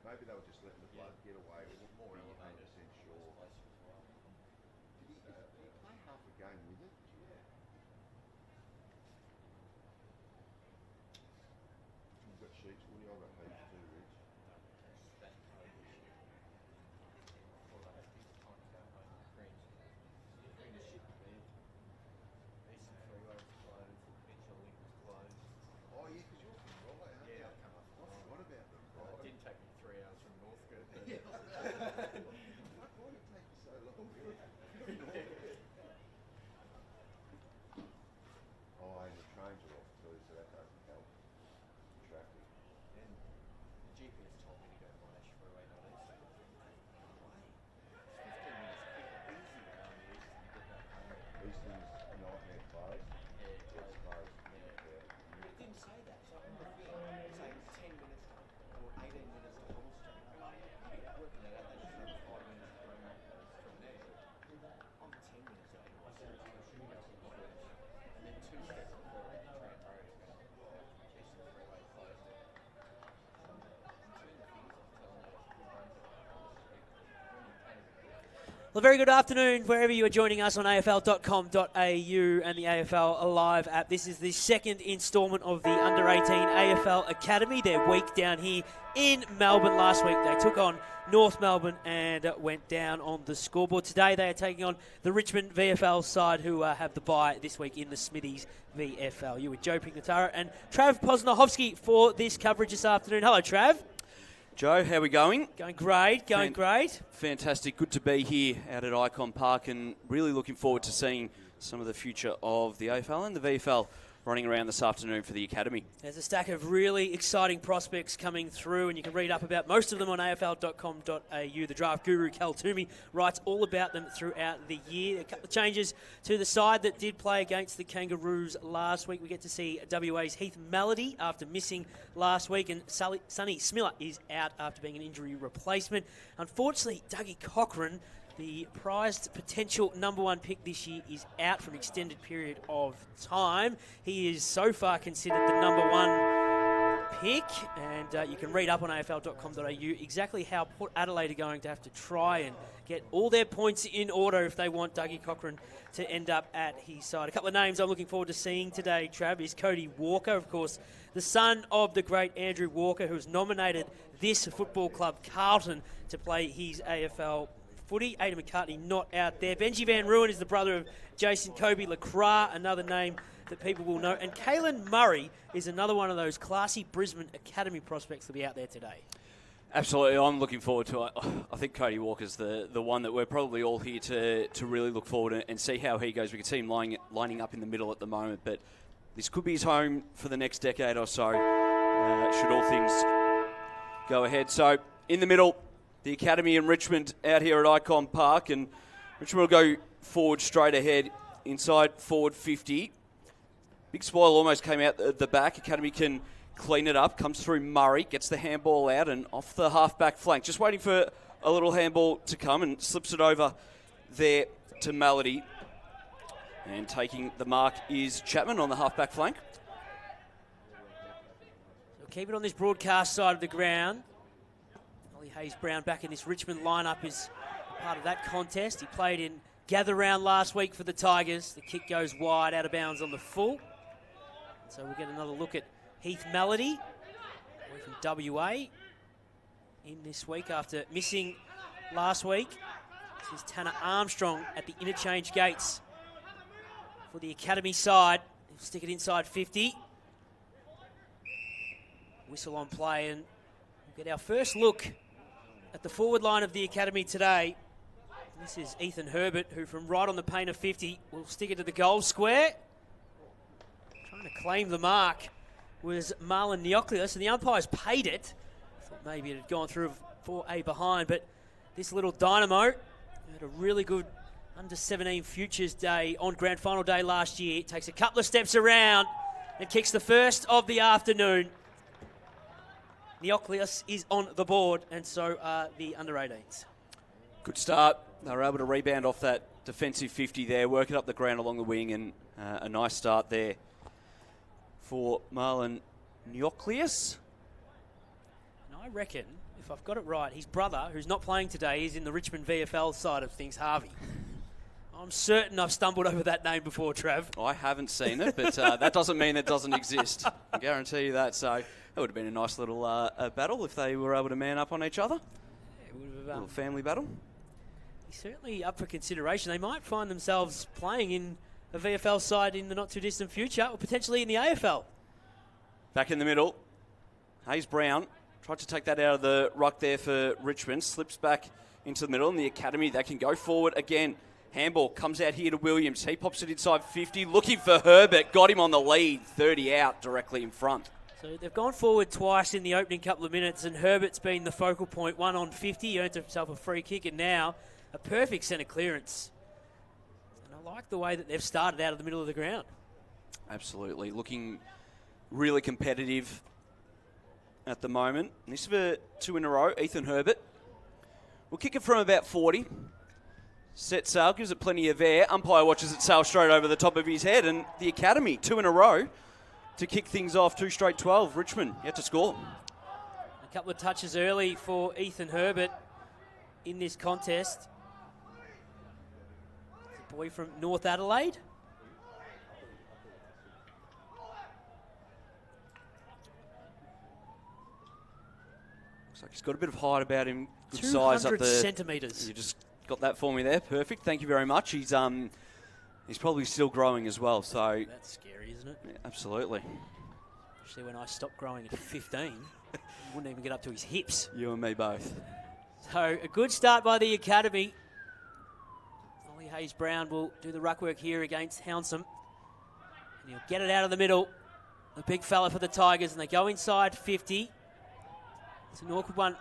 Maybe they were just letting the blood get away. It was more elevated, sure. Did he play half a game with it? Yeah. You've got sheets, Woody. I've got heaps too, Rich. Oh, yeah, because you're from Rye, aren't you? I forgot about them, right? It didn't take me 3 hours from Northcote. Why did it take you so long? Oh, and the trains are off too, so that doesn't help. Traffic. And the GPS told me to go Monash Freeway, not east. It's 15 minutes quicker, easier around the east to get back home. Easton's nightmare closed. Yeah, it's It's closed. closed. Yeah. It didn't say that, so I remember feeling saying 10 minutes or 18 minutes to Hall Street. Working that out, that's just another 5 minutes from there. I'm 10 minutes out. And then 2 steps before I hit Trent Road, Eastern Freeway closed. I'm turning the fingers off, telling you who runs it. Well, very good afternoon wherever you are joining us on afl.com.au and the AFL Live app. This is the second instalment of the Under-18 AFL Academy. Their week down here in Melbourne last week. They took on North Melbourne and went down on the scoreboard. Today they are taking on the Richmond VFL side who have the bye this week in the Smithies VFL. You with Joe Pignataro and Trav Posnahovsky for this coverage this afternoon. Hello, Trav. Joe, how are we going? Going great, great. Fantastic. Good to be here out at Icon Park and really looking forward to seeing some of the future of the AFL and the VFL running around this afternoon for the Academy. There's a stack of really exciting prospects coming through, and you can read up about most of them on afl.com.au. The draft guru, Cal Toomey, writes all about them throughout the year. A couple of changes to the side that did play against the Kangaroos last week. We get to see WA's Heath Melody after missing last week, and Sonny Smiller is out after being an injury replacement. Unfortunately, Dougie Cochran, the prized potential number one pick this year, is out for an extended period of time. He is so far considered the number one pick, and you can read up on afl.com.au exactly how Port Adelaide are going to have to try and get all their points in order if they want Dougie Cochran to end up at his side. A couple of names I'm looking forward to seeing today, Trav, is Cody Walker, of course, the son of the great Andrew Walker, who has nominated this football club, Carlton, to play his AFL footy. Aidan McCartney not out there. Benji Van Ruin is the brother of Jason Kobe Lacroix, another name that people will know. And Kalen Murray is another one of those classy Brisbane Academy prospects that'll be out there today. Absolutely, I'm looking forward to it. I think Cody Walker's the one that we're probably all here to really look forward and see how he goes. We can see him lining up in the middle at the moment, but this could be his home for the next decade or so, should all things go ahead. So, in the middle, the Academy in Richmond out here at Icon Park, and Richmond will go forward straight ahead, inside forward 50. Big spoil almost came out the back. Academy can clean it up, comes through Murray, gets the handball out and off the half-back flank. Just waiting for a little handball to come and slips it over there to Melody. And taking the mark is Chapman on the half-back flank. So keep it on this broadcast side of the ground. Hayes-Brown back in this Richmond lineup is part of that contest. He played in gather round last week for the Tigers. The kick goes wide, out of bounds on the full. So we'll get another look at Heath Melody, away from WA, in this week after missing last week. This is Tanner Armstrong at the interchange gates for the Academy side. He'll stick it inside 50. Whistle on play, and we'll get our first look at the forward line of the Academy today. This is Ethan Herbert, who from right on the paint of 50 will stick it to the goal square. Trying to claim the mark was Marlon Neocleus, and the umpires paid it. I thought maybe it had gone through for a behind, but this little dynamo had a really good under-17 Futures Day on Grand Final Day last year. It takes a couple of steps around and kicks the first of the afternoon. Neocleus is on the board, and so are the under-18s. Good start. They were able to rebound off that defensive 50 there, work it up the ground along the wing, and a nice start there for Marlon Neocleus. And I reckon if I've got it right, his brother, who's not playing today, is in the Richmond VFL side of things, Harvey. I'm certain I've stumbled over that name before, Trav. I haven't seen it, but that doesn't mean it doesn't exist. I guarantee you that. So it would have been a nice little battle if they were able to man up on each other. Yeah, it would have, little family battle. He's certainly up for consideration. They might find themselves playing in a VFL side in the not-too-distant future, or potentially in the AFL. Back in the middle, Hayes Brown tried to take that out of the ruck there for Richmond. Slips back into the middle, and the academy, they can go forward again. Handball comes out here to Williams. He pops it inside 50, looking for Herbert. Got him on the lead, 30 out directly in front. So they've gone forward twice in the opening couple of minutes, and Herbert's been the focal point. 1 on 50, he earned himself a free kick, and now a perfect centre clearance. And I like the way that they've started out of the middle of the ground. Absolutely. Looking really competitive at the moment. And this is for 2 in a row. Ethan Herbert will kick it from about 40. Set sail, gives it plenty of air. Umpire watches it sail straight over the top of his head. And the academy, 2 in a row to kick things off. 2 straight 12. Richmond yet to score. A couple of touches early for Ethan Herbert in this contest. The boy from North Adelaide. Looks like he's got a bit of height about him. Good size up 200 there. centimetres. You just got that for me there. Perfect. Thank you very much. He's probably still growing as well. So That's scary, isn't it? yeah, absolutely. Actually, when I stopped growing at 15, he wouldn't even get up to his hips. You and me both. So a good start by the academy. Ollie Hayes-Brown will do the ruck work here against Hounsome. And he'll get it out of the middle. The big fella for the Tigers, and they go inside 50. It's an awkward one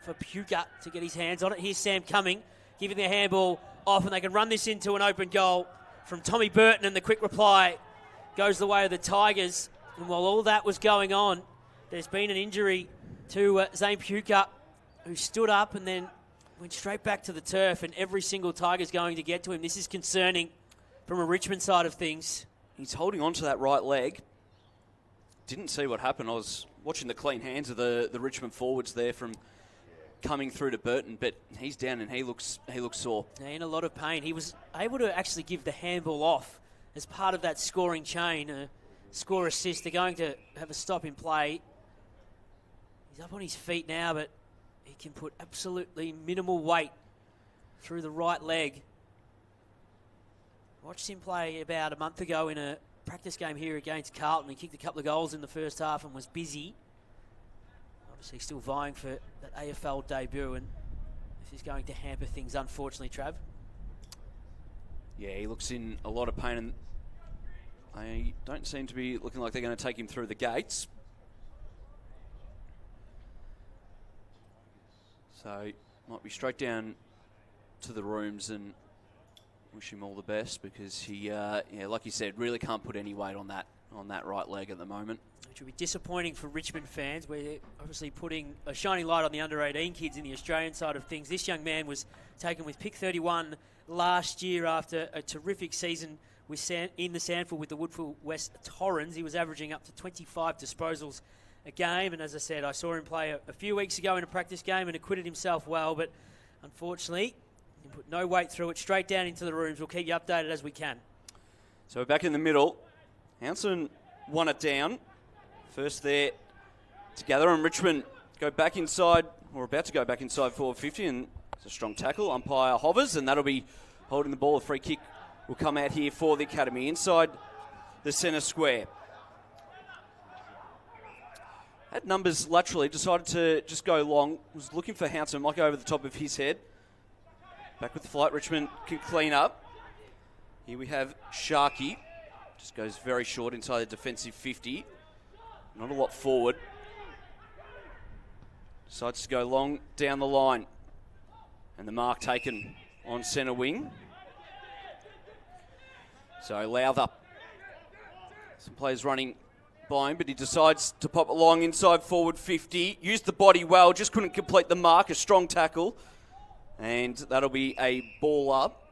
for Puka to get his hands on it. Here's Sam Cumming, giving the handball off, and they can run this into an open goal from Tommy Burton, and the quick reply goes the way of the Tigers. And while all that was going on, there's been an injury to Zane Puka, who stood up and then went straight back to the turf, and every single Tiger's going to get to him. This is concerning from a Richmond side of things. He's holding on to that right leg. Didn't see what happened. I was watching the clean hands of the Richmond forwards there from coming through to Burton, but he's down and he looks sore. Yeah, in a lot of pain. He was able to actually give the handball off as part of that scoring chain, a score assist. They're going to have a stop in play. He's up on his feet now, but he can put absolutely minimal weight through the right leg. Watched him play about a month ago in a practice game here against Carlton. He kicked a couple of goals in the first half and was busy. Obviously still vying for that AFL debut, and this is going to hamper things, unfortunately, Trav. Yeah, he looks in a lot of pain, and they don't seem to be looking like they're going to take him through the gates. So might be straight down to the rooms and wish him all the best, because he, like you said, really can't put any weight on that right leg at the moment. Which will be disappointing for Richmond fans. We're obviously putting a shining light on the under-18 kids in the Australian side of things. This young man was taken with pick 31 last year after a terrific season in the Sandford with the Woodville West Torrens. He was averaging up to 25 disposals a game, and as I said, I saw him play a few weeks ago in a practice game and acquitted himself well, but unfortunately, he put no weight through it. Straight down into the rooms. We'll keep you updated as we can. So we're back in the middle. Hounsome won it down. First there together, and Richmond go back inside, or about to go back inside 450, and it's a strong tackle. Umpire hovers, and that'll be holding the ball. A free kick will come out here for the academy inside the centre square. Had numbers laterally, decided to just go long. Was looking for Hounsome, might go over the top of his head. Back with the flight, Richmond can clean up. Here we have Sharkey. Just goes very short inside the defensive 50. Not a lot forward. Decides to go long down the line. And the mark taken on centre wing. So Lowther. Some players running by him, but he decides to pop along inside forward 50. Used the body well, just couldn't complete the mark. A strong tackle. And that'll be a ball up.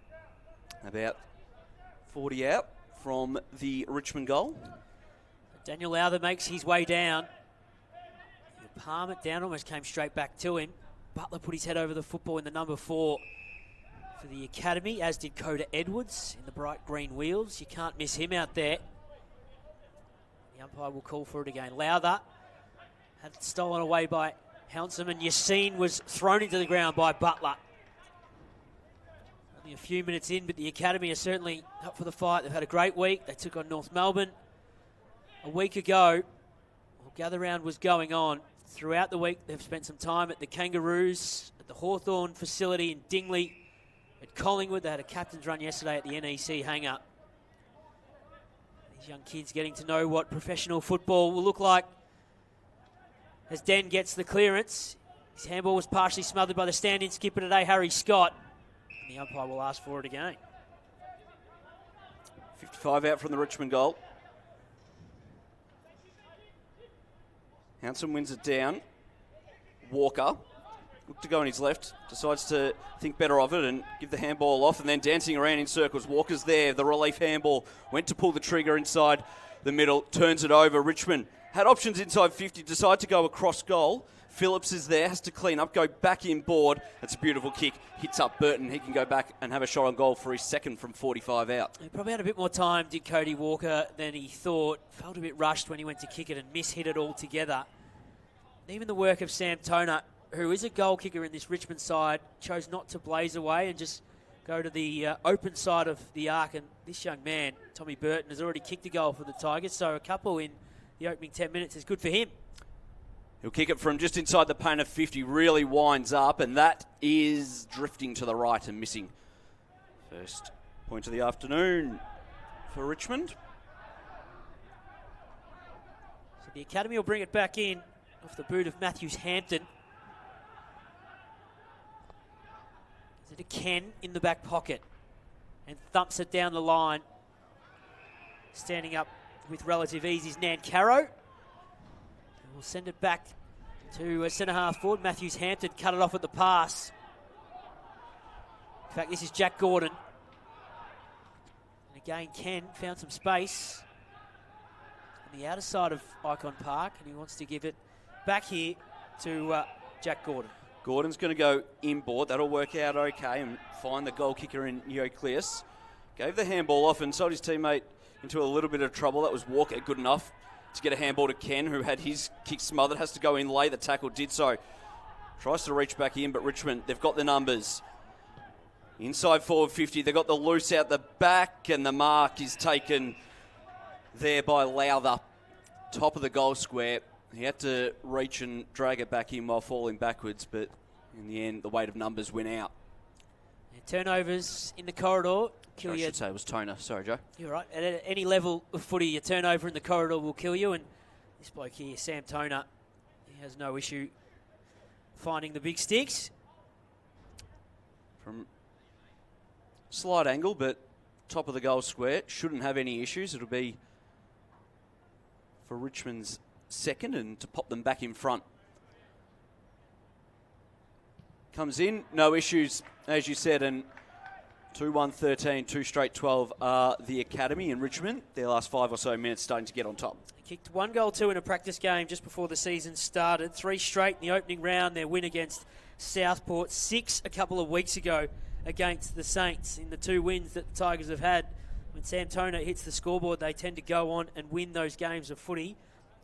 About 40 out from the Richmond goal. Daniel Lowther makes his way down. He'll palm it down, almost came straight back to him. Butler put his head over the football in the number 4 for the Academy, as did Coda Edwards in the bright green wheels. You can't miss him out there. The umpire will call for it again. Lowther had it stolen away by Hounsome, and Yassine was thrown into the ground by Butler. Only a few minutes in, but the Academy are certainly up for the fight. They've had a great week. They took on North Melbourne a week ago. Well, gather round was going on. Throughout the week, they've spent some time at the Kangaroos, at the Hawthorn facility in Dingley, at Collingwood. They had a captain's run yesterday at the NEC hang-up. These young kids getting to know what professional football will look like. As Den gets the clearance, his handball was partially smothered by the stand-in skipper today, Harry Scott. And the umpire will ask for it again. 55 out from the Richmond goal. Hounsome wins it down. Walker, looked to go on his left, decides to think better of it and give the handball off, and then dancing around in circles. Walker's there, the relief handball, went to pull the trigger inside the middle, turns it over. Richmond had options inside 50, decide to go across goal. Phillips is there, has to clean up, go back in board. That's a beautiful kick, hits up Burton. He can go back and have a shot on goal for his second from 45 out. He probably had a bit more time, did Cody Walker, than he thought. Felt a bit rushed when he went to kick it and mishit it altogether. Even the work of Sam Toner, who is a goal kicker in this Richmond side, chose not to blaze away and just go to the open side of the arc. And this young man, Tommy Burton, has already kicked a goal for the Tigers, so a couple in the opening 10 minutes is good for him. He'll kick it from just inside the paint of 50, really winds up, and that is drifting to the right and missing. First point of the afternoon for Richmond. So the Academy will bring it back in off the boot of Matthews Hampton. Is it a Ken in the back pocket and thumps it down the line. Standing up with relative ease is Nancaro. We'll send it back to centre half forward. Matthews Hampton cut it off at the pass. In fact, this is Jack Gordon. And again, Ken found some space on the outer side of Icon Park, and he wants to give it back here to Jack Gordon. Gordon's going to go inboard. That'll work out okay and find the goal kicker in Neocleus. Gave the handball off and sold his teammate into a little bit of trouble. That was Walker good enough to get a handball to Ken, who had his kick smothered. Has to go in late. The tackle did so. Tries to reach back in, but Richmond, they've got the numbers. Inside forward 50. They've got the loose out the back, and the mark is taken there by Lowther. Top of the goal square. He had to reach and drag it back in while falling backwards, but in the end, the weight of numbers went out. And turnovers in the corridor. I should say it was Toner. Sorry, Joe. You're right. At any level of footy, a turnover in the corridor will kill you. And this bloke here, Sam Toner, he has no issue finding the big sticks. From slight angle, but top of the goal square. Shouldn't have any issues. It'll be for Richmond's second and to pop them back in front. Comes in, no issues, as you said, and 2-1-13, 2 straight 12 are the Academy in Richmond. Their last 5 or so minutes starting to get on top. They kicked 1 goal 2 in a practice game just before the season started. 3 straight in the opening round. Their win against Southport. 6 a couple of weeks ago against the Saints in the 2 wins that the Tigers have had. When Sam Toner hits the scoreboard, they tend to go on and win those games of footy.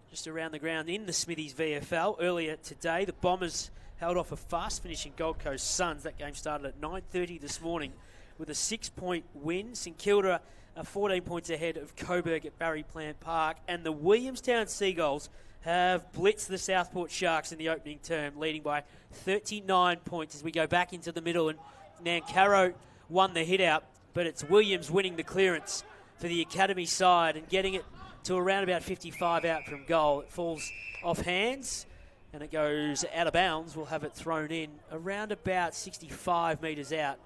Just around the ground in the Smithies VFL. Earlier today, the Bombers held off a fast-finishing Gold Coast Suns. That game started at 9:30 this morning with a 6-point win. St Kilda are 14 points ahead of Coburg at Barry Plant Park. And the Williamstown Seagulls have blitzed the Southport Sharks in the opening term, leading by 39 points as we go back into the middle. And Nancaro won the hit-out, but it's Williams winning the clearance for the Academy side and getting it to around about 55 out from goal. It falls off hands and it goes out of bounds. We'll have it thrown in around about 65 metres out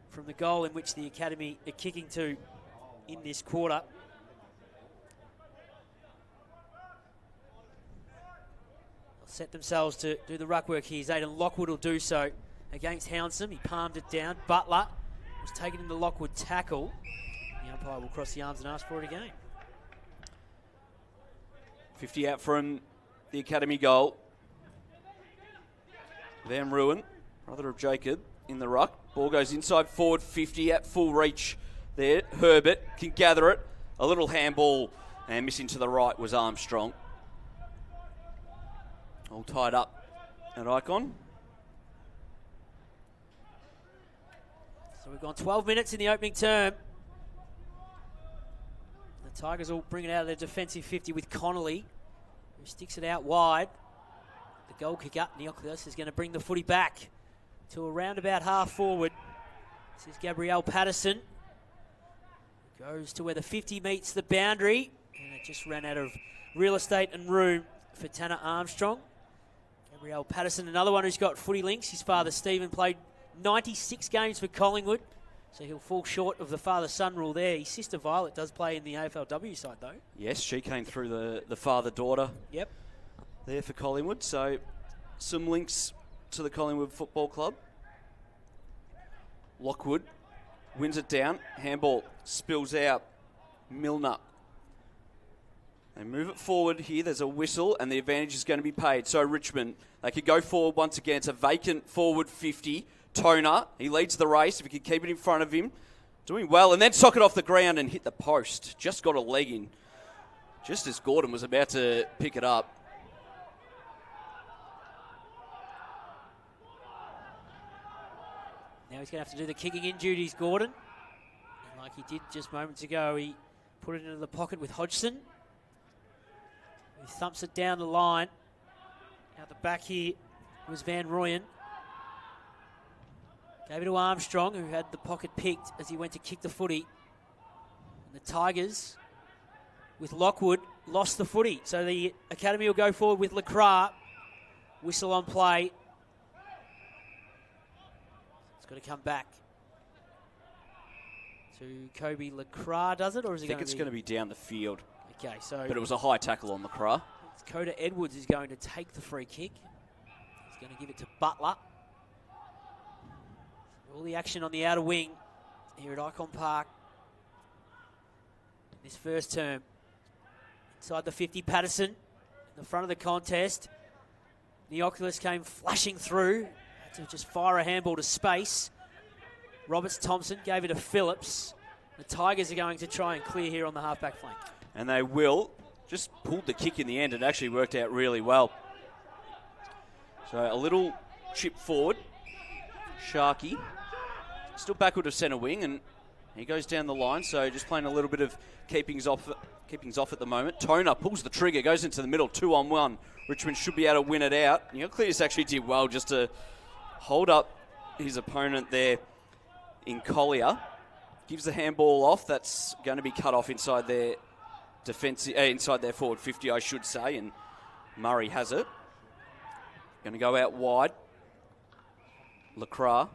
from the goal in which the Academy are kicking to in this quarter. They'll set themselves to do the ruck work here. Zayden Lockwood will do so against Hounsome. He palmed it down. Butler was taken in the Lockwood tackle. The umpire will cross the arms and ask for it again. 50 out from the Academy goal. Van Ruin, brother of Jacob, in the ruck. Ball goes inside forward 50 at full reach there. Herbert can gather it. A little handball and missing to the right was Armstrong. All tied up at Icon. So we've gone 12 minutes in the opening term. The Tigers will bring it out of their defensive 50 with Connolly, who sticks it out wide. The goal kick up. Neocleus is going to bring the footy back to around about half forward. This is Gabrielle Patterson. Goes to where the 50 meets the boundary. And it just ran out of real estate and room for Tanner Armstrong. Gabrielle Patterson, another one who's got footy links. His father, Stephen, played 96 games for Collingwood. So he'll fall short of the father-son rule there. His sister, Violet, does play in the AFLW side, though. Yes, she came through the father-daughter. Yep. There for Collingwood. So some links to the Collingwood Football Club. Lockwood wins it down. Handball spills out. Milner. They move it forward here. There's a whistle, and the advantage is going to be paid. So Richmond, they could go forward once again. It's a vacant forward 50. Toner, he leads the race. If he can keep it in front of him, doing well. And then sock it off the ground and hit the post. Just got a leg in. Just as Gordon was about to pick it up. Now he's going to have to do the kicking in duties, Gordon. And like he did just moments ago, he put it into the pocket with Hodgson. He thumps it down the line. Out the back here was Van Rooyen. Gave it to Armstrong, who had the pocket picked as he went to kick the footy. And the Tigers, with Lockwood, lost the footy. So the Academy will go forward with LaCroix. Whistle on play. It's got to come back to Kobe LaCroix, does it? Or is it I think it's going to be down the field. Okay, so... But it was a high tackle on LaCroix. Coda Edwards is going to take the free kick. He's going to give it to Butler. All the action on the outer wing here at Icon Park this first term. Inside the 50, Patterson in the front of the contest. Neoculus came flashing through. Had to just fire a handball to space. Roberts-Thompson gave it to Phillips. The Tigers are going to try and clear here on the halfback flank. And they will. Just pulled the kick in the end. It actually worked out really well. So a little chip forward. Sharky. Still backward of centre wing, and he goes down the line. So just playing a little bit of keepings off at the moment. Toner pulls the trigger, goes into the middle, 2-on-1. Richmond should be able to win it out. Clears actually did well just to hold up his opponent there in Collier. Gives the handball off. That's going to be cut off inside their inside their forward 50, I should say, and Murray has it. Going to go out wide. LaCroix.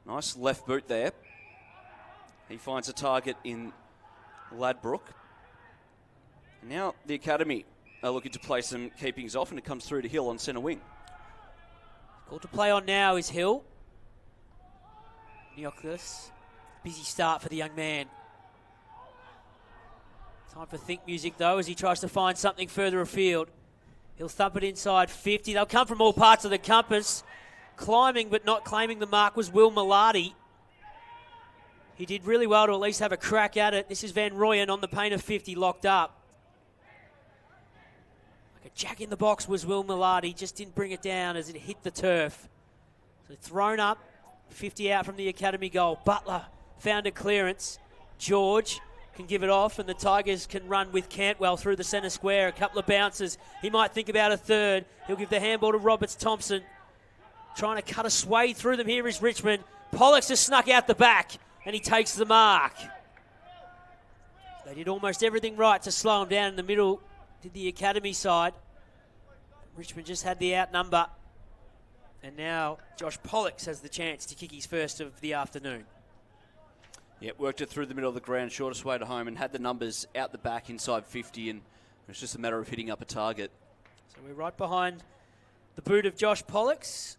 Nice left boot there. He finds a target in Ladbroke. And now the Academy are looking to play some keepings off, and it comes through to Hill on centre wing. Called to play on now is Hill. Neoculus. Busy start for the young man. Time for think music, though, as he tries to find something further afield. He'll thump it inside 50. They'll come from all parts of the compass. Climbing but not claiming the mark was Will Malati. He did really well to at least have a crack at it. This is Van Rooyen on the paint of 50, locked up. Like a jack in the box was Will Malati. Just didn't bring it down as it hit the turf. So thrown up, 50 out from the Academy goal. Butler found a clearance. George can give it off, and the Tigers can run with Cantwell through the centre square. A couple of bounces. He might think about a third. He'll give the handball to Roberts-Thompson. Trying to cut a sway through them here is Richmond. Pollux has snuck out the back, and he takes the mark. They did almost everything right to slow him down in the middle. Did the Academy side. Richmond just had the outnumber. And now Josh Pollux has the chance to kick his first of the afternoon. Yeah, worked it through the middle of the ground, shortest way to home, and had the numbers out the back inside 50, and it's just a matter of hitting up a target. So we're right behind the boot of Josh Pollux.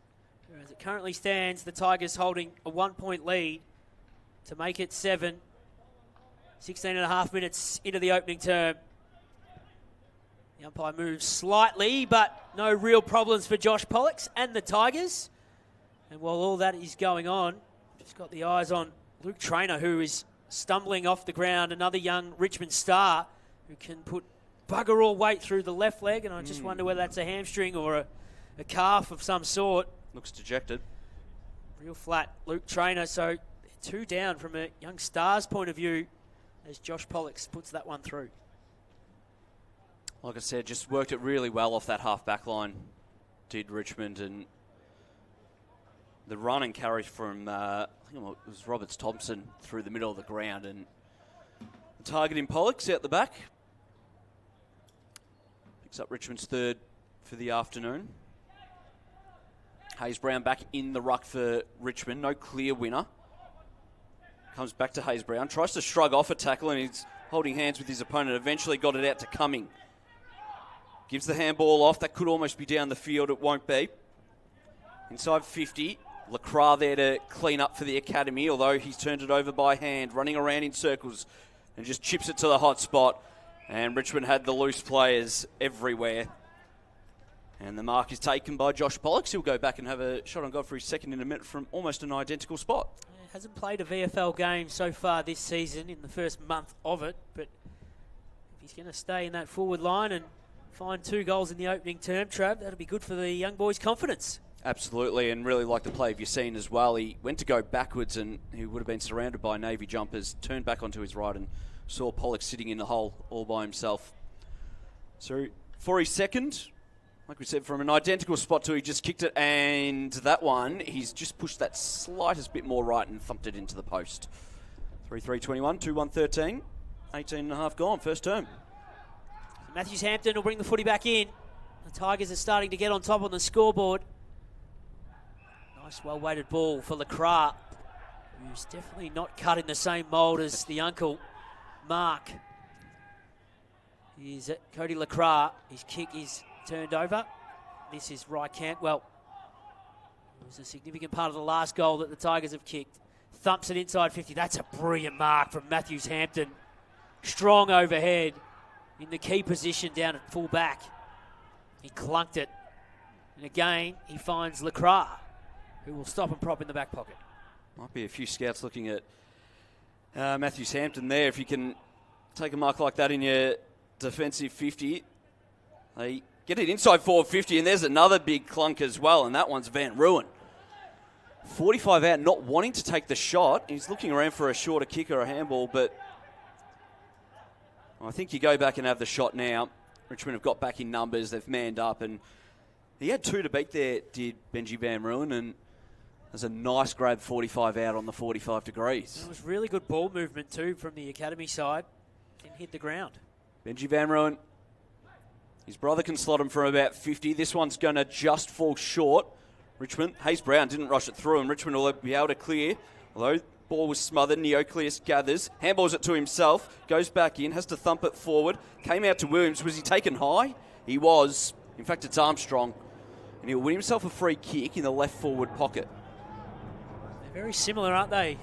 As it currently stands, the Tigers holding a 1-point lead to make it 7. 16 and a half minutes into the opening term. The umpire moves slightly, but no real problems for Josh Pollux and the Tigers. And while all that is going on, just got the eyes on Luke Traynor, who is stumbling off the ground, another young Richmond star who can put bugger all weight through the left leg, and I just wonder whether that's a hamstring or a calf of some sort. Looks dejected. Real flat, Luke Traynor, so 2 down from a young star's point of view as Josh Pollux puts that one through. Like I said, just worked it really well off that half-back line, did Richmond, and the run and carry from, I think it was Roberts Thompson through the middle of the ground, and targeting Pollux out the back. Picks up Richmond's 3rd for the afternoon. Hayes Brown back in the ruck for Richmond. No clear winner. Comes back to Hayes Brown. Tries to shrug off a tackle, and he's holding hands with his opponent. Eventually got it out to Cumming. Gives the handball off. That could almost be down the field. It won't be. Inside 50. Lacroix there to clean up for the academy, although he's turned it over by hand, running around in circles and just chips it to the hot spot. And Richmond had the loose players everywhere. And the mark is taken by Josh Pollux. He'll go back and have a shot on goal for his second in a minute from almost an identical spot. Hasn't played a VFL game so far this season in the first month of it, but if he's going to stay in that forward line and find 2 goals in the opening term, Trav, that'll be good for the young boy's confidence. Absolutely, and really like the play you've seen as well. He went to go backwards and he would have been surrounded by Navy jumpers, turned back onto his right and saw Pollux sitting in the hole all by himself. So for his second, like we said, from an identical spot to he just kicked it, and that one, he's just pushed that slightest bit more right and thumped it into the post. 3-3-21, 2-1-13, 18 and a half gone, first term. Matthews Hampton will bring the footy back in. The Tigers are starting to get on top on the scoreboard. Nice well-weighted ball for Lacroix, who's definitely not cut in the same mould as the uncle, Mark. Here's Cody Lacroix. His kick is turned over. This is Rye Cantwell. It was a significant part of the last goal that the Tigers have kicked. Thumps it inside 50. That's a brilliant mark from Matthews Hampton. Strong overhead in the key position down at full back. He clunked it. And again, he finds Lacroix, who will stop and prop in the back pocket. Might be a few scouts looking at Matthews Hampton there. If you can take a mark like that in your defensive 50, they get it inside forward 50, and there's another big clunk as well, and that one's Van Ruin. 45 out, not wanting to take the shot. He's looking around for a shorter kick or a handball, but I think you go back and have the shot now. Richmond have got back in numbers. They've manned up, and he had 2 to beat there, did Benji Van Ruin, and there's a nice grab 45 out on the 45 degrees. It was really good ball movement too from the academy side. Didn't hit the ground. Benji Van Ruin, his brother can slot him from about 50. This one's going to just fall short. Richmond, Hayes Brown didn't rush it through, and Richmond will be able to clear. Although ball was smothered, Neocleus gathers, handballs it to himself, goes back in, has to thump it forward, came out to Williams. Was he taken high? He was. In fact, it's Armstrong, and he'll win himself a free kick in the left forward pocket. They're very similar, aren't they?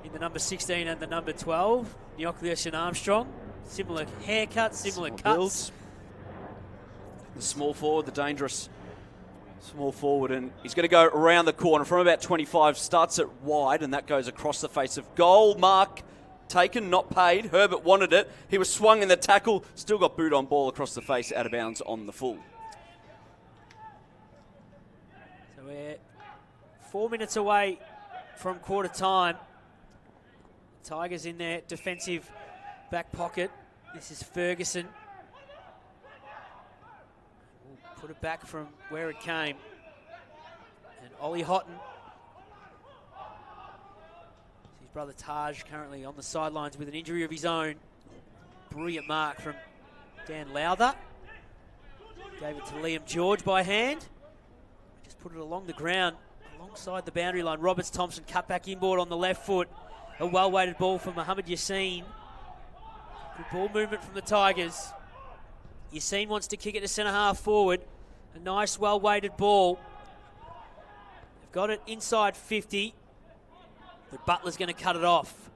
In the number 16 and the number 12, Neocleus and Armstrong. Similar haircuts, similar cuts. Builds. The small forward, the dangerous small forward, and he's going to go around the corner from about 25, starts it wide, and that goes across the face of goal. Mark taken, not paid. Herbert wanted it. He was swung in the tackle, still got boot on ball across the face, out of bounds on the full. So we're 4 minutes away from quarter time. Tigers in their defensive back pocket. This is Ferguson. We'll put it back from where it came. And Ollie Houghton. His brother Taj currently on the sidelines with an injury of his own. Brilliant mark from Dan Lowther. Gave it to Liam George by hand. Just put it along the ground, alongside the boundary line. Roberts Thompson cut back inboard on the left foot. A well-weighted ball from Mohamed Yassine. Good ball movement from the Tigers. Yassine wants to kick it to centre-half forward. A nice, well-weighted ball. They've got it inside 50. But Butler's going to cut it off.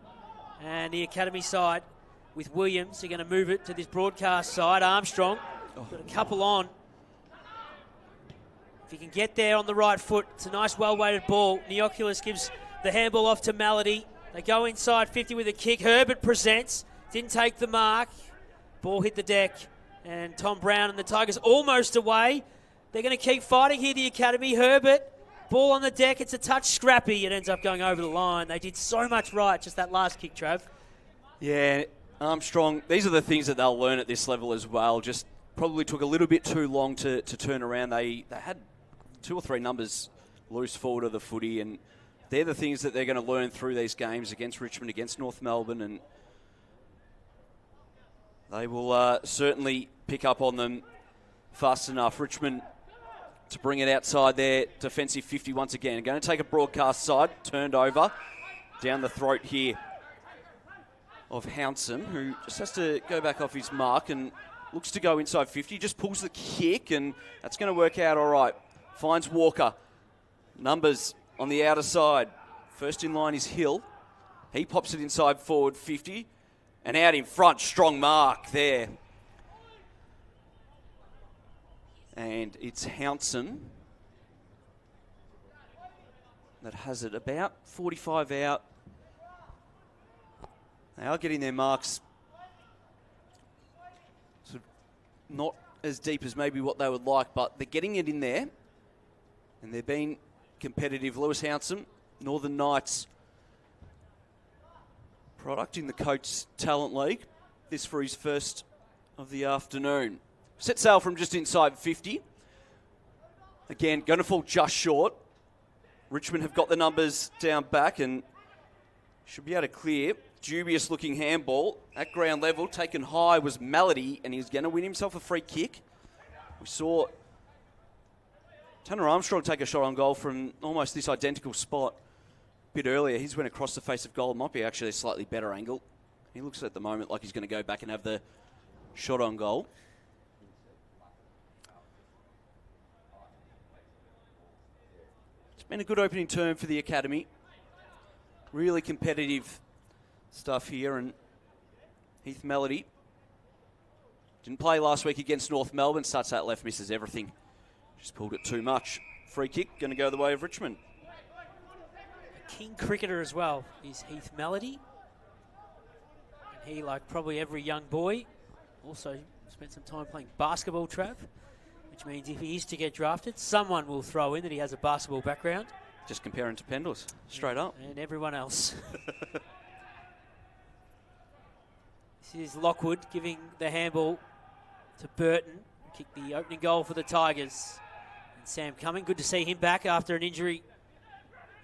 And the academy side with Williams are going to move it to this broadcast side. Armstrong Got a couple on. If he can get there on the right foot, it's a nice well-weighted ball. Neoculus gives the handball off to Melody. They go inside 50 with a kick. Herbert presents. Didn't take the mark. Ball hit the deck. And Tom Brown and the Tigers almost away. They're going to keep fighting here, the Academy. Herbert, ball on the deck. It's a touch scrappy. It ends up going over the line. They did so much right, just that last kick, Trav. Yeah, Armstrong, these are the things that they'll learn at this level as well. Just probably took a little bit too long to turn around. They had 2 or 3 numbers loose forward of the footy, and they're the things that they're going to learn through these games against Richmond, against North Melbourne, and they will certainly pick up on them fast enough. Richmond to bring it outside their defensive 50 once again. Going to take a broadcast side, turned over, down the throat here of Hounson, who just has to go back off his mark and looks to go inside 50, just pulls the kick, and that's going to work out all right. Finds Walker. Numbers on the outer side. First in line is Hill. He pops it inside forward 50, and out in front, strong mark there. And it's Hounson that has it about 45 out. They are getting their marks sort of not as deep as maybe what they would like, but they're getting it in there. And they're being competitive. Lewis Hounson, Northern Knights product in the Coates Talent League. This for his first of the afternoon. Set sail from just inside 50. Again, going to fall just short. Richmond have got the numbers down back and should be able to clear. Dubious looking handball at ground level. Taken high was Melody, and he's going to win himself a free kick. We saw Tanner Armstrong take a shot on goal from almost this identical spot a bit earlier. He's went across the face of goal. It might be actually a slightly better angle. He looks at the moment like he's going to go back and have the shot on goal. It's been a good opening term for the Academy. Really competitive stuff here, and Heath Melody didn't play last week against North Melbourne. Starts out left, misses everything. Just pulled it too much. Free kick, going to go the way of Richmond. A keen cricketer as well is Heath Melody. And he, like probably every young boy, also spent some time playing basketball, Trav, which means if he is to get drafted, someone will throw in that he has a basketball background. Just comparing to Pendles, straight up. And everyone else. This is Lockwood giving the handball to Burton. Kicked the opening goal for the Tigers. And Sam Cumming, good to see him back after an injury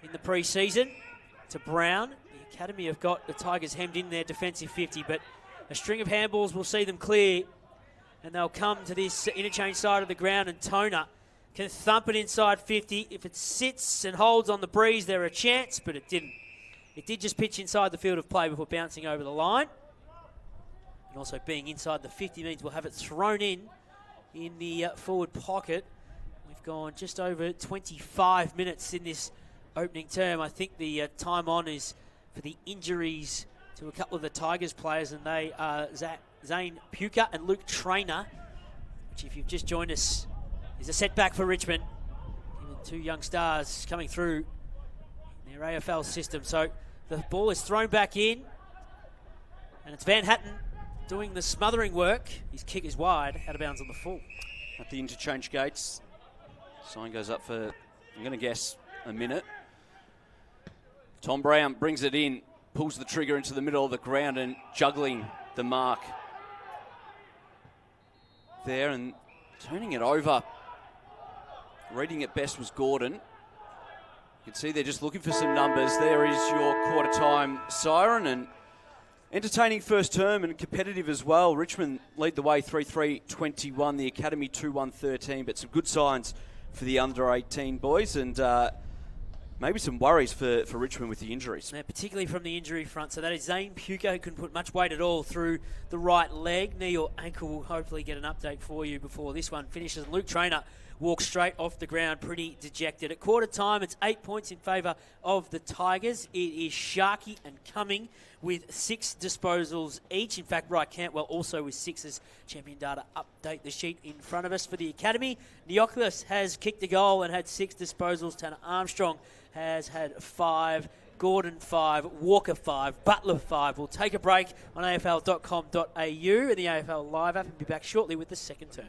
in the pre-season. To Brown. The Academy have got the Tigers hemmed in their defensive 50, but a string of handballs will see them clear. And they'll come to this interchange side of the ground, and Toner can thump it inside 50. If it sits and holds on the breeze, there a chance, but it didn't. It did just pitch inside the field of play before bouncing over the line. And also being inside the 50 means we'll have it thrown in the forward pocket. We've gone just over 25 minutes in this opening term. I think the time on is for the injuries to a couple of the Tigers players, and they are Zane Puka and Luke Traynor, which, if you've just joined us, is a setback for Richmond. Even 2 young stars coming through in their AFL system. So the ball is thrown back in, and it's Van Hatten doing the smothering work. His kick is wide, out of bounds on the full. At the interchange gates, sign goes up for, I'm going to guess, a minute. Tom Brown brings it in, pulls the trigger into the middle of the ground and juggling the mark there and turning it over. Reading it best was Gordon. You can see they're just looking for some numbers. There is your quarter time siren, and entertaining first term and competitive as well. Richmond lead the way 3-3-21, the Academy 2-1-13, but some good signs for the under-18 boys, and maybe some worries for Richmond with the injuries. Yeah, particularly from the injury front. So that is Zane Puka, who couldn't put much weight at all through the right leg. Knee or ankle will hopefully get an update for you before this one finishes. Luke Traynor walk straight off the ground pretty dejected. At quarter time, it's 8 points in favour of the Tigers. It is Sharkey and Cumming with 6 disposals each. In fact, Wright Cantwell also with 6 as Champion Data update the sheet in front of us for the Academy. Neoculus has kicked a goal and had 6 disposals. Tanner Armstrong has had 5. Gordon 5, Walker 5, Butler 5. We'll take a break on AFL.com.au and the AFL Live app and be back shortly with the second term.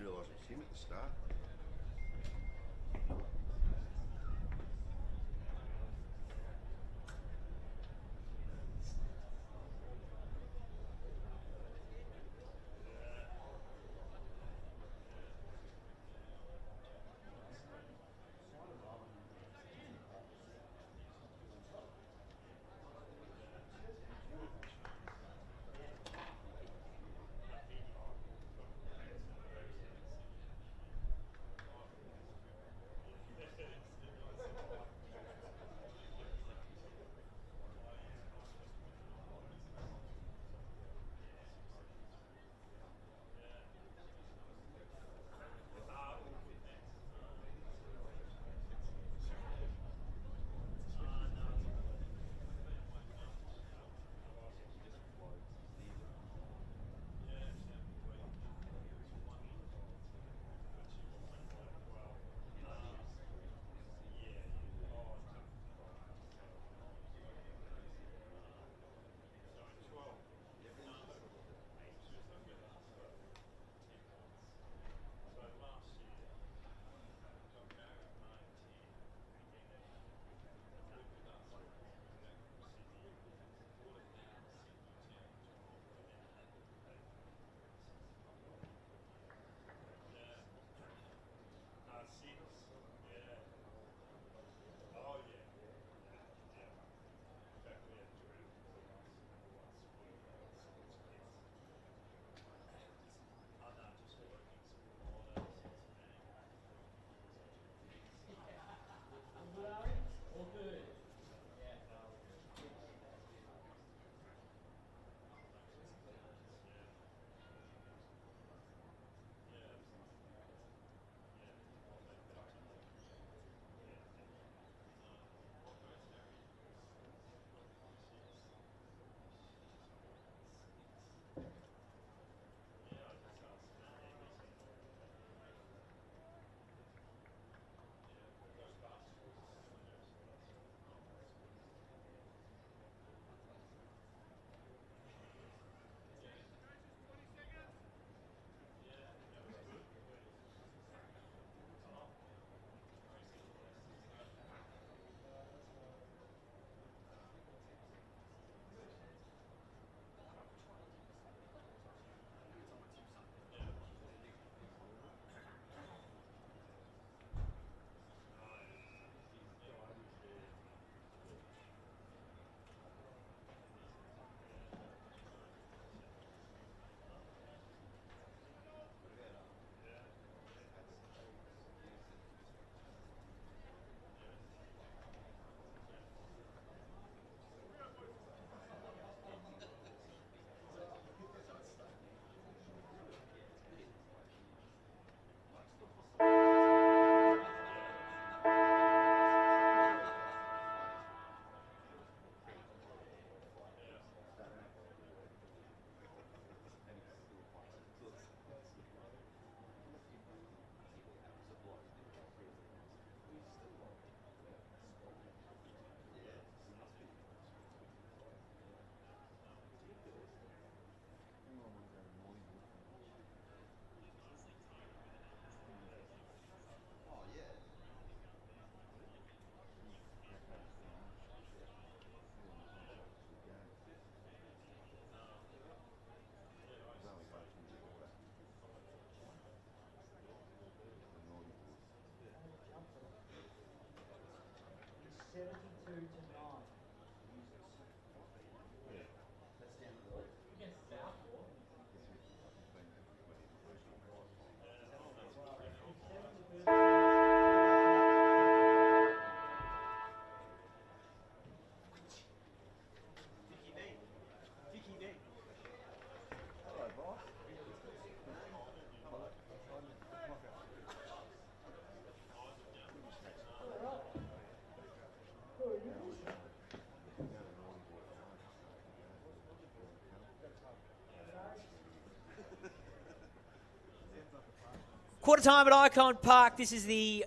Quarter time at Icon Park. This is the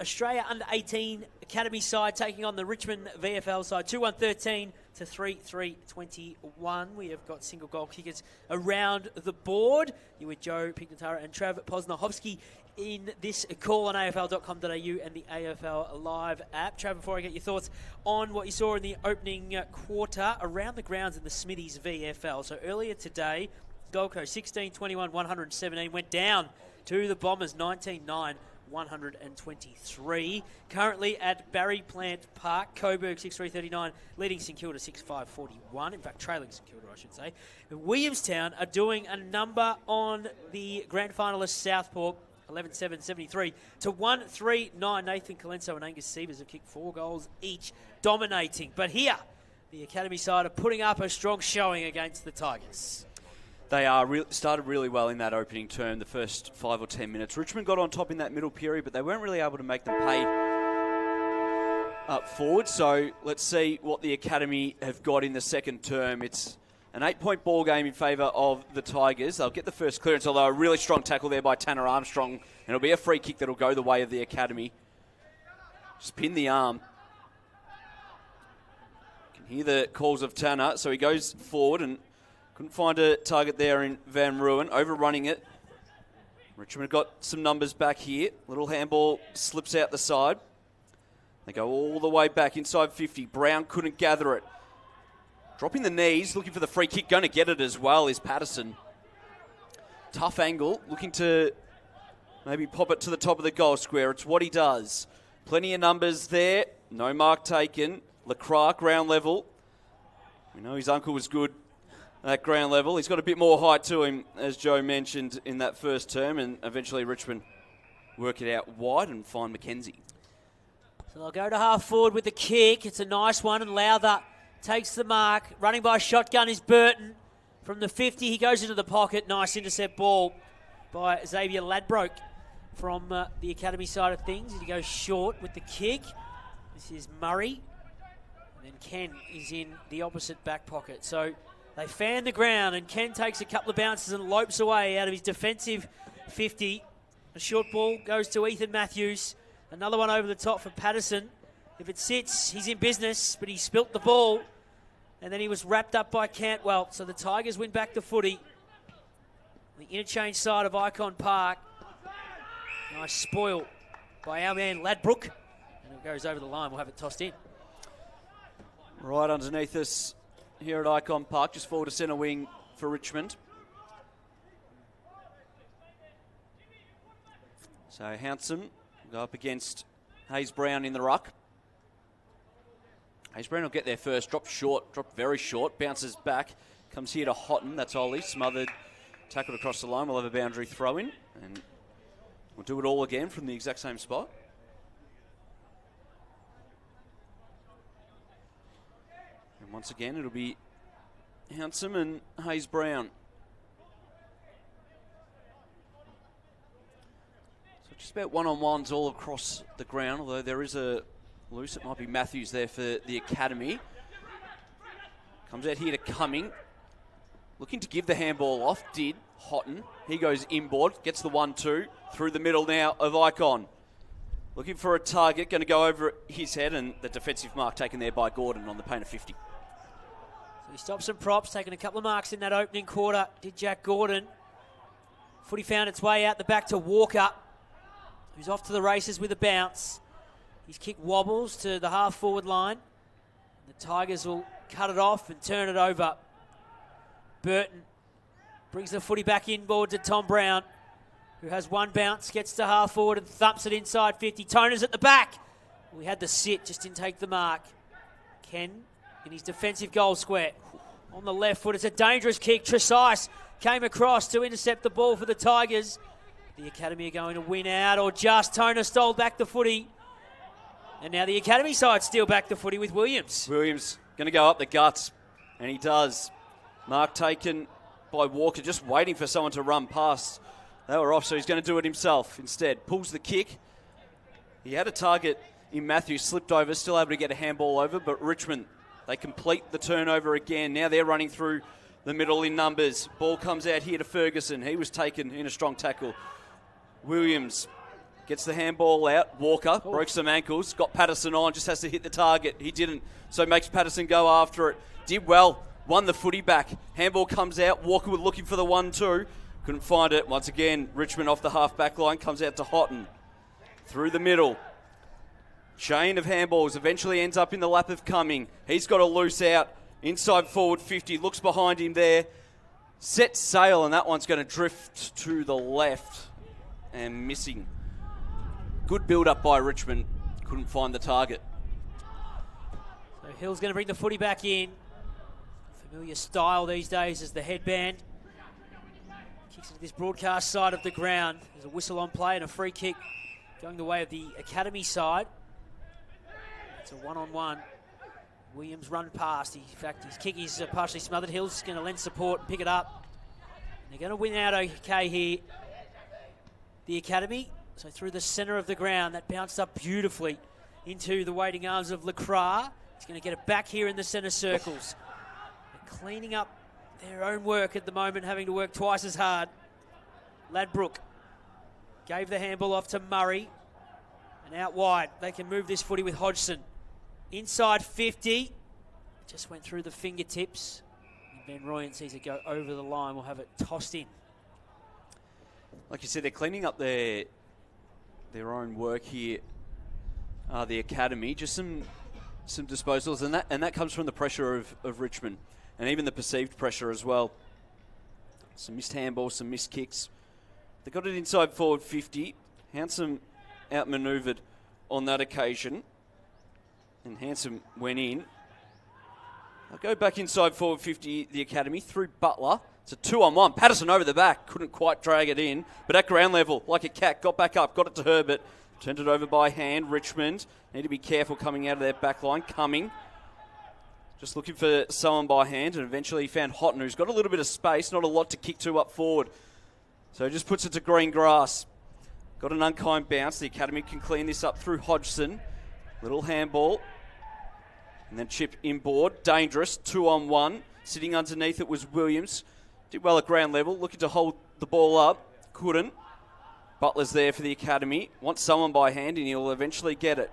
Australia Under-18 Academy side taking on the Richmond VFL side. 2-1-13 to 3-3-21. We have got single goal kickers around the board. You're with Joe Pignatara and Trav Posnahowski in this call on AFL.com.au and the AFL Live app. Trav, before I get your thoughts on what you saw in the opening quarter around the grounds in the Smithies VFL. So earlier today, Gold Coast 16-21, 117 went down to the Bombers 19-9. 123. Currently at Barry Plant Park, Coburg 6-3-39, leading St Kilda 6-5-41. In fact, trailing St Kilda, I should say. Williamstown are doing a number on the grand finalists Southport, 11-7-73 to 1-3-9. Nathan Colenso and Angus Sievers have kicked 4 goals each, dominating. But here, the Academy side are putting up a strong showing against the Tigers. They started really well in that opening term, the first 5 or 10 minutes. Richmond got on top in that middle period, but they weren't really able to make them pay up forward. So let's see what the Academy have got in the second term. It's an 8-point ball game in favour of the Tigers. They'll get the first clearance, although a really strong tackle there by Tanner Armstrong. And it'll be a free kick that'll go the way of the Academy. Just pin the arm. You can hear the calls of Tanner, so he goes forward and couldn't find a target there in Van Ruin, overrunning it. Richmond got some numbers back here. Little handball slips out the side. They go all the way back inside 50. Brown couldn't gather it. Dropping the knees, looking for the free kick. Going to get it as well is Patterson. Tough angle, looking to maybe pop it to the top of the goal square. It's what he does. Plenty of numbers there. No mark taken. Leclerc, ground level. We know his uncle was good at ground level. He's got a bit more height to him, as Joe mentioned in that first term, and eventually Richmond work it out wide and find McKenzie. So they'll go to half forward with the kick. It's a nice one, and Lowther takes the mark. Running by shotgun is Burton. From the 50, he goes into the pocket. Nice intercept ball by Xavier Ladbroke from the Academy side of things. He goes short with the kick. This is Murray. And then Ken is in the opposite back pocket. So they fan the ground, and Ken takes a couple of bounces and lopes away out of his defensive 50. A short ball goes to Ethan Matthews. Another one over the top for Patterson. If it sits, he's in business, but he spilt the ball. And then he was wrapped up by Cantwell. So the Tigers win back the footy. The interchange side of Icon Park. Nice spoil by our man Ladbroke. And it goes over the line. We'll have it tossed in. Right underneath us here at Icon Park, just forward to centre wing for Richmond. So Hanson will go up against Hayes Brown in the ruck. Hayes Brown will get there first, drop very short, bounces back, comes here to Houghton, that's Ollie, smothered, tackled across the line. We'll have a boundary throw in, and we'll do it all again from the exact same spot. And once again, it'll be Handsome and Hayes Brown. So just about one-on-ones all across the ground, although there is a loose. It might be Matthews there for the Academy. Comes out here to Cumming. Looking to give the handball off. Did. Houghton. He goes inboard. Gets the 1-2. Through the middle now of Icon. Looking for a target. Going to go over his head, and the defensive mark taken there by Gordon on the paint of 50. So he stops some props, taking a couple of marks in that opening quarter. Did Jack Gordon. Footy found its way out the back to Walker, who's off to the races with a bounce. His kick wobbles to the half-forward line. The Tigers will cut it off and turn it over. Burton brings the footy back inboard to Tom Brown, who has one bounce, gets to half-forward and thumps it inside 50. Toner's at the back. We had the sit, just didn't take the mark. Ken in his defensive goal square. On the left foot, it's a dangerous kick. Tresice came across to intercept the ball for the Tigers. The Academy are going to win out, or just Toner stole back the footy. And now the Academy side steal back the footy with Williams. Williams going to go up the guts, and he does. Mark taken by Walker, just waiting for someone to run past. They were off, so he's going to do it himself instead. Pulls the kick. He had a target in Matthews, slipped over, still able to get a handball over, but Richmond, they complete the turnover again. Now they're running through the middle in numbers. Ball comes out here to Ferguson. He was taken in a strong tackle Williams gets the handball out. Walker broke some ankles. Got Patterson on. Just has to hit the target. He didn't. So makes Patterson go after it. Did well. Won the footy back. Handball comes out. Walker was looking for the 1-2. Couldn't find it. Once again, Richmond off the half-back line. Comes out to Houghton. Through the middle. Chain of handballs. Eventually ends up in the lap of Cumming. He's got a loose out. Inside forward 50. Looks behind him there. Sets sail, and that one's going to drift to the left. And missing. Good build-up by Richmond. Couldn't find the target. So Hill's going to bring the footy back in. Familiar style these days is the headband. Kicks into this broadcast side of the ground. There's a whistle on play and a free kick going the way of the academy side. It's a one-on-one. Williams run past. In fact, his kick is partially smothered. Hill's going to lend support and pick it up. And they're going to win out okay here. The academy. So through the centre of the ground, that bounced up beautifully into the waiting arms of Lacroix. He's going to get it back here in the centre circles. They're cleaning up their own work at the moment, having to work twice as hard. Ladbrook gave the handball off to Murray. And out wide, they can move this footy with Hodgson. Inside 50. Just went through the fingertips. And Van Royen sees it go over the line. We'll have it tossed in. Like you said, they're cleaning up their own work here. The academy, just some disposals, and that comes from the pressure of Richmond, and even the perceived pressure as well. Some missed handballs, some missed kicks. They got it inside forward 50. Handsome outmanoeuvred on that occasion, and Handsome went in. I'll go back inside forward 50, the academy, through Butler. It's a 2-on-1. Patterson over the back. Couldn't quite drag it in. But at ground level, like a cat, got back up, got it to Herbert. Turned it over by hand. Richmond need to be careful coming out of their back line. Cumming. Just looking for someone by hand, and eventually he found Houghton, who's got a little bit of space, not a lot to kick to up forward. So he just puts it to green grass. Got an unkind bounce. The academy can clean this up through Hodgson. Little handball. And then chip inboard. Dangerous. 2-on-1. Sitting underneath it was Williams. Did well at ground level. Looking to hold the ball up. Couldn't. Butler's there for the academy. Wants someone by hand, and he'll eventually get it.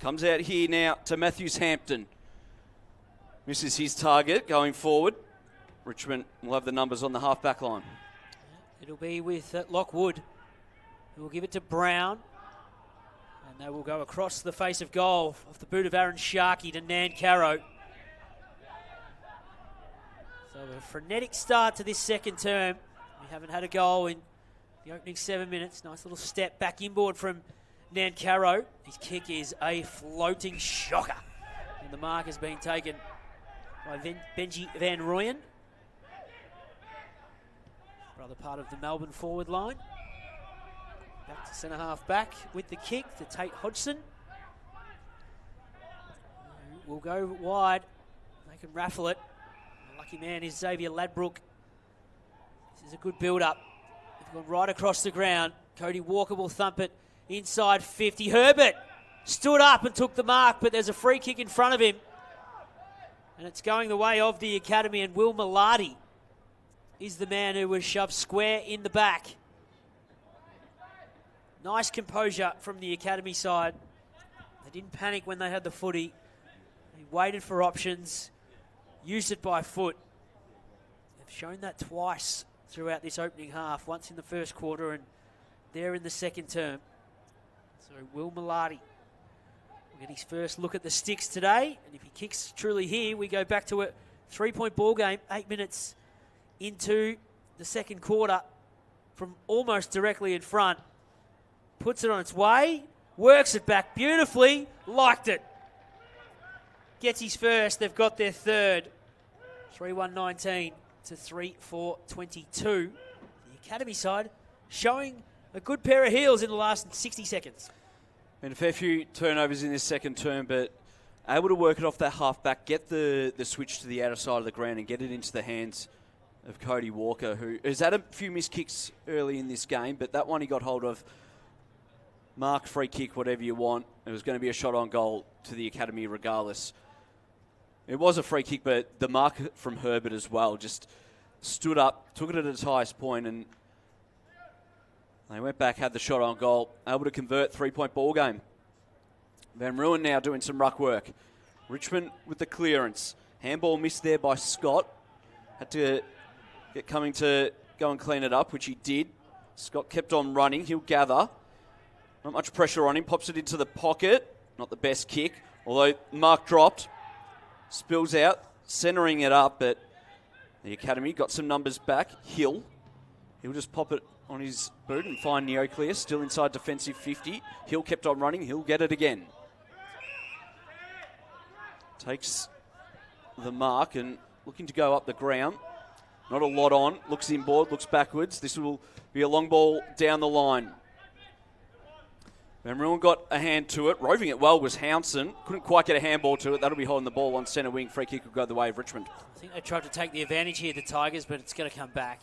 Comes out here now to Matthews Hampton. Misses his target going forward. Richmond will have the numbers on the half-back line. It'll be with Lockwood, who will give it to Brown. And they will go across the face of goal off the boot of Aaron Sharkey to Nancaro. So a frenetic start to this second term. We haven't had a goal in the opening 7 minutes. Nice little step back inboard from Nancaro. His kick is a floating shocker. And the mark has been taken by Benji Van Royen. Rather part of the Melbourne forward line. Back to centre half back with the kick to Tate Hodgson. Will go wide. They can raffle it. The lucky man is Xavier Ladbrook. This is a good build-up. They've gone right across the ground. Cody Walker will thump it inside 50. Herbert stood up and took the mark, but there's a free kick in front of him. And it's going the way of the academy, and Will Malati is the man who was shoved square in the back. Nice composure from the academy side. They didn't panic when they had the footy. They waited for options, used it by foot. They've shown that twice throughout this opening half, once in the first quarter and there in the second term. So Will Malati will get his first look at the sticks today. And if he kicks truly here, we go back to a 3-point ball game, 8 minutes into the second quarter from almost directly in front. Puts it on its way, works it back beautifully, liked it. Gets his first, they've got their third. 3-1-19 to 3-4-22. The academy side showing a good pair of heels in the last 60 seconds. Been a fair few turnovers in this second term, but able to work it off that half-back, get the switch to the outer side of the ground and get it into the hands of Cody Walker, who has had a few missed kicks early in this game, but that one he got hold of. Mark, free kick, whatever you want. It was going to be a shot on goal to the academy regardless. It was a free kick, but the mark from Herbert as well just stood up, took it at its highest point, and They went back, had the shot on goal, able to convert, 3-point ball game. Van Ruin now doing some ruck work. Richmond with the clearance. Handball missed there by Scott. Had to get Cumming to go and clean it up, which he did. Scott kept on running. He'll gather. Not much pressure on him. Pops it into the pocket. Not the best kick. Although Mark dropped. Spills out. Centering it up, but the Academy got some numbers back. He'll just pop it on his boot and find Neoclear. Still inside defensive 50. Hill kept on running. He'll get it again. Takes the mark and looking to go up the ground. Not a lot on. Looks inboard, looks backwards. This will be a long ball down the line. Van Ruin got a hand to it. Roving it well was Hounson. Couldn't quite get a handball to it. That'll be holding the ball on centre wing. Free kick will go the way of Richmond. I think they tried to take the advantage here, the Tigers, but it's going to come back.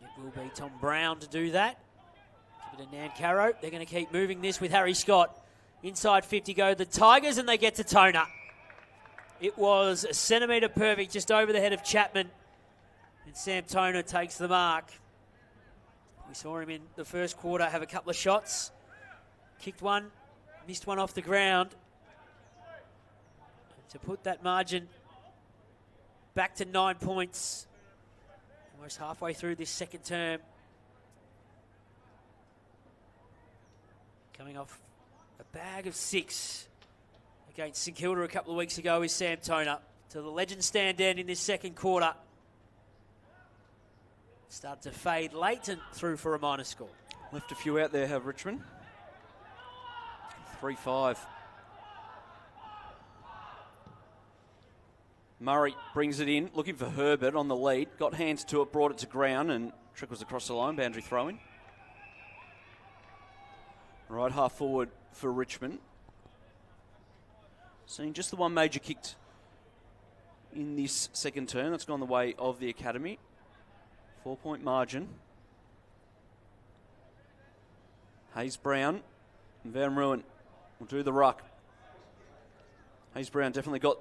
It will be Tom Brown to do that. Give it to Nancaro. They're going to keep moving this with Harry Scott. Inside 50 go the Tigers, and they get to Toner. It was a centimetre perfect just over the head of Chapman. And Sam Toner takes the mark. We saw him in the first quarter have a couple of shots. Kicked one, missed one off the ground. To put that margin back to 9 points. Almost halfway through this second term. Coming off a bag of 6 against St Kilda a couple of weeks ago is Sam Toner. To the legend stand down in this second quarter. Start to fade late and through for a minor score. Left a few out there, have Richmond. 3-5. Murray brings it in, looking for Herbert on the lead. Got hands to it, brought it to ground and trickles across the line. Boundary throw-in. Right half forward for Richmond. Seeing just the one major kicked in this second turn. That's gone the way of the Academy. 4-point margin. Hayes Brown and Van Ruin will do the ruck. Hayes Brown definitely got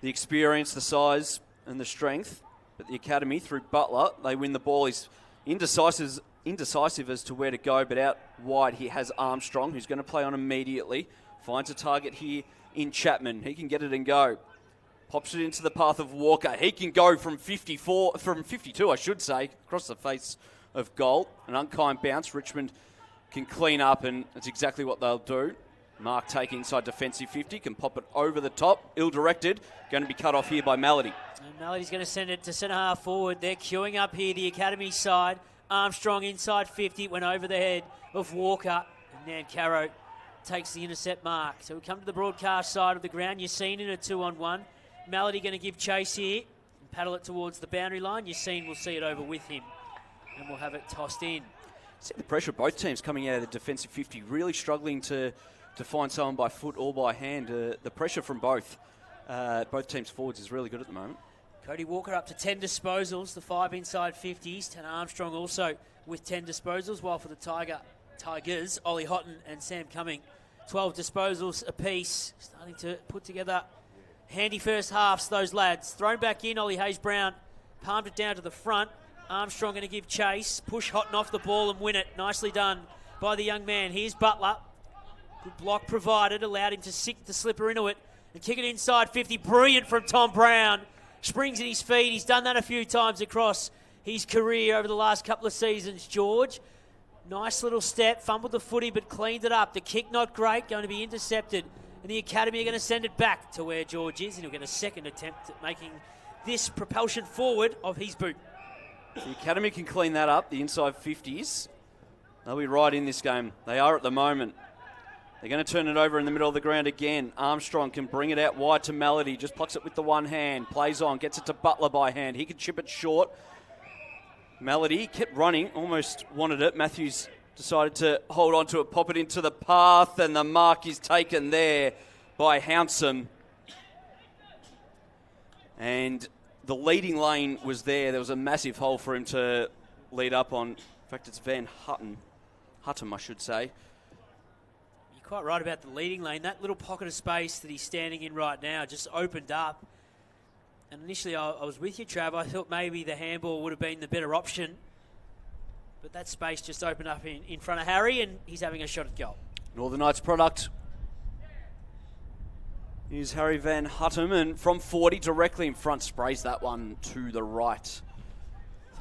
the experience, the size and the strength. But the Academy, through Butler, they win the ball. He's indecisive as to where to go, but out wide he has Armstrong, who's going to play on immediately. Finds a target here in Chapman. He can get it and go. Pops it into the path of Walker. He can go from 52, I should say, across the face of goal. An unkind bounce. Richmond can clean up, and that's exactly what they'll do. Mark take inside defensive 50, can pop it over the top. Ill-directed. Going to be cut off here by Malady. And Malady's going to send it to centre half forward. They're queuing up here, the Academy side. Armstrong inside 50, went over the head of Walker. And Nancaro takes the intercept mark. So we come to the broadcast side of the ground. Yassine in a 2-on-1. Malady going to give chase here and paddle it towards the boundary line. Yassine will see it over with him and we'll have it tossed in. See the pressure of both teams coming out of the defensive 50, really struggling to find someone by foot or by hand. The pressure from both teams' forwards is really good at the moment. Cody Walker up to 10 disposals, the 5 inside 50s. Tanner Armstrong also with 10 disposals, while for the Tigers, Ollie Houghton and Sam Cumming, 12 disposals apiece. Starting to put together handy first halves, those lads. Thrown back in, Ollie Hayes-Brown palmed it down to the front. Armstrong going to give chase, push Houghton off the ball and win it. Nicely done by the young man. Here's Butler. Good block provided, allowed him to sick the slipper into it and kick it inside 50. Brilliant from Tom Brown. Springs at his feet. He's done that a few times across his career over the last couple of seasons, George. Nice little step, fumbled the footy but cleaned it up. The kick not great, going to be intercepted. And the Academy are going to send it back to where George is, and he'll get a second attempt at making this propulsion forward of his boot. The Academy can clean that up, the inside 50s. They'll be right in this game. They are at the moment. They're going to turn it over in the middle of the ground again. Armstrong can bring it out wide to Malady. Just plucks it with the one hand. Plays on. Gets it to Butler by hand. He can chip it short. Malady kept running. Almost wanted it. Matthews decided to hold on to it. Pop it into the path. And the mark is taken there by Hounsom. And the leading lane was there. There was a massive hole for him to lead up on. In fact, it's Van Hutton. Hutton, I should say. Quite right about the leading lane. That little pocket of space that he's standing in right now just opened up. And initially I was with you, Trav. I thought maybe the handball would have been the better option. But that space just opened up in front of Harry, and he's having a shot at goal. Northern Knights product is Harry Van Huttem, and from 40 directly in front, sprays that one to the right.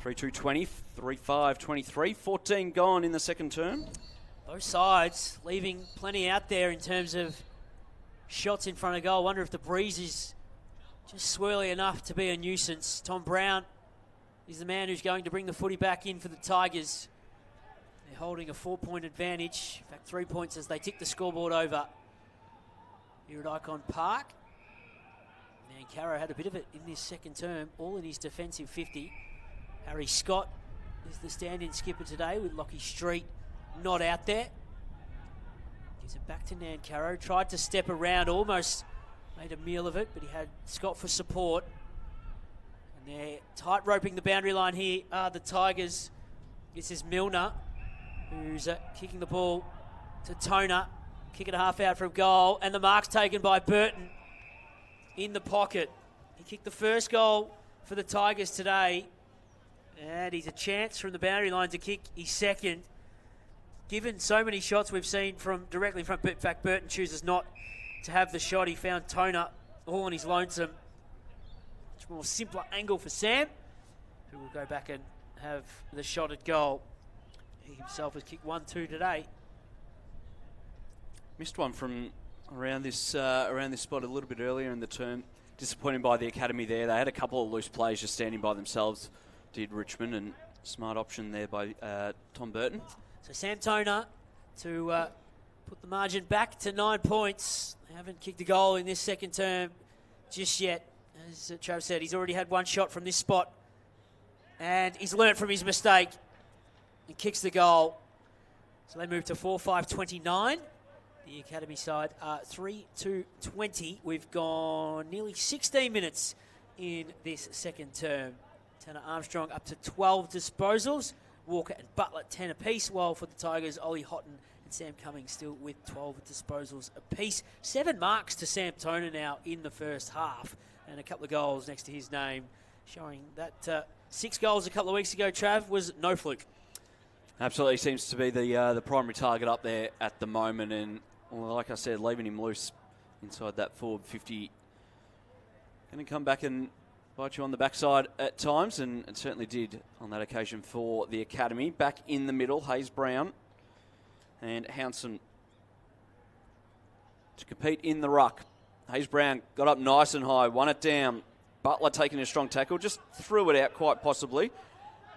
3-2-20, 3-5-23, 14 gone in the second term. Both sides leaving plenty out there in terms of shots in front of goal. I wonder if the breeze is just swirly enough to be a nuisance. Tom Brown is the man who's going to bring the footy back in for the Tigers. They're holding a 4-point advantage. In fact, 3 points as they tick the scoreboard over here at Icon Park. And Caro had a bit of it in this second term, all in his defensive 50. Harry Scott is the stand-in skipper today with Lockie Street not out there. Gives it back to Nancaro. Tried to step around, almost made a meal of it, but he had Scott for support. And they're tight roping the boundary line here are the Tigers. This is Milner, who's kicking the ball to Toner. Kick it a half out from goal, and the mark's taken by Burton in the pocket. He kicked the first goal for the Tigers today, and he's a chance from the boundary line to kick his second. Given so many shots we've seen from directly in front, but in fact Burton chooses not to have the shot. He found Toner all on his lonesome. Much more simpler angle for Sam, who will go back and have the shot at goal. He himself has kicked 1-2 today. Missed one from around this spot a little bit earlier in the term. Disappointed by the academy there. They had a couple of loose plays just standing by themselves, did Richmond, and smart option there by Tom Burton. So Sam Toner to put the margin back to 9 points. They haven't kicked a goal in this second term just yet. As Trav said, he's already had one shot from this spot, and he's learnt from his mistake and kicks the goal. So they move to 4-5-29. The academy side are 3-2-20. We've gone nearly 16 minutes in this second term. Tanner Armstrong up to 12 disposals. Walker and Butler 10 apiece, while for the Tigers, Ollie Houghton and Sam Cummings still with 12 disposals apiece. 7 marks to Sam Toner now in the first half, and a couple of goals next to his name, showing that 6 goals a couple of weeks ago, Trav, was no fluke. Absolutely seems to be the primary target up there at the moment, and like I said, leaving him loose inside that forward 50. Going to come back and bite you on the backside at times, and certainly did on that occasion for the academy. Back in the middle, Hayes Brown and Hounson to compete in the ruck. Hayes Brown got up nice and high, won it down. Butler taking a strong tackle, just threw it out quite possibly.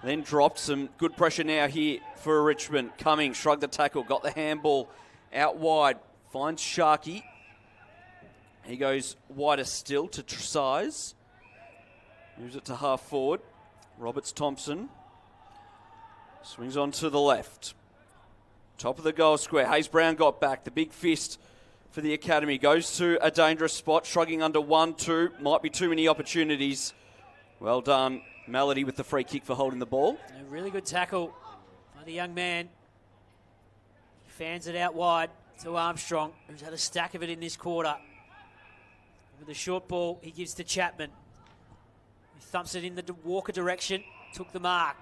Then dropped. Some good pressure now here for Richmond. Cummings shrugged the tackle, got the handball out wide, finds Sharkey. He goes wider still to Size. Moves it to half forward. Roberts Thompson swings on to the left. Top of the goal square. Hayes Brown got back. The big fist for the academy. Goes to a dangerous spot, shrugging under 1-2. Might be too many opportunities. Well done, Melody, with the free kick for holding the ball. A really good tackle by the young man. He fans it out wide to Armstrong, who's had a stack of it in this quarter. With the short ball, he gives to Chapman. He thumps it in the Walker direction, took the mark.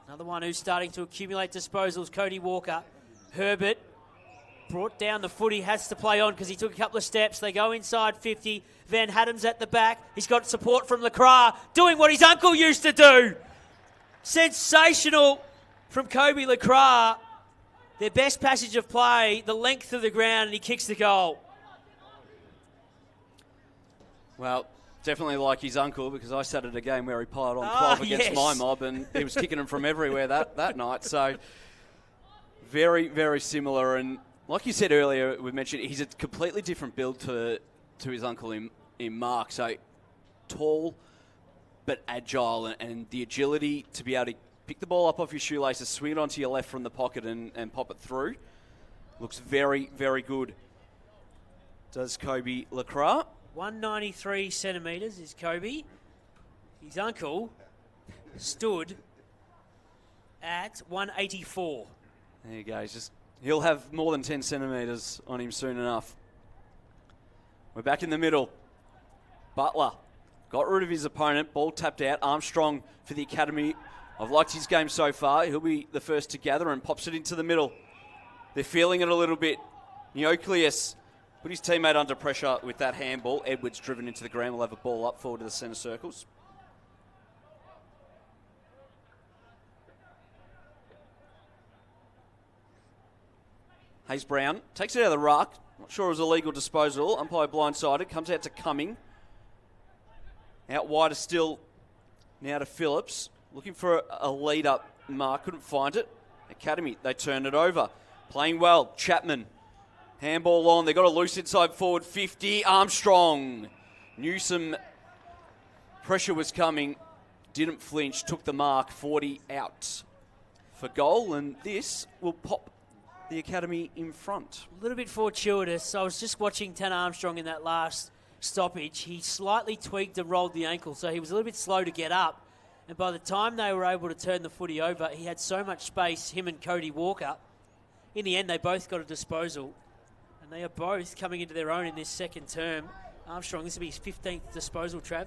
Another one who's starting to accumulate disposals, Cody Walker. Herbert brought down the footy, has to play on because he took a couple of steps. They go inside 50. Van Hattem's at the back. He's got support from Lacroix, doing what his uncle used to do. Sensational from Kobe Lacroix. Their best passage of play, the length of the ground, and he kicks the goal. Well, definitely like his uncle, because I sat at a game where he piled on 12 against my mob, and he was kicking them from everywhere that night. So very, very similar. And like you said earlier, we mentioned he's a completely different build to his uncle in Mark. So tall but agile, and the agility to be able to pick the ball up off your shoelaces, swing it onto your left from the pocket and pop it through. Looks very, very good. Does Kobe Lacroix. 193 centimetres is Kobe. His uncle stood at 184. There you go. He'll have more than 10 centimetres on him soon enough. We're back in the middle. Butler got rid of his opponent. Ball tapped out. Armstrong for the academy I've liked his game so far. He'll be the first to gather and pops it into the middle. They're feeling it a little bit. Neocleus put his teammate under pressure with that handball. Edwards driven into the ground. Will have a ball up forward to the centre circles. Hayes Brown takes it out of the ruck. Not sure it was a legal disposal. Umpire blindsided. Comes out to Cumming. Out wider still. Now to Phillips. Looking for a lead-up mark. Couldn't find it. Academy, they turn it over. Playing well. Chapman. Handball on. They got a loose inside forward 50. Armstrong. Knew some pressure was coming. Didn't flinch. Took the mark. 40 out for goal. And this will pop the Academy in front. A little bit fortuitous. I was just watching Tanner Armstrong in that last stoppage. He slightly tweaked and rolled the ankle, so he was a little bit slow to get up. And by the time they were able to turn the footy over, he had so much space, him and Cody Walker. In the end, they both got a disposal. And they are both coming into their own in this second term. Armstrong, this will be his 15th disposal, Trav.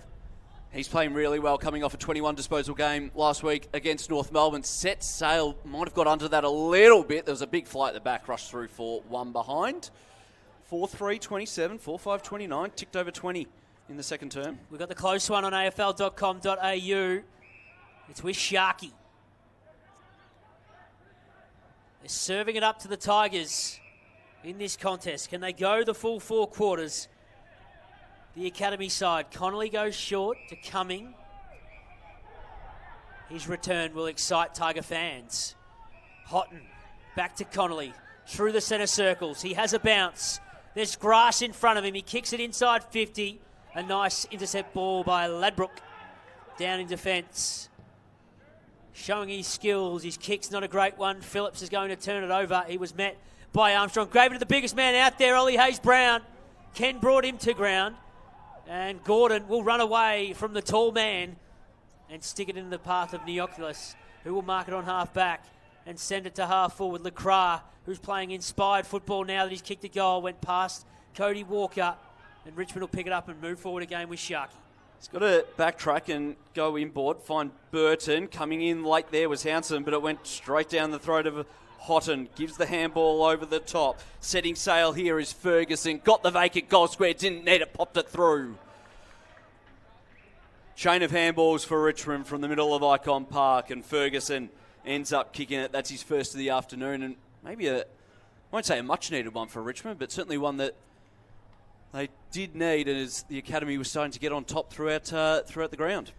He's playing really well, coming off a 21 disposal game last week against North Melbourne. Set sail, might have got under that a little bit. There was a big fly at the back, rushed through for one behind. 4-3, 27, 4-5, 29, ticked over 20 in the second term. We've got the close one on AFL.com.au. It's with Sharky. They're serving it up to the Tigers in this contest. Can they go the full 4 quarters? The Academy side. Connolly goes short to Cumming. His return will excite Tiger fans. Houghton back to Connolly. Through the centre circles. He has a bounce. There's grass in front of him. He kicks it inside 50. A nice intercept ball by Ladbrook. Down in defence. Showing his skills. His kick's not a great one. Phillips is going to turn it over. He was met by Armstrong. Gave it to the biggest man out there, Ollie Hayes-Brown. Ken brought him to ground. And Gordon will run away from the tall man and stick it in the path of Neocleus, who will mark it on half back and send it to half forward. Lacroix, who's playing inspired football now that he's kicked a goal, went past Cody Walker, and Richmond will pick it up and move forward again with Sharky. He's got to backtrack and go inboard, find Burton. Coming in late there was Hounson, but it went straight down the throat of Houghton. Gives the handball over the top. Setting sail here is Ferguson. Got the vacant goal square, didn't need it, popped it through. Chain of handballs for Richmond from the middle of Icon Park, and Ferguson ends up kicking it. That's his first of the afternoon, and maybe I won't say a much-needed one for Richmond, but certainly one that they did need as the Academy was starting to get on top throughout the ground.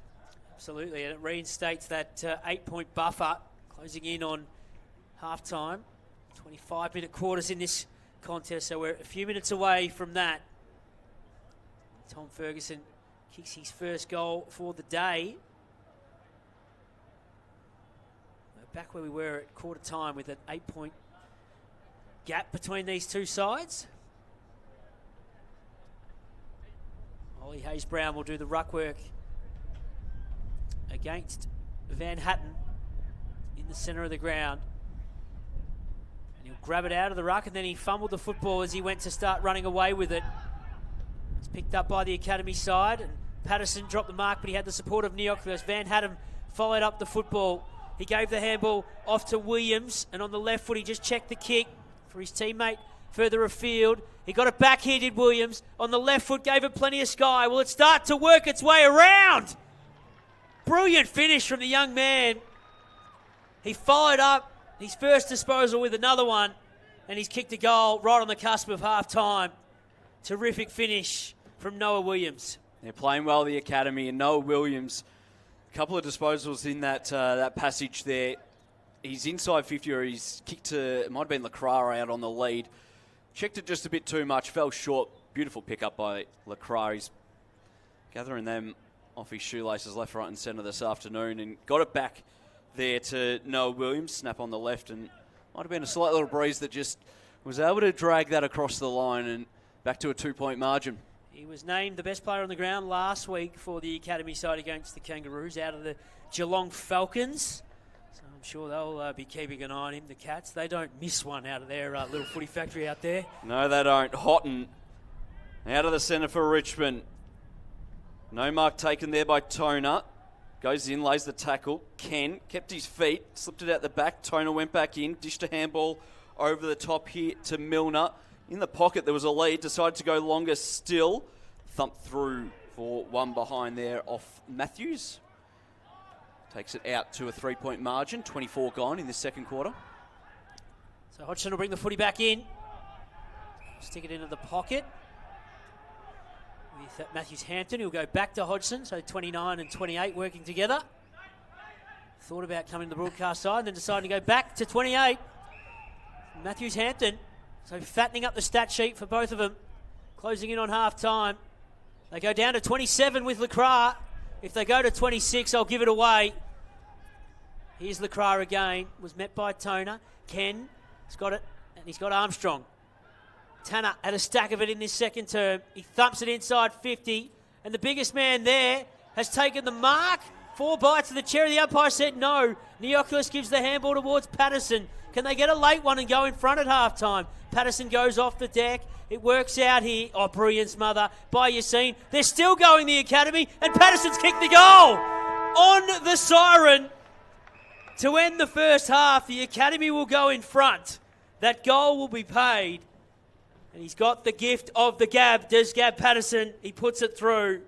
Absolutely, and it reinstates that 8-point buffer, closing in on half-time. 25-minute quarters in this contest, so we're a few minutes away from that. Tom Ferguson kicks his first goal for the day. We're back where we were at quarter time with an 8-point gap between these two sides. Ollie Hayes-Brown will do the ruck work against Van Hatten in the centre of the ground. And he'll grab it out of the ruck, and then he fumbled the football as he went to start running away with it. It's picked up by the Academy side, and Patterson dropped the mark, but he had the support of Neocleus. Van Hatten followed up the football. He gave the handball off to Williams, and on the left foot he just checked the kick for his teammate further afield. He got it back here, did Williams. On the left foot, gave it plenty of sky. Will it start to work its way around? Brilliant finish from the young man. He followed up his first disposal with another one, and he's kicked a goal right on the cusp of half-time. Terrific finish from Noah Williams. They're playing well, the Academy, and Noah Williams, a couple of disposals in that passage there. He's inside 50, or he's kicked to, it might have been Lacroix out on the lead. Checked it just a bit too much, fell short. Beautiful pickup by Lacroix. He's gathering them off his shoelaces left, right and centre this afternoon, and got it back there to Noah Williams. Snap on the left, and might have been a slight little breeze that just was able to drag that across the line and back to a 2-point margin. He was named the best player on the ground last week for the Academy side against the Kangaroos out of the Geelong Falcons. So I'm sure they'll be keeping an eye on him, the Cats. They don't miss one out of their little footy factory out there. No, they don't. Houghton out of the centre for Richmond. No mark taken there by Toner. Goes in, lays the tackle. Ken kept his feet, slipped it out the back. Toner went back in, dished a handball over the top here to Milner. In the pocket, there was a lead. Decided to go longer still. Thumped through for one behind there off Matthews. Takes it out to a 3-point margin. 24 gone in the second quarter. So Hodgson will bring the footy back in. Stick it into the pocket. With Matthews Hampton, he'll go back to Hodgson. So 29 and 28 working together. Thought about coming to the broadcast side and then deciding to go back to 28. Matthews Hampton. So fattening up the stat sheet for both of them. Closing in on half time. They go down to 27 with Lacroix. If they go to 26, I'll give it away. Here's Lacroix again. Was met by Toner. Ken has got it, and he's got Armstrong. Tanner had a stack of it in this second term. He thumps it inside 50, and the biggest man there has taken the mark. 4 bites of the cherry. The umpire said no. Neoculus gives the handball towards Patterson. Can they get a late one and go in front at halftime? Patterson goes off the deck. It works out here. Oh, brilliant smother by Yassine. They're still going the academy, and Patterson's kicked the goal on the siren to end the first half. The academy will go in front. That goal will be paid. And he's got the gift of the Gab. Does Gab Patterson. He puts it through.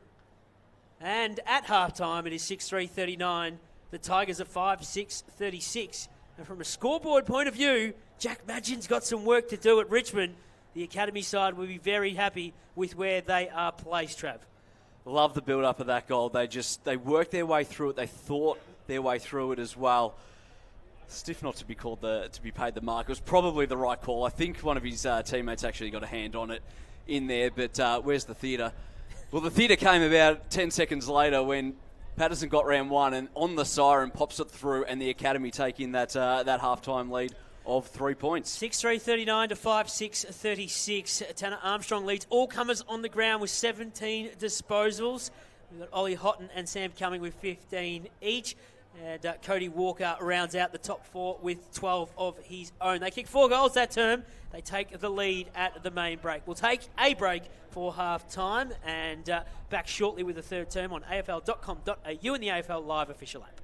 And at halftime, it is 6-3-39. The Tigers are 5-6-36. And from a scoreboard point of view, Jack Madgen's got some work to do at Richmond. The academy side will be very happy with where they are placed, Trav. Love the build-up of that goal. They worked their way through it. They thought their way through it as well. Stiff not to be called to be paid the mark. It was probably the right call. I think one of his teammates actually got a hand on it in there. But where's the theatre? Well, the theatre came about 10 seconds later when Patterson got round one and on the siren pops it through, and the academy take in that halftime lead of 3 points. 6-3-39 to 5-6-36. Tanner Armstrong leads all comers on the ground with 17 disposals. We've got Ollie Houghton and Sam Cumming with 15 each. And Cody Walker rounds out the top 4 with 12 of his own. They kick 4 goals that term. They take the lead at the main break. We'll take a break for half time and back shortly with the third term on afl.com.au and the AFL Live official app.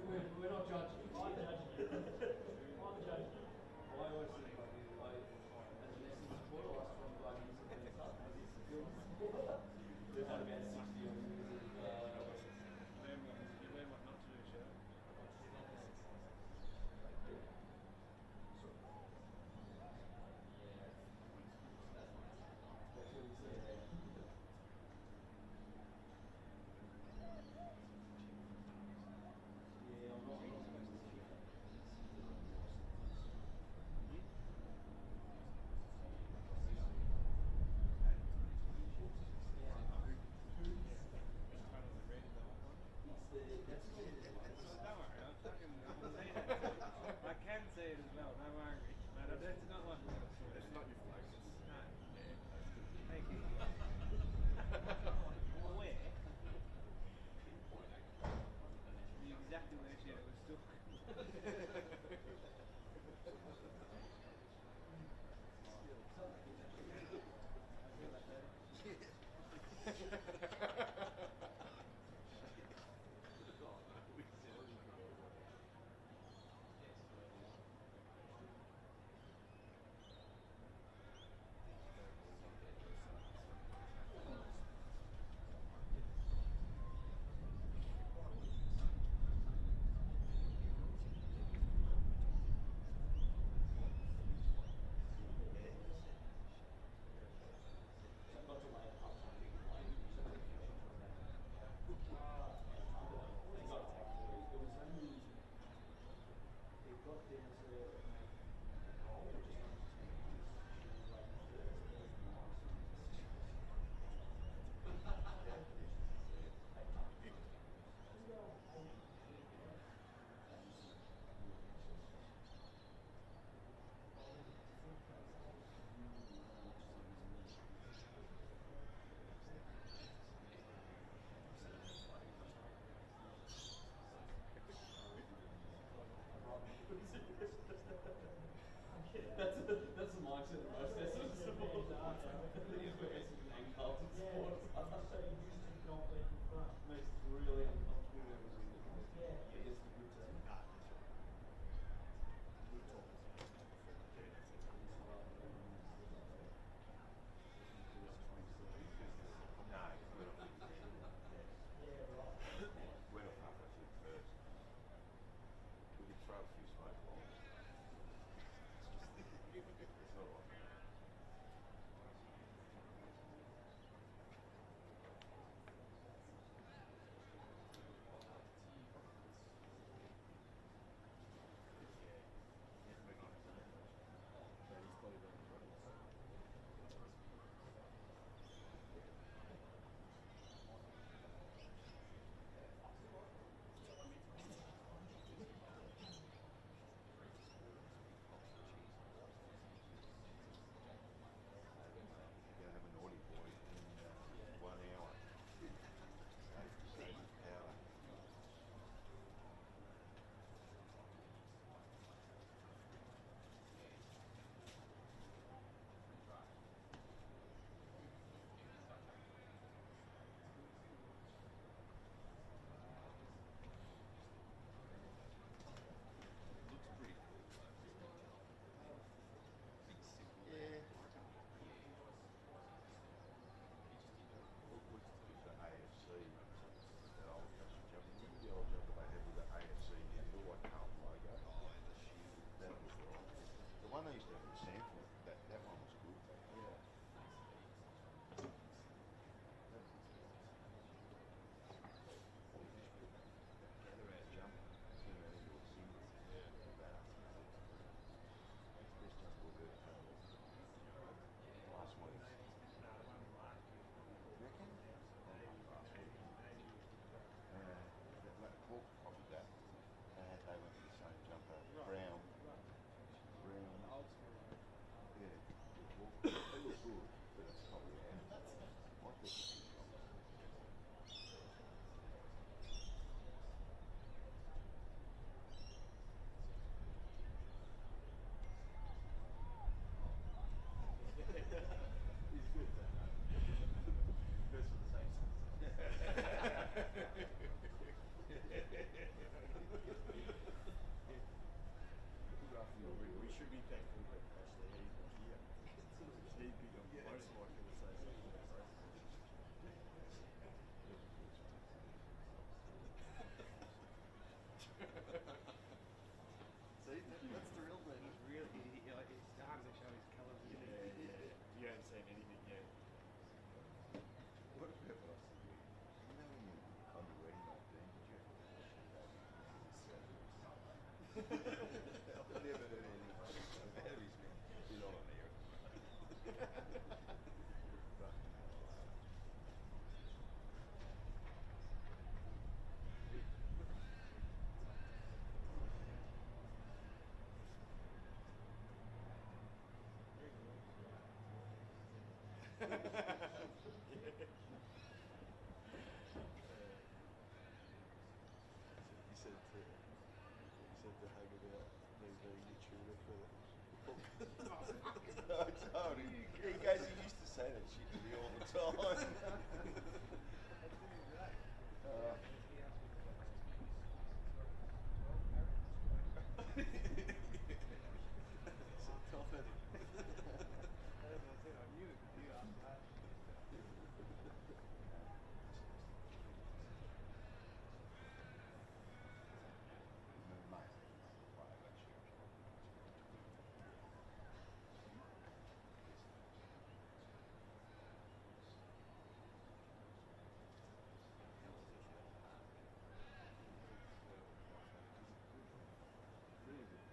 we're not judging. I'm judging you. I'm judging you. I always think like you, as a Messi supporter, last 25 years have been tough. They've had about 60 odd years of You learn what not to do, Joe. I can say it as well. Don't worry, Rich. No, that's not like we're going to sort it. It's not your focus. No. Thank you. Where? Exactly where she was still. That's the mindset of most Essendon supporters. These were Essendon and Carlton supporters. So you used to not let in front. Makes it really uncomfortable when we win against a good team. We're not halfway through first. We could throw a few smoke bombs. It's all right. You're going to have a naughty boy in 1 hour. Safe power. Looks pretty cool. Yeah. Looks like the AFC, that old custom jumper. Remember the old jumper they had with the AFC in the middle, like Carlton logo? That was right. The one they used to have in Sanford, that one was good. Yeah. Gather our jumper, turn it into a single. That. Best jumper we've ever had. Last week. Reckon? That Hawk copied that. They went with the same jumper. Brown. Yeah. They look good, but it's probably out. What the He's good at that. First for the same. I've never heard anything out of his mouth. He's not on there. He said to hug about me being the tutor for the I told him. He goes, he used to say that shit to me all the time. Tough, isn't Really good.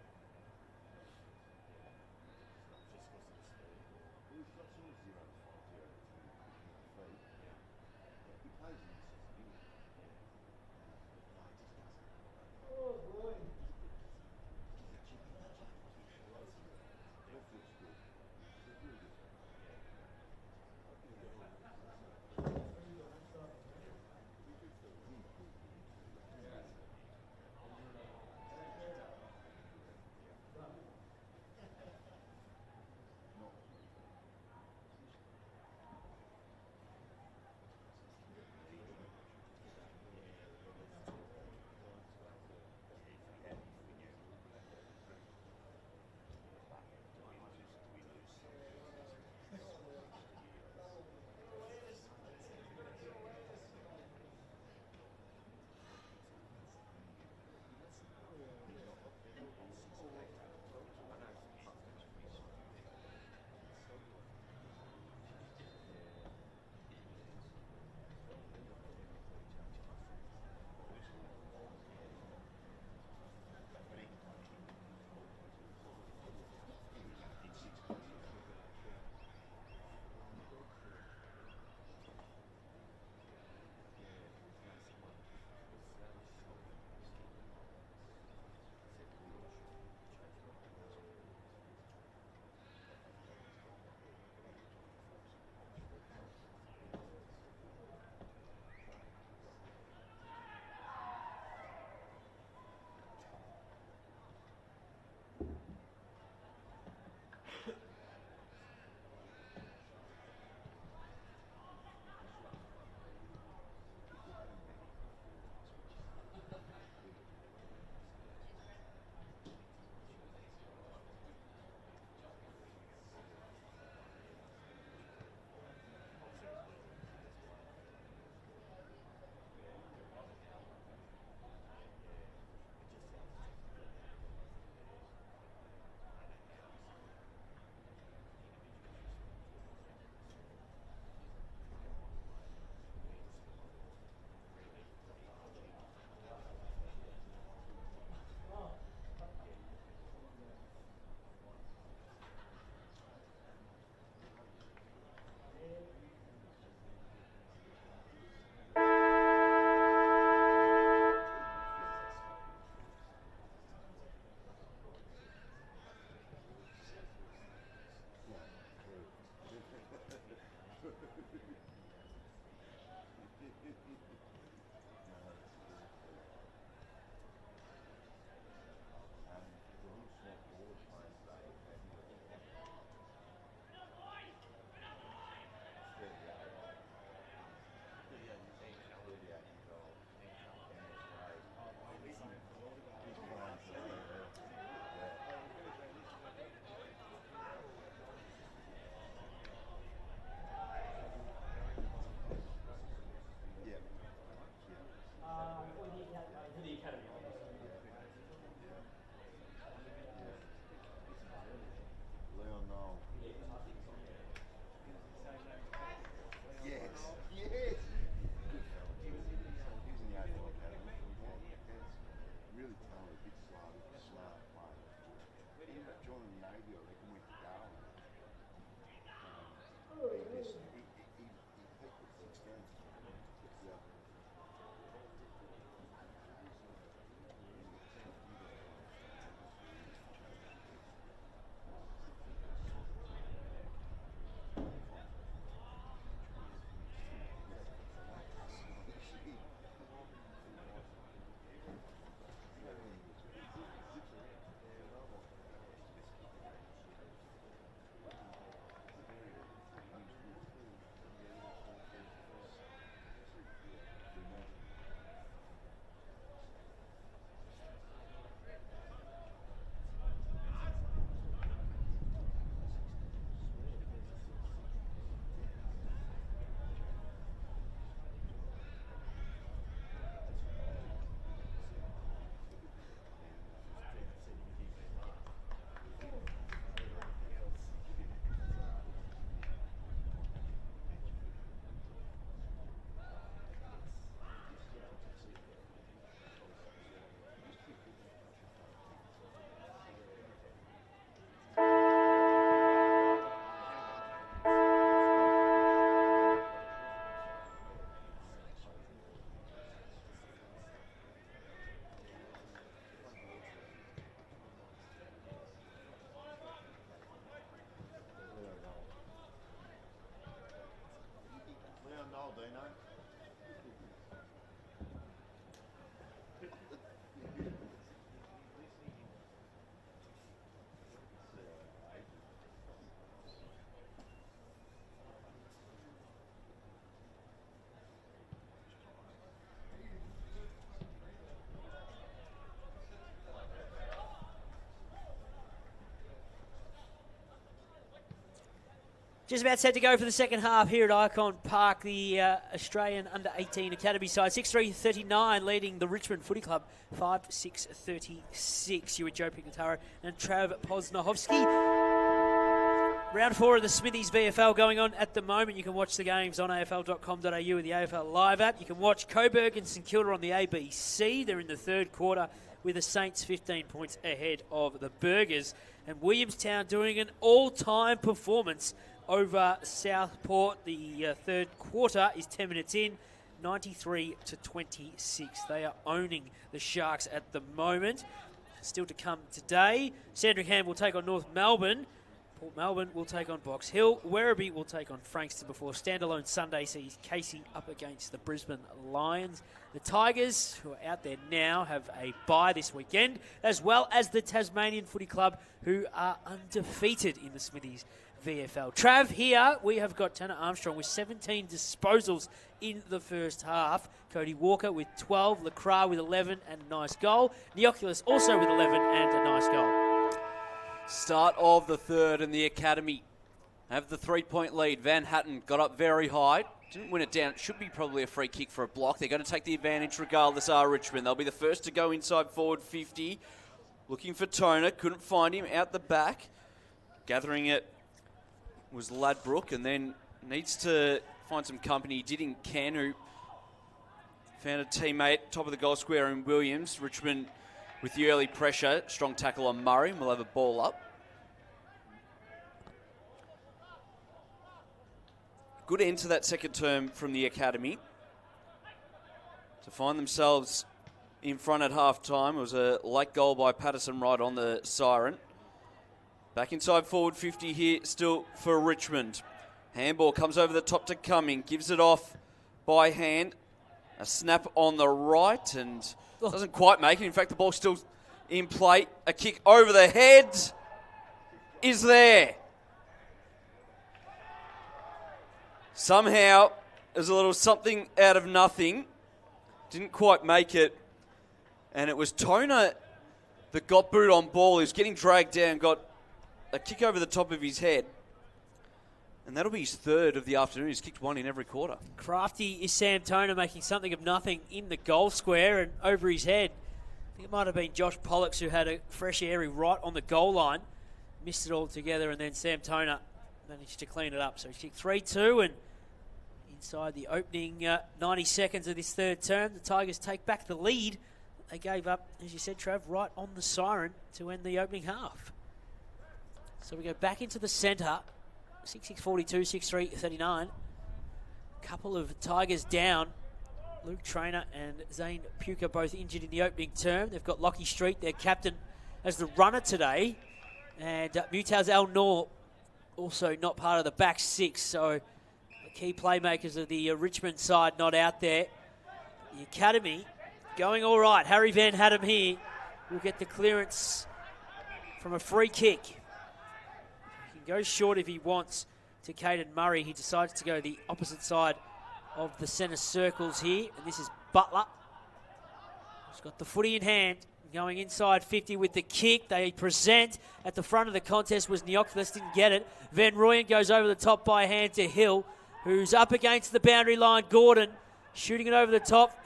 maybe I reckon with Carlton. He picked with 16. Yeah. Leon Noel, Dino. Just about set to go for the second half here at Icon Park. The Australian under-18 academy side, 6-3-39, leading the Richmond Footy Club, 5-6-36. You with Joe Pignataro and Trav Posnahovsky. Round 4 of the Smithies VFL going on at the moment. You can watch the games on afl.com.au with the AFL Live app. You can watch Coburg and St Kilda on the ABC. They're in the third quarter with the Saints 15 points ahead of the Burgers. And Williamstown doing an all-time performance over Southport. The third quarter is 10 minutes in, 93-26. They are owning the Sharks at the moment. Still to come today, Sandringham will take on North Melbourne. Port Melbourne will take on Box Hill. Werribee will take on Frankston before standalone Sunday sees Casey up against the Brisbane Lions. The Tigers, who are out there now, have a bye this weekend, as well as the Tasmanian Footy Club, who are undefeated in the Smithies VFL. Trav, here we have got Tanner Armstrong with 17 disposals in the first half. Cody Walker with 12, LaCroix with 11 and a nice goal. Neoculus also with 11 and a nice goal. Start of the third, and the academy have the 3-point lead. Van Hatten got up very high. Didn't win it down. It should be probably a free kick for a block. They're going to take the advantage regardless, are Richmond. They'll be the first to go inside forward 50. Looking for Toner. Couldn't find him out the back. Gathering it was Ladbrook, and then needs to find some company. He did in Ken, who found a teammate, top of the goal square in Williams. Richmond with the early pressure. Strong tackle on Murray, and we'll have a ball up. Good end to that second term from the academy. To find themselves in front at half-time. It was a late goal by Patterson right on the siren. Back inside forward 50 here still for Richmond. Handball comes over the top to Cumming. Gives it off by hand. A snap on the right and doesn't quite make it. In fact, the ball's still in play. A kick over the head is there. Somehow, there's a little something out of nothing. Didn't quite make it. And it was Toner that got booed on ball. He was getting dragged down, got a kick over the top of his head. And that'll be his third of the afternoon. He's kicked one in every quarter. Crafty is Sam Toner making something of nothing in the goal square and over his head. I think it might have been Josh Pollux who had a fresh airy right on the goal line. Missed it all together, and then Sam Toner managed to clean it up. So he kicked 3-2, and inside the opening 90 seconds of this third term, the Tigers take back the lead. They gave up, as you said, Trav, right on the siren to end the opening half. So we go back into the centre. 6-6-42, 6-3-39. Couple of Tigers down. Luke Traynor and Zane Puka both injured in the opening term. They've got Lockie Street, their captain, as the runner today. And Mutaz Al-Noor also not part of the back six. So the key playmakers of the Richmond side not out there. The academy going all right. Harry Van Haddam here will get the clearance from a free kick. He can go short if he wants to Caden Murray. He decides to go the opposite side of the centre circles here. And this is Butler. He's got the footy in hand. Going inside 50 with the kick. They present. At the front of the contest was Neocalis, didn't get it. Van Rooyen goes over the top by hand to Hill, who's up against the boundary line. Gordon shooting it over the top.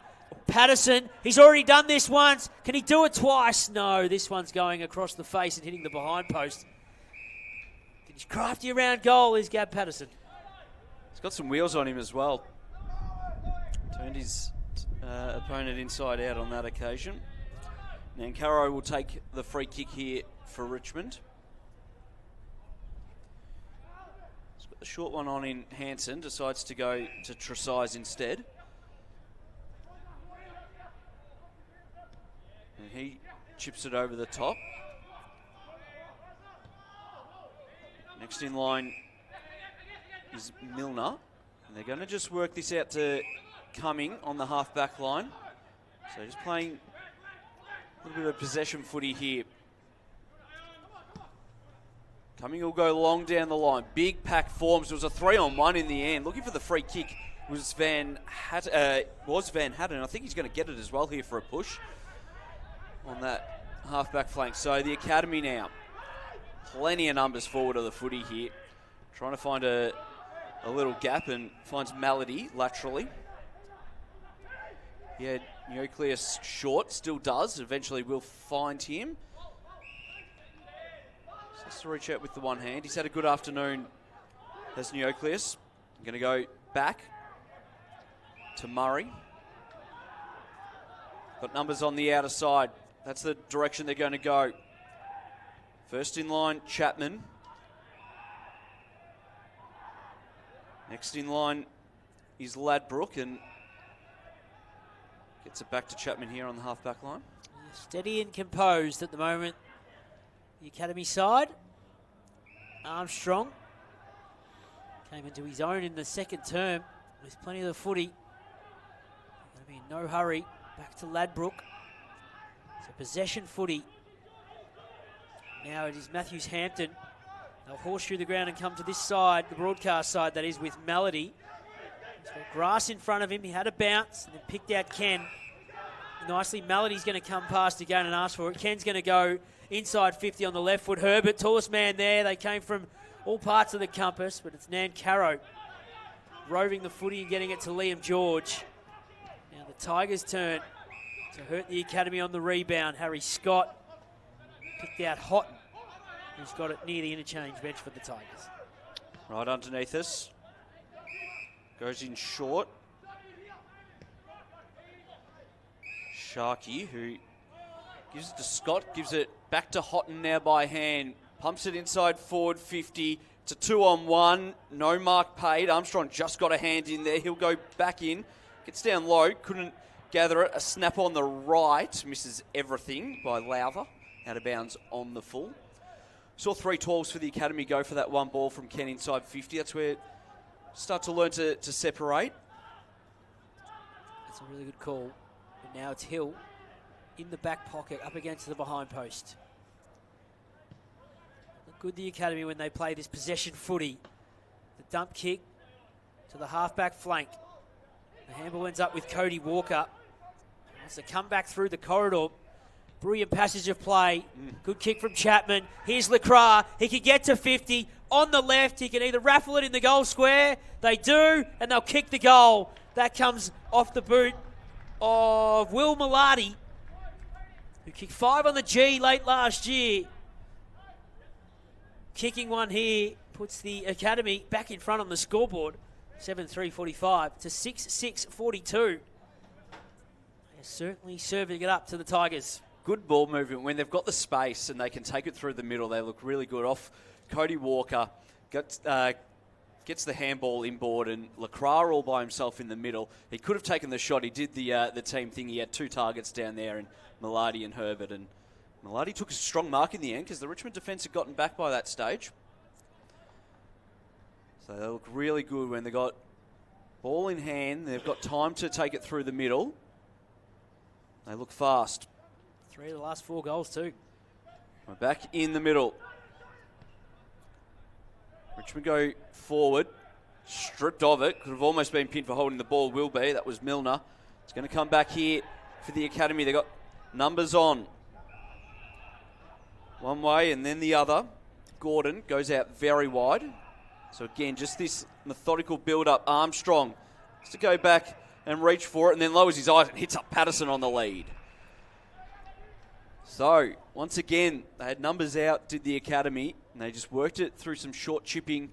Patterson, he's already done this once. Can he do it twice? No, this one's going across the face and hitting the behind post. He's crafty around goal is Gab Patterson. He's got some wheels on him as well. Turned his opponent inside out on that occasion. Nankaro will take the free kick here for Richmond. He's got the short one on in Hansen, decides to go to Tresize instead. And he chips it over the top. Next in line is Milner. And they're going to just work this out to Cumming on the half-back line. So just playing a little bit of possession footy here. Cumming will go long down the line. Big pack forms. It was a 3-on-1 in the end. Looking for the free kick was Van Hatten. I think he's going to get it as well here for a push on that half-back flank. So the academy now. Plenty of numbers forward of the footy here. Trying to find a little gap and finds Melody laterally. He had Nucleus short, still does. Eventually will find him. So has to reach out with the one hand. He's had a good afternoon as Nucleus. Going to go back to Murray. Got numbers on the outer side. That's the direction they're going to go. First in line, Chapman. Next in line is Ladbrook, and gets it back to Chapman here on the half-back line. Steady and composed at the moment. The academy side. Armstrong came into his own in the second term with plenty of the footy. Going to be in no hurry. Back to Ladbrook. It's a possession footy. Now it is Matthews Hampton. They'll horseshoe the ground and come to this side, the broadcast side, that is, with Melody. He's got grass in front of him. He had a bounce and then picked out Ken. Nicely, Melody's going to come past again and ask for it. Ken's going to go inside 50 on the left foot. Herbert, tallest man there. They came from all parts of the compass, but it's Nankaro roving the footy and getting it to Liam George. Now the Tigers' turn to hurt the academy on the rebound. Harry Scott picked out Houghton, who's got it near the interchange bench for the Tigers. Right underneath us. Goes in short. Sharkey, who gives it to Scott, gives it back to Houghton now by hand. Pumps it inside forward 50. It's a 2-on-1. No mark paid. Armstrong just got a hand in there. He'll go back in. Gets down low. Couldn't gather it. A snap on the right. Misses everything by Lowther. Out of bounds on the full. Saw 3 12s for the academy go for that one ball from Ken inside 50. That's where start to learn to separate. That's a really good call. But now it's Hill in the back pocket up against the behind post. Look good the academy when they play this possession footy. The dump kick to the half-back flank. The handball ends up with Cody Walker. Wants to come back through the corridor. Brilliant passage of play. Good kick from Chapman. Here's Lacroix. He can get to 50. On the left, he can either raffle it in the goal square. They do, and they'll kick the goal. That comes off the boot of Will Malati, who kicked 5 on the G late last year. Kicking one here puts the academy back in front on the scoreboard. 7-3-45 to 6-6-42. They're certainly serving it up to the Tigers. Good ball movement. When they've got the space and they can take it through the middle, they look really good. Off Cody Walker gets the handball inboard, and Lacroix all by himself in the middle. He could have taken the shot. He did the team thing. He had 2 targets down there, and Maladi and Herbert. And Maladi took a strong mark in the end because the Richmond defence had gotten back by that stage. So they look really good when they got ball in hand. They've got time to take it through the middle. They look fast. 3 of the last 4 goals too. We're back in the middle. Richmond go forward. Stripped of it. Could have almost been pinned for holding the ball. Will be. That was Milner. It's going to come back here for the Academy. They got numbers on. One way and then the other. Gordon goes out very wide. So again, just this methodical build-up. Armstrong just to go back and reach for it, and then lowers his eyes and hits up Patterson on the lead. So, once again, they had numbers out, did the Academy, and they just worked it through some short chipping,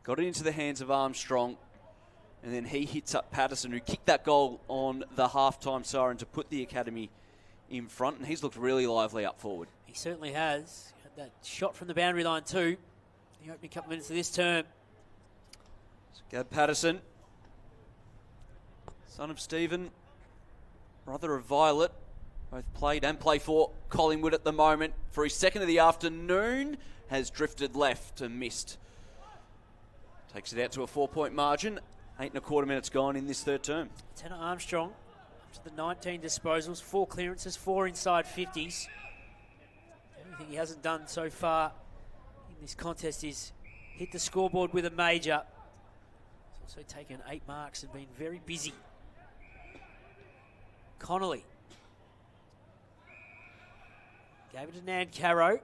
got it into the hands of Armstrong, and then he hits up Patterson, who kicked that goal on the half-time siren to put the Academy in front, and he's looked really lively up forward. He certainly has. Had that shot from the boundary line too. The opening couple minutes of this term. So Gab Patterson, son of Stephen, brother of Violet, both played and play for Collingwood at the moment. For his second of the afternoon, has drifted left and missed. Takes it out to a 4-point margin. 8.25 minutes gone in this third term. Tanner Armstrong up to the 19 disposals, 4 clearances, 4 inside 50s. The only thing he hasn't done so far in this contest is hit the scoreboard with a major. He's also taken 8 marks and been very busy. Connolly gave it to Nan Caro,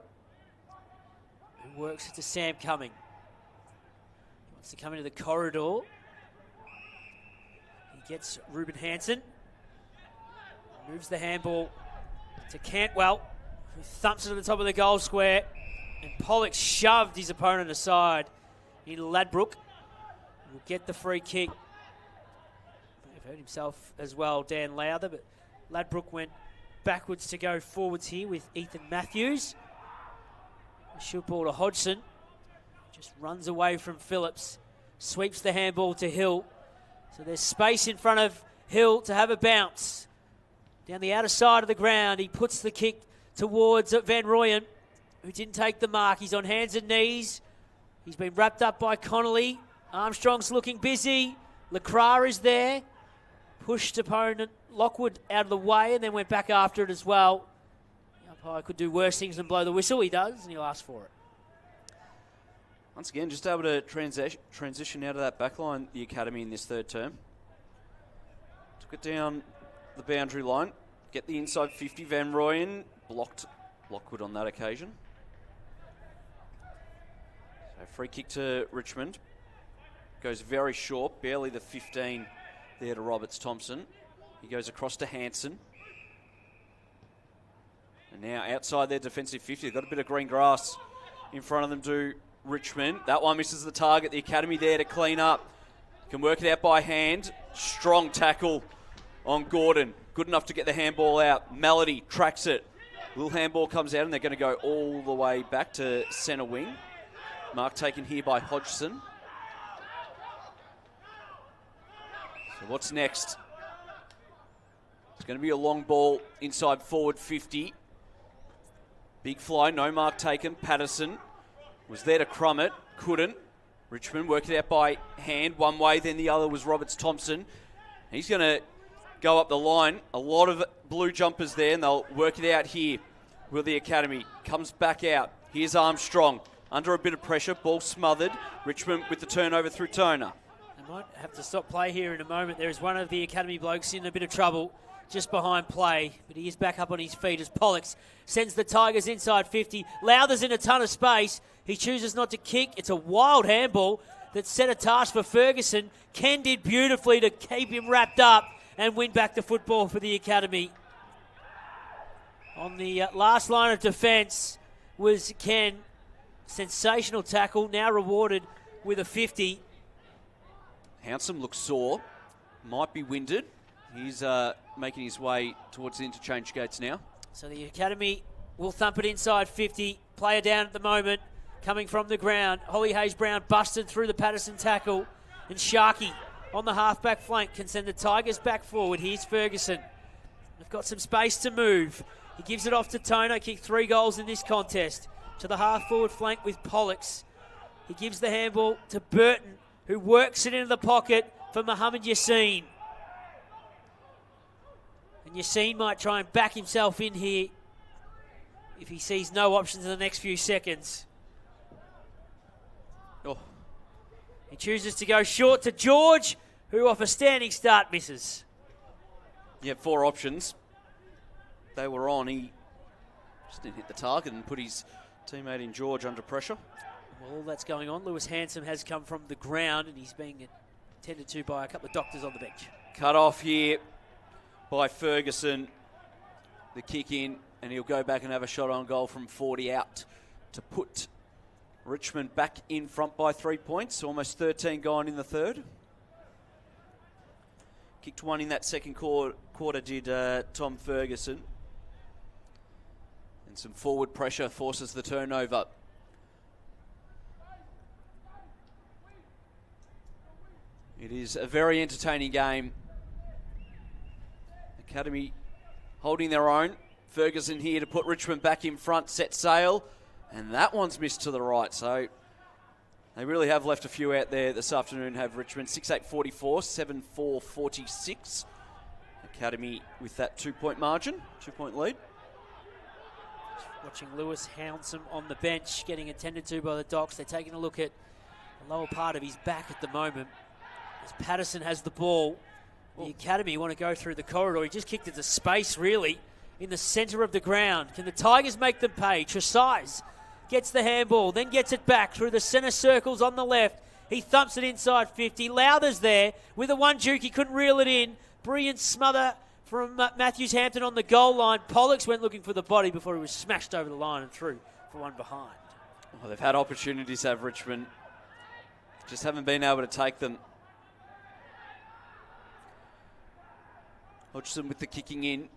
who works it to Sam Cumming. He wants to come into the corridor. He gets Ruben Hansen. Moves the handball to Cantwell, who thumps it to the top of the goal square. And Pollock shoved his opponent aside in Ladbrook. Will get the free kick. May have hurt himself as well, Dan Lowther, but Ladbrook went backwards to go forwards here with Ethan Matthews. Shoot ball to Hodgson. Just runs away from Phillips. Sweeps the handball to Hill. So there's space in front of Hill to have a bounce. Down the outer side of the ground, he puts the kick towards Van Rooyen, who didn't take the mark. He's on hands and knees. He's been wrapped up by Connolly. Armstrong's looking busy. Lacroix is there. Pushed opponent Lockwood out of the way and then went back after it as well. The umpire could do worse things than blow the whistle. He does, and he'll ask for it. Once again, just able to transition out of that back line, the Academy in this third term. Took it down the boundary line. Get the inside 50. Van Rooyen blocked Lockwood on that occasion. So free kick to Richmond. Goes very short, barely the 15 there to Roberts Thompson. He goes across to Hansen. And now outside their defensive 50. They've got a bit of green grass in front of them to Richmond. That one misses the target. The Academy there to clean up. Can work it out by hand. Strong tackle on Gordon. Good enough to get the handball out. Melody tracks it. Little handball comes out and they're going to go all the way back to centre wing. Mark taken here by Hodgson. So what's next? It's going to be a long ball inside forward 50. Big fly, no mark taken. Patterson was there to crumb it, couldn't. Richmond worked it out by hand, one way, then the other was Roberts Thompson. He's going to go up the line. A lot of blue jumpers there, and they'll work it out here. Will the Academy comes back out. Here's Armstrong under a bit of pressure, ball smothered. Richmond with the turnover through Toner. They might have to stop play here in a moment. There is one of the Academy blokes in a bit of trouble just behind play, but he is back up on his feet as Pollux sends the Tigers inside 50. Lowther's in a ton of space. He chooses not to kick. It's a wild handball that set a task for Ferguson. Ken did beautifully to keep him wrapped up and win back the football for the Academy. On the last line of defence was Ken. Sensational tackle, now rewarded with a 50. Hounsome looks sore, might be winded. He's making his way towards the interchange gates now. So the Academy will thump it inside 50. Player down at the moment. coming from the ground. Holly Hayes-Brown busted through the Patterson tackle. And Sharkey on the half-back flank can send the Tigers back forward. Here's Ferguson. They've got some space to move. He gives it off to Tono. Kicked 3 goals in this contest. To the half-forward flank with Pollux. He gives the handball to Burton, who works it into the pocket for Mohamed Yassine. And Yassine might try and back himself in here if he sees no options in the next few seconds. Oh. He chooses to go short to George, who off a standing start misses. Yeah, 4 options. They were on. He just didn't hit the target and put his teammate in George under pressure. Well, all that's going on. Lewis Hansom has come from the ground and he's being attended to by a couple of doctors on the bench. Cut off here by Ferguson. The kick in, and he'll go back and have a shot on goal from 40 out to put Richmond back in front by 3 points. Almost 13 gone in the third. Kicked 1 in that second quarter did Tom Ferguson. And some forward pressure forces the turnover. It is a very entertaining game. Academy holding their own. Ferguson here to put Richmond back in front, set sail. And that one's missed to the right. So they really have left a few out there this afternoon, have Richmond. 6-8-44, 7-4-46. Academy with that 2-point margin, 2-point lead. Watching Lewis Hansom on the bench, getting attended to by the Docs. They're taking a look at the lower part of his back at the moment. As Patterson has the ball, the Academy want to go through the corridor. He just kicked it to space, really, in the centre of the ground. Can the Tigers make them pay? Tresize gets the handball, then gets it back through the centre circles on the left. He thumps it inside 50. Lowther's there with a one juke. He couldn't reel it in. Brilliant smother from Matthews Hampton on the goal line. Pollux went looking for the body before he was smashed over the line and through for one behind. Well, they've had opportunities, have Richmond. Just haven't been able to take them. Hodgson with the kicking in.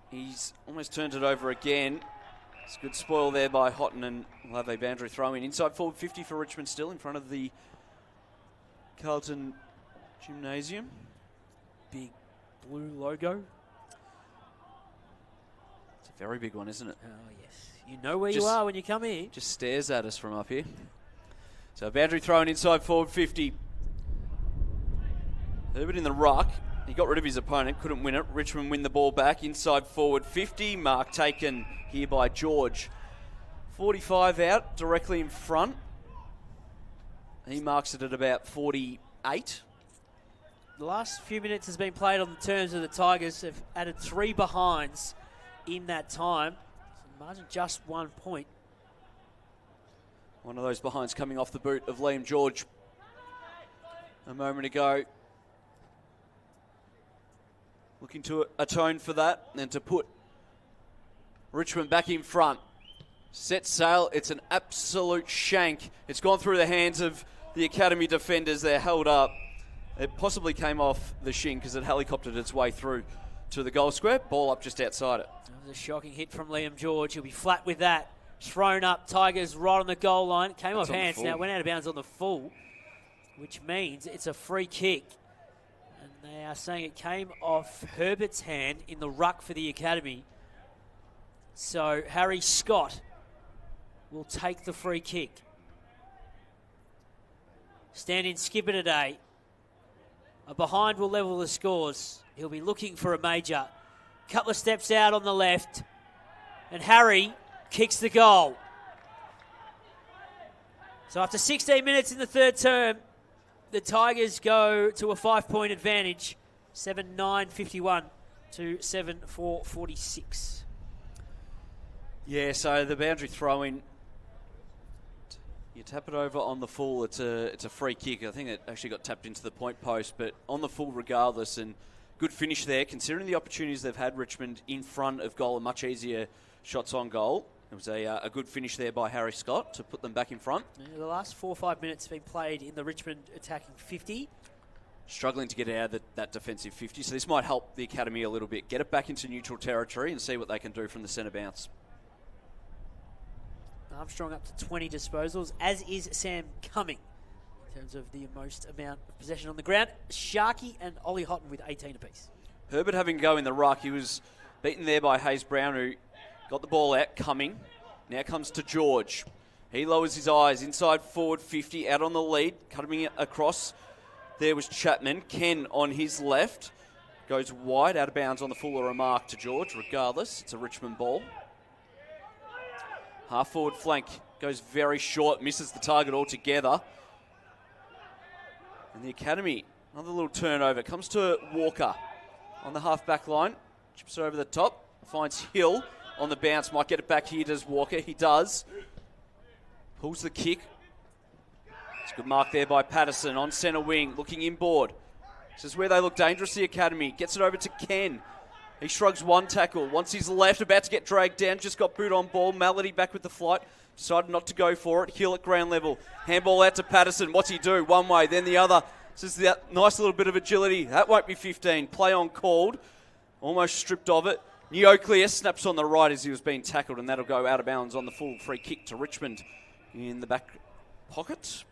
He's almost turned it over again. It's a good spoil there by Houghton, and we'll have a boundary throw in. Inside forward 50 for Richmond still in front of the Carlton Gymnasium. Big blue logo. It's a very big one, isn't it? Oh, yes. You know where you are when you come here. Just stares at us from up here. So boundary thrown inside forward 50. Herbert in the ruck. He got rid of his opponent, couldn't win it. Richmond win the ball back inside forward 50. Mark taken here by George. 45 out, directly in front. He marks it at about 48. The last few minutes has been played on the terms of the Tigers. Have added 3 behinds in that time. So margin just 1 point. One of those behinds coming off the boot of Liam George a moment ago. Looking to atone for that and to put Richmond back in front. Set sail. It's an absolute shank. It's gone through the hands of the Academy defenders. They're held up. It possibly came off the shin because it helicoptered its way through to the goal square. Ball up just outside it. That was a shocking hit from Liam George. He'll be flat with that. Thrown up. Tigers right on the goal line. Came off hands. Now went out of bounds on the full, which means it's a free kick. And they are saying it came off Herbert's hand in the ruck for the Academy. So Harry Scott will take the free kick. Stand-in skipper today. A behind will level the scores. He'll be looking for a major. Couple of steps out on the left. And Harry kicks the goal. So after 16 minutes in the third term, the Tigers go to a 5-point advantage. 7-9-51 to 7-4-46. Yeah, so the boundary throw-in, you tap it over on the full, it's a free kick. I think it actually got tapped into the point post, but on the full regardless, and good finish there, considering the opportunities they've had, Richmond in front of goal and much easier shots on goal. It was a good finish there by Harry Scott to put them back in front. Yeah, the last 4 or 5 minutes have been played in the Richmond attacking 50. Struggling to get out of that defensive 50, so this might help the Academy a little bit. Get it back into neutral territory and see what they can do from the centre bounce. Armstrong up to 20 disposals, as is Sam Cumming in terms of the most amount of possession on the ground. Sharkey and Ollie Houghton with 18 apiece. Herbert having a go in the ruck. He was beaten there by Hayes Brown, who got the ball out. Cumming now comes to George. He lowers his eyes inside forward 50, out on the lead, cutting it across. There was Chapman. Ken on his left. Goes wide, out of bounds on the full or a mark to George. Regardless, it's a Richmond ball. Half forward flank goes very short, misses the target altogether. And the Academy, another little turnover. Comes to Walker on the half back line. Chips it over the top. Finds Hill on the bounce. Might get it back here, does Walker. He does. Pulls the kick. It's a good mark there by Patterson on centre wing, looking inboard. This is where they look dangerous, the Academy. Gets it over to Ken. He shrugs one tackle. Wants his left, about to get dragged down. Just got boot on ball. Malady back with the flight. Decided not to go for it. Hill at ground level. Handball out to Patterson. What's he do? One way, then the other. This is that nice little bit of agility. That won't be 15. Play on called. Almost stripped of it. Neoclear snaps on the right as he was being tackled, and that'll go out of bounds on the full free kick to Richmond in the back pocket.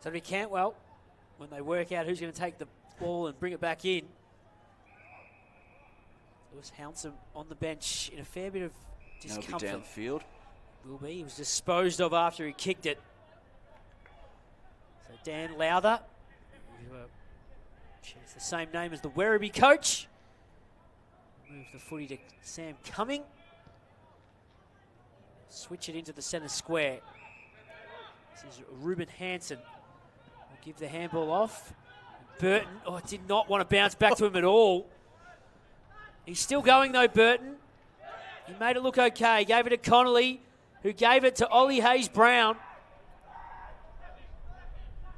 So it'll be Cantwell when they work out who's going to take the ball and bring it back in. Lewis Hounsome on the bench in a fair bit of discomfort. That'll be downfield. Will be. He was disposed of after he kicked it. So Dan Lowther, who shares the same name as the Werribee coach, move the footy to Sam Cumming. Switch it into the centre square. This is Ruben Hansen. Will give the handball off. Burton, did not want to bounce back to him at all. He's still going though, Burton. He made it look okay. Gave it to Connolly, who gave it to Ollie Hayes-Brown.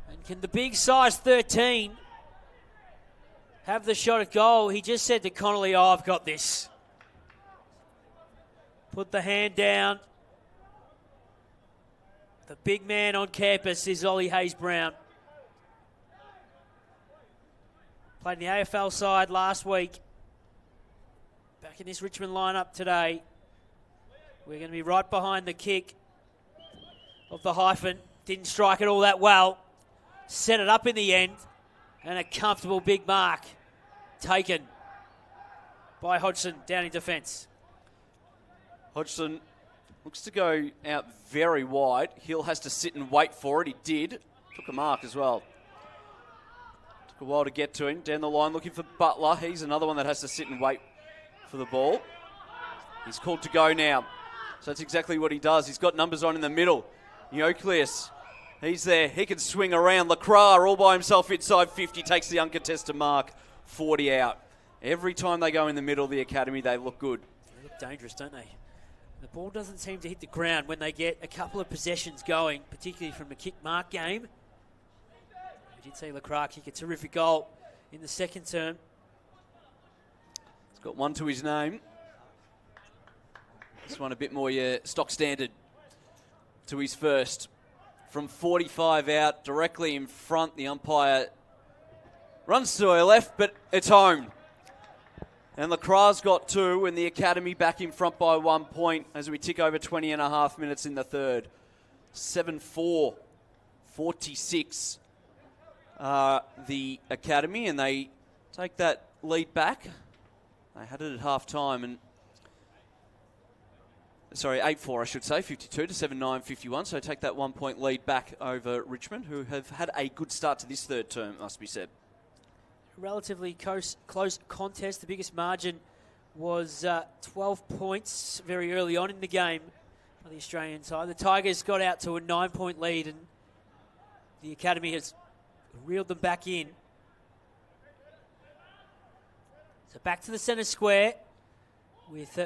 And can the big size 13 have the shot at goal? He just said to Connolly, I've got this. Put the hand down. The big man on campus is Ollie Hayes-Brown. Played in the AFL side last week. Back in this Richmond lineup today. We're going to be right behind the kick of the hyphen. Didn't strike it all that well. Set it up in the end. And a comfortable big mark taken by Hodgson down in defence. Hodgson looks to go out very wide. Hill has to sit and wait for it. He did. Took a mark as well. Took a while to get to him. Down the line looking for Butler. He's another one that has to sit and wait for the ball. He's called to go now. So that's exactly what he does. He's got numbers on in the middle. Neocleus, he's there. He can swing around. Lacroix all by himself inside 50. Takes the uncontested mark. 40 out. Every time they go in the middle of the Academy, they look good. They look dangerous, don't they? The ball doesn't seem to hit the ground when they get a couple of possessions going, particularly from a kick mark game. We did see Lacroix kick a terrific goal in the second term. He's got one to his name. This one a bit more stock standard to his first. From 45 out, directly in front, the umpire runs to her left, but it's home. And Lacroix's got two, and the Academy back in front by 1 point as we tick over 20 and a half minutes in the third. 7-4, 46. The Academy, and they take that lead back. They had it at half time, and 8-4, I should say, 52 to 7-9, 51. So take that 1 point lead back over Richmond, who have had a good start to this third term, must be said. Relatively close contest. The biggest margin was 12 points very early on in the game for the Australian side. The Tigers got out to a 9-point lead, and the Academy has reeled them back in. So back to the centre square with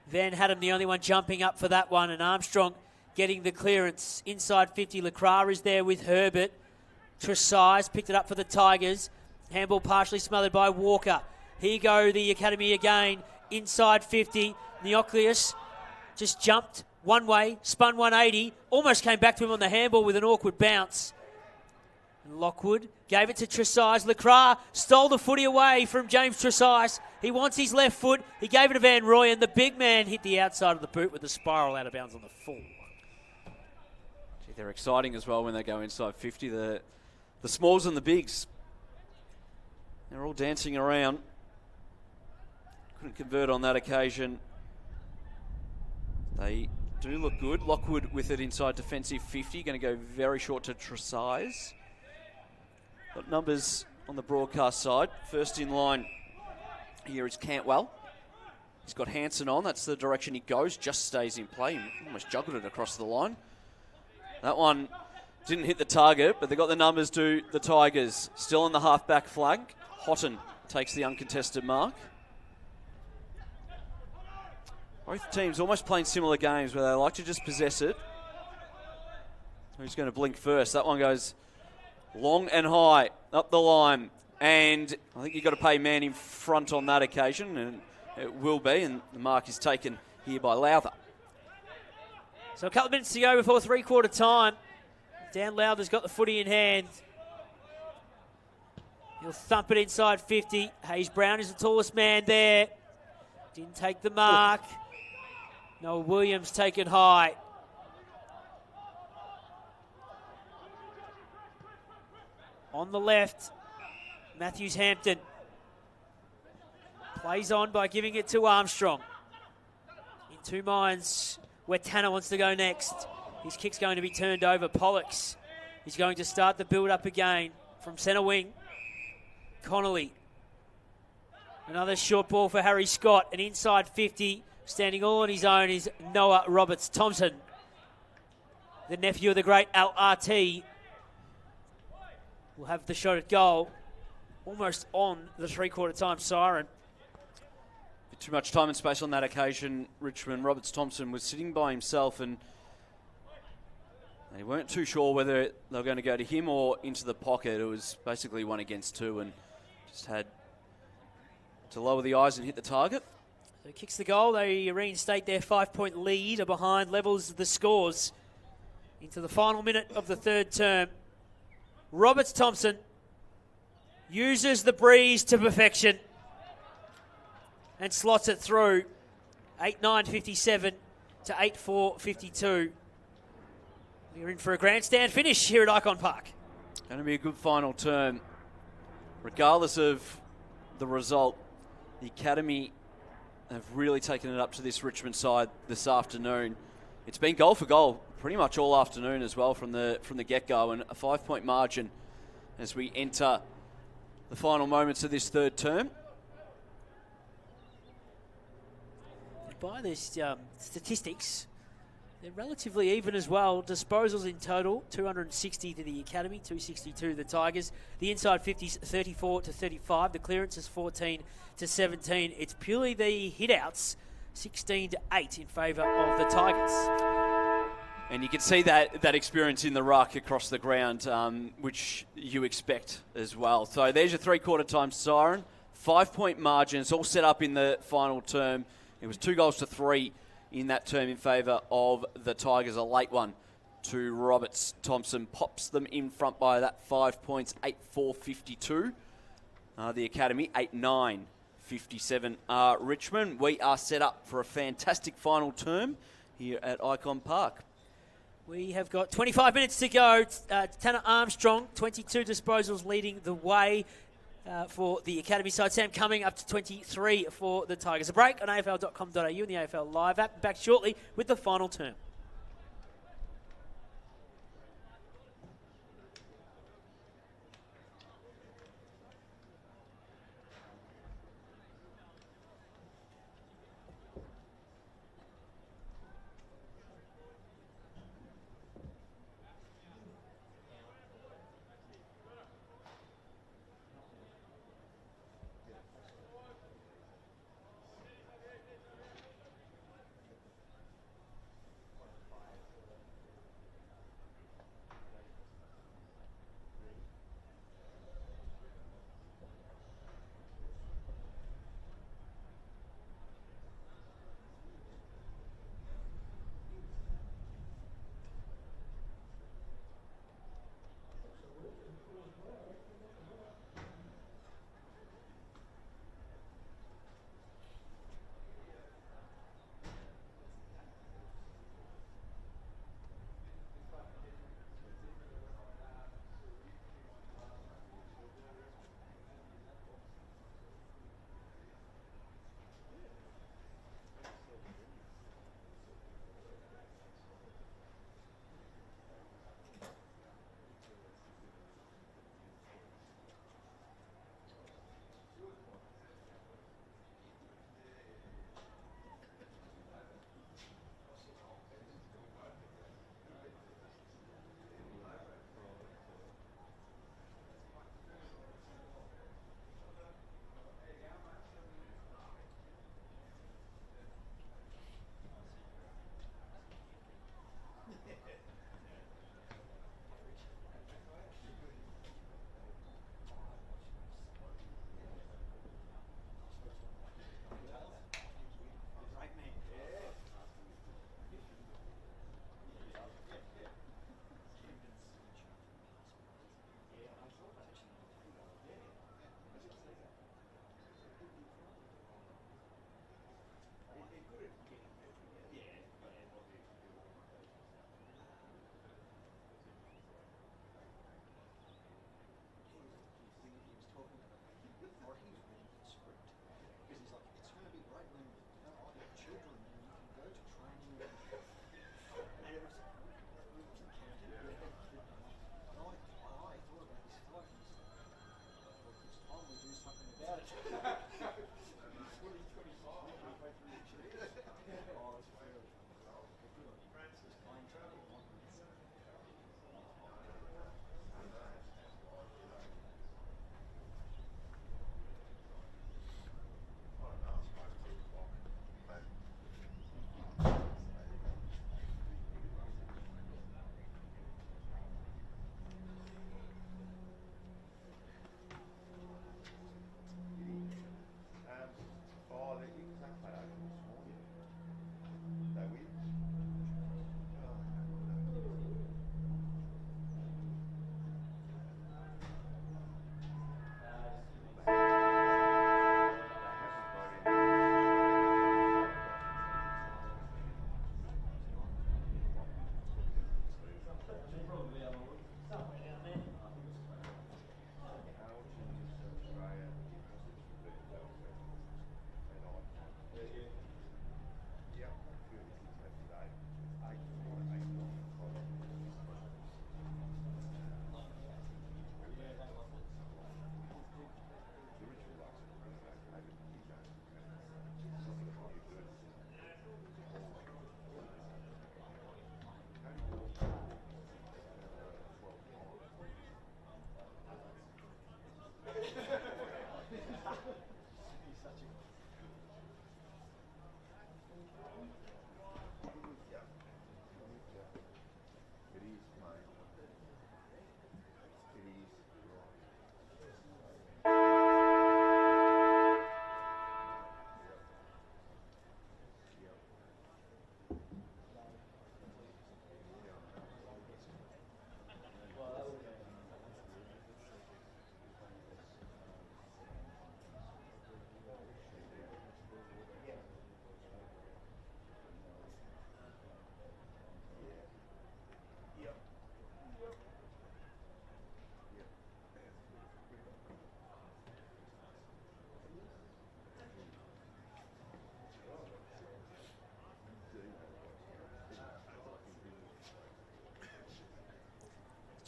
Van Hatten, the only one jumping up for that one, and Armstrong getting the clearance. Inside 50, Lacroix is there with Herbert. Tresize picked it up for the Tigers. Handball partially smothered by Walker. Here go the Academy again. Inside 50, Neocleus just jumped one way, spun 180, almost came back to him on the handball with an awkward bounce. Lockwood gave it to Tresize. Lacroix stole the footy away from James Tresize. He wants his left foot. He gave it to Van Roy, and the big man hit the outside of the boot with the spiral out of bounds on the full. Gee, they're exciting as well when they go inside 50. The smalls and the bigs, they're all dancing around. Couldn't convert on that occasion. They do look good. Lockwood with it inside defensive 50. Going to go very short to Tresize. Got numbers on the broadcast side. First in line here is Cantwell. He's got Hanson on. That's the direction he goes. Just stays in play. He almost juggled it across the line. That one didn't hit the target, but they got the numbers to the Tigers. Still on the half-back flag. Houghton takes the uncontested mark. Both teams almost playing similar games where they like to just possess it. Who's going to blink first? That one goes long and high up the line. And I think you've got to pay man in front on that occasion, and it will be. And the mark is taken here by Lowther. So a couple of minutes to go before three-quarter time. Dan Lowther's got the footy in hand. He'll thump it inside 50. Hayes Brown is the tallest man there. Didn't take the mark. Noah Williams taken high. On the left, Matthews Hampton plays on by giving it to Armstrong. In two minds where Tanner wants to go next. His kick's going to be turned over. Pollux is going to start the build-up again from centre wing. Connolly. Another short ball for Harry Scott. And inside 50, standing all on his own, is Noah Roberts-Thompson, the nephew of the great LRT. Will have the shot at goal almost on the three-quarter time siren. Bit too much time and space on that occasion. Richmond. Roberts-Thompson was sitting by himself, and they weren't too sure whether they were going to go to him or into the pocket. It was basically 1 against 2 and just had to lower the eyes and hit the target. So kicks the goal. They reinstate their 5-point lead behind, levels the scores into the final minute of the third term. Roberts-Thompson uses the breeze to perfection and slots it through. 8-9-57 to 8-4-52. We're in for a grandstand finish here at Icon Park. Going to be a good final term. Regardless of the result, the Academy have really taken it up to this Richmond side this afternoon. It's been goal for goal pretty much all afternoon as well from the get-go, and a 5-point margin as we enter the final moments of this third term. By these statistics, they're relatively even as well. Disposals in total, 260 to the Academy, 262 to the Tigers. The inside 50s, 34 to 35. The clearance is 14 to 17. It's purely the hit-outs, 16 to 8 in favour of the Tigers. And you can see that experience in the ruck across the ground, which you expect as well. So there's your three-quarter time siren. 5-point margin. It's all set up in the final term. It was 2-3 in that term in favour of the Tigers. A late one to Roberts-Thompson. Pops them in front by that 5 points, 8-4-52. The Academy, 8-9-57. Richmond, we are set up for a fantastic final term here at Icon Park. We have got 25 minutes to go. Tanner Armstrong, 22 disposals leading the way for the Academy side. Sam Cumming up to 23 for the Tigers. A break on AFL.com.au and the AFL Live app. Back shortly with the final term.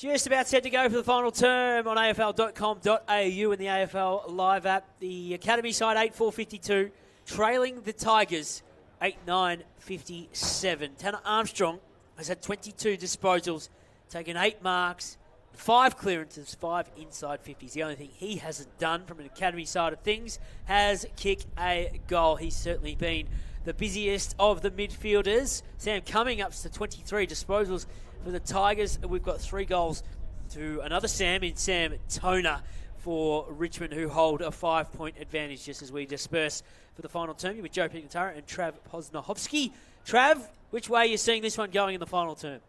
Just about set to go for the final term on AFL.com.au and the AFL Live app. The Academy side 8-4-52, trailing the Tigers 8-9-57. Tanner Armstrong has had 22 disposals, taken 8 marks, 5 clearances, 5 inside 50s. The only thing he hasn't done from an Academy side of things has kick a goal. He's certainly been the busiest of the midfielders. Sam Cumming up to 23 disposals for the Tigers. We've got 3 goals to another Sam in Sam Toner for Richmond, who hold a 5-point advantage just as we disperse for the final term. You're with Joe Pignatara and Trav Posnahowski. Trav, which way are you seeing this one going in the final term?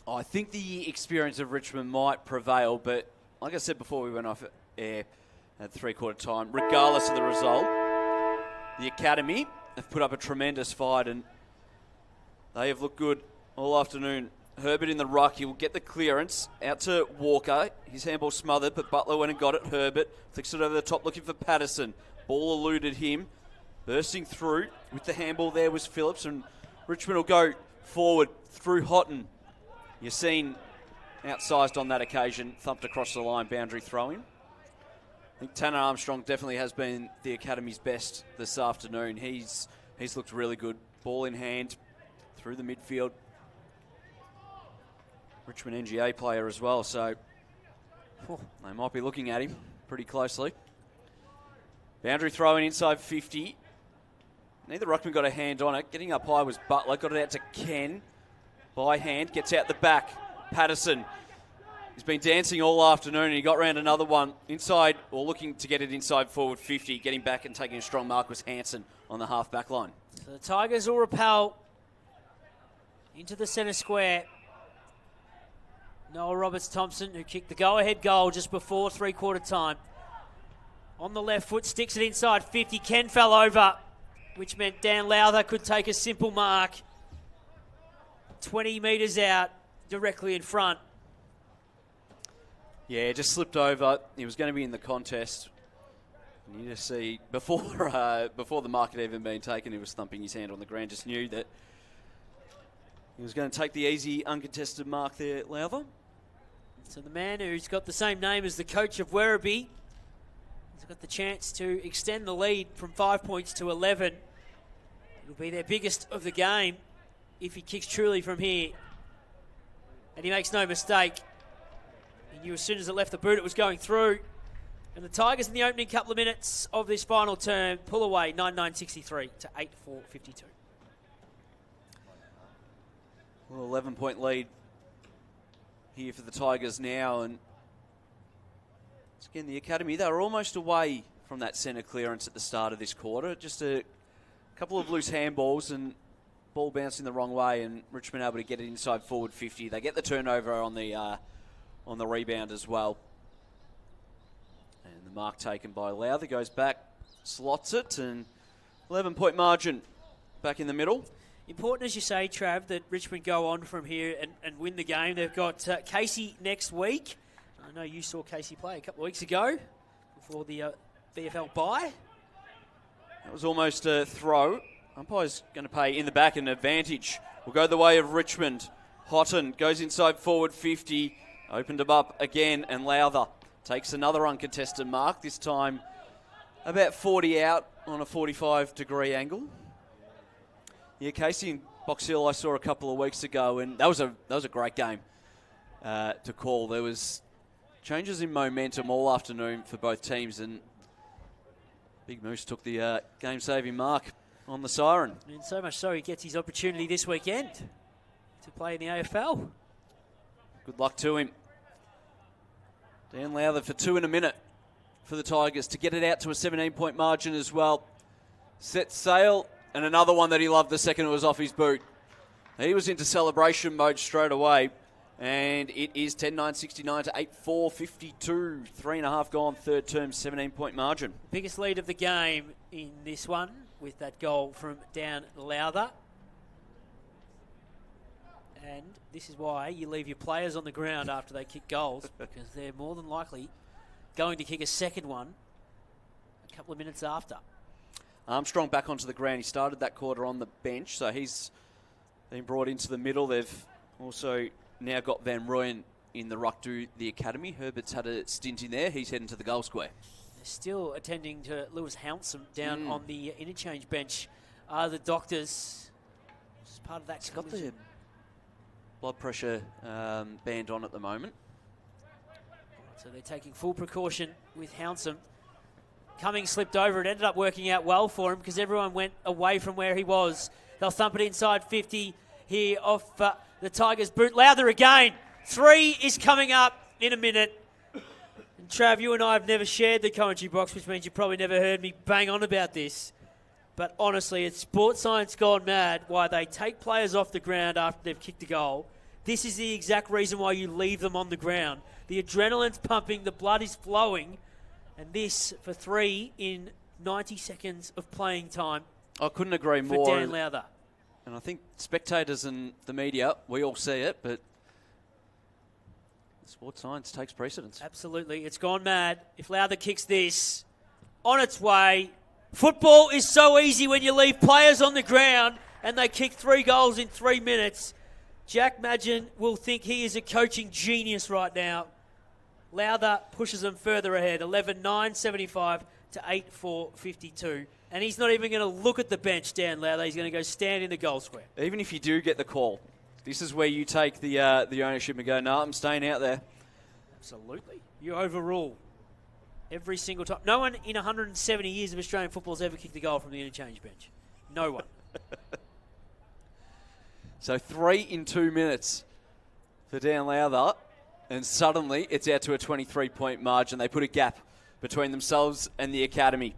I think the experience of Richmond might prevail, but like I said before we went off air at 3/4 time, regardless of the result, the Academy have put up a tremendous fight and they have looked good all afternoon. Herbert in the ruck, he will get the clearance out to Walker. His handball smothered, but Butler went and got it. Herbert flicks it over the top looking for Patterson. Ball eluded him. Bursting through with the handball there was Phillips, and Richmond will go forward through Houghton. You're seen outsized on that occasion, thumped across the line, boundary throwing. I think Tanner Armstrong definitely has been the Academy's best this afternoon. He's looked really good. Ball in hand through the midfield. Richmond NGA player as well, so they might be looking at him pretty closely. Boundary throwing inside 50. Neither ruckman got a hand on it. Getting up high was Butler. Got it out to Ken. By hand. Gets out the back. Patterson. He's been dancing all afternoon and he got round another one. Inside, or looking to get it inside forward 50. Getting back and taking a strong mark was Hansen on the half back line. So the Tigers will repel into the centre square. Noah Roberts-Thompson, who kicked the go-ahead goal just before 3/4 time. On the left foot, sticks it inside 50. Ken fell over, which meant Dan Lowther could take a simple mark. 20 metres out, directly in front. Yeah, just slipped over. He was going to be in the contest. You just see, before the mark had even been taken, he was thumping his hand on the ground. Just knew that he was going to take the easy, uncontested mark there, Lowther. So the man who's got the same name as the coach of Werribee has got the chance to extend the lead from 5 points to 11. It'll be their biggest of the game if he kicks truly from here. And he makes no mistake. He knew as soon as it left the boot it was going through. And the Tigers in the opening couple of minutes of this final term pull away 9-9-63 to 8-4-52. Well, 11-point lead here for the Tigers now, and again the Academy, they were almost away from that centre clearance at the start of this quarter. Just a couple of loose handballs and ball bouncing the wrong way, and Richmond able to get it inside forward 50. They get the turnover on the rebound as well, and the mark taken by Lowther goes back, slots it, and 11-point margin back in the middle. Important, as you say, Trav, that Richmond go on from here and win the game. They've got Casey next week. I know you saw Casey play a couple of weeks ago before the VFL bye. That was almost a throw. Umpire's going to pay in the back an advantage. Will go the way of Richmond. Houghton goes inside forward 50. Opened him up again, and Lowther takes another uncontested mark. This time about 40 out on a 45-degree angle. Yeah, Casey and Box Hill I saw a couple of weeks ago, and that was a great game to call. There was changes in momentum all afternoon for both teams, and Big Moose took the game-saving mark on the siren. And so much so he gets his opportunity this weekend to play in the AFL. Good luck to him. Dan Lowther for 2 in a minute for the Tigers to get it out to a 17-point margin as well. Set sail. And another one that he loved the second it was off his boot. He was into celebration mode straight away. And it is 10-9-69 to 8-4-52. 3.5 gone, third term, 17-point margin. Biggest lead of the game in this one with that goal from Dan Lowther. And this is why you leave your players on the ground after they kick goals, because they're more than likely going to kick a second one a couple of minutes after. Armstrong back onto the ground. He started that quarter on the bench, so he's been brought into the middle. They've also now got Van Rooyen in the ruck to the academy. Herbert's had a stint in there. He's heading to the goal square. They're still attending to Lewis Hounsome down on the interchange bench. The doctors, as part of that, He's got the blood pressure band on at the moment. So they're taking full precaution with Hounsome. Cummings slipped over. It ended up working out well for him because everyone went away from where he was. They'll thump it inside 50 here off the Tigers' boot. Lowther again. 3 is coming up in a minute. And Trav, you and I have never shared the commentary box, which means you probably never heard me bang on about this. But honestly, it's sports science gone mad why they take players off the ground after they've kicked a goal. This is the exact reason why you leave them on the ground. The adrenaline's pumping, the blood is flowing, and this for 3 in 90 seconds of playing time. I couldn't agree for more. Dan Lowther. And I think spectators and the media, we all see it, but sports science takes precedence. Absolutely. It's gone mad. If Lowther kicks this, on its way. Football is so easy when you leave players on the ground and they kick 3 goals in 3 minutes. Jack Madgen will think he is a coaching genius right now. Lowther pushes them further ahead, 11-9, 75 to 8-4, 52. And he's not even going to look at the bench, Dan Lowther. He's going to go stand in the goal square. Even if you do get the call, this is where you take the ownership and go, no, I'm staying out there. Absolutely. You overrule every single time. No one in 170 years of Australian football has ever kicked a goal from the interchange bench. No one. So 3 in 2 minutes for Dan Lowther, and suddenly it's out to a 23-point margin. They put a gap between themselves and the academy.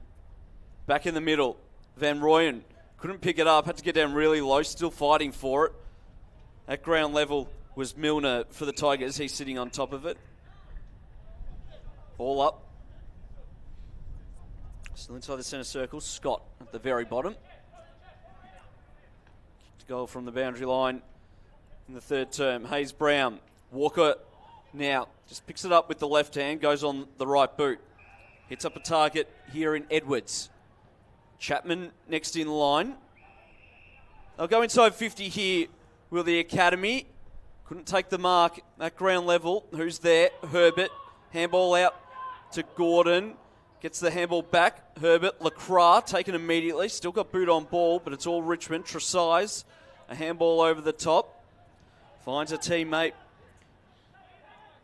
Back in the middle, Van Rooyen couldn't pick it up, had to get down really low, still fighting for it. At ground level was Milner for the Tigers. He's sitting on top of it. Ball up. Still inside the centre circle. Scott at the very bottom. Kicked a goal from the boundary line in the third term. Hayes Brown. Walker now just picks it up with the left hand, goes on the right boot. Hits up a target here in Edwards. Chapman next in line. They'll go inside 50 here, will the academy. Couldn't take the mark at ground level. Who's there? Herbert. Handball out to Gordon. Gets the handball back. Herbert. Lacroix taken immediately. Still got boot on ball, but it's all Richmond. Tresize. A handball over the top. Finds a teammate.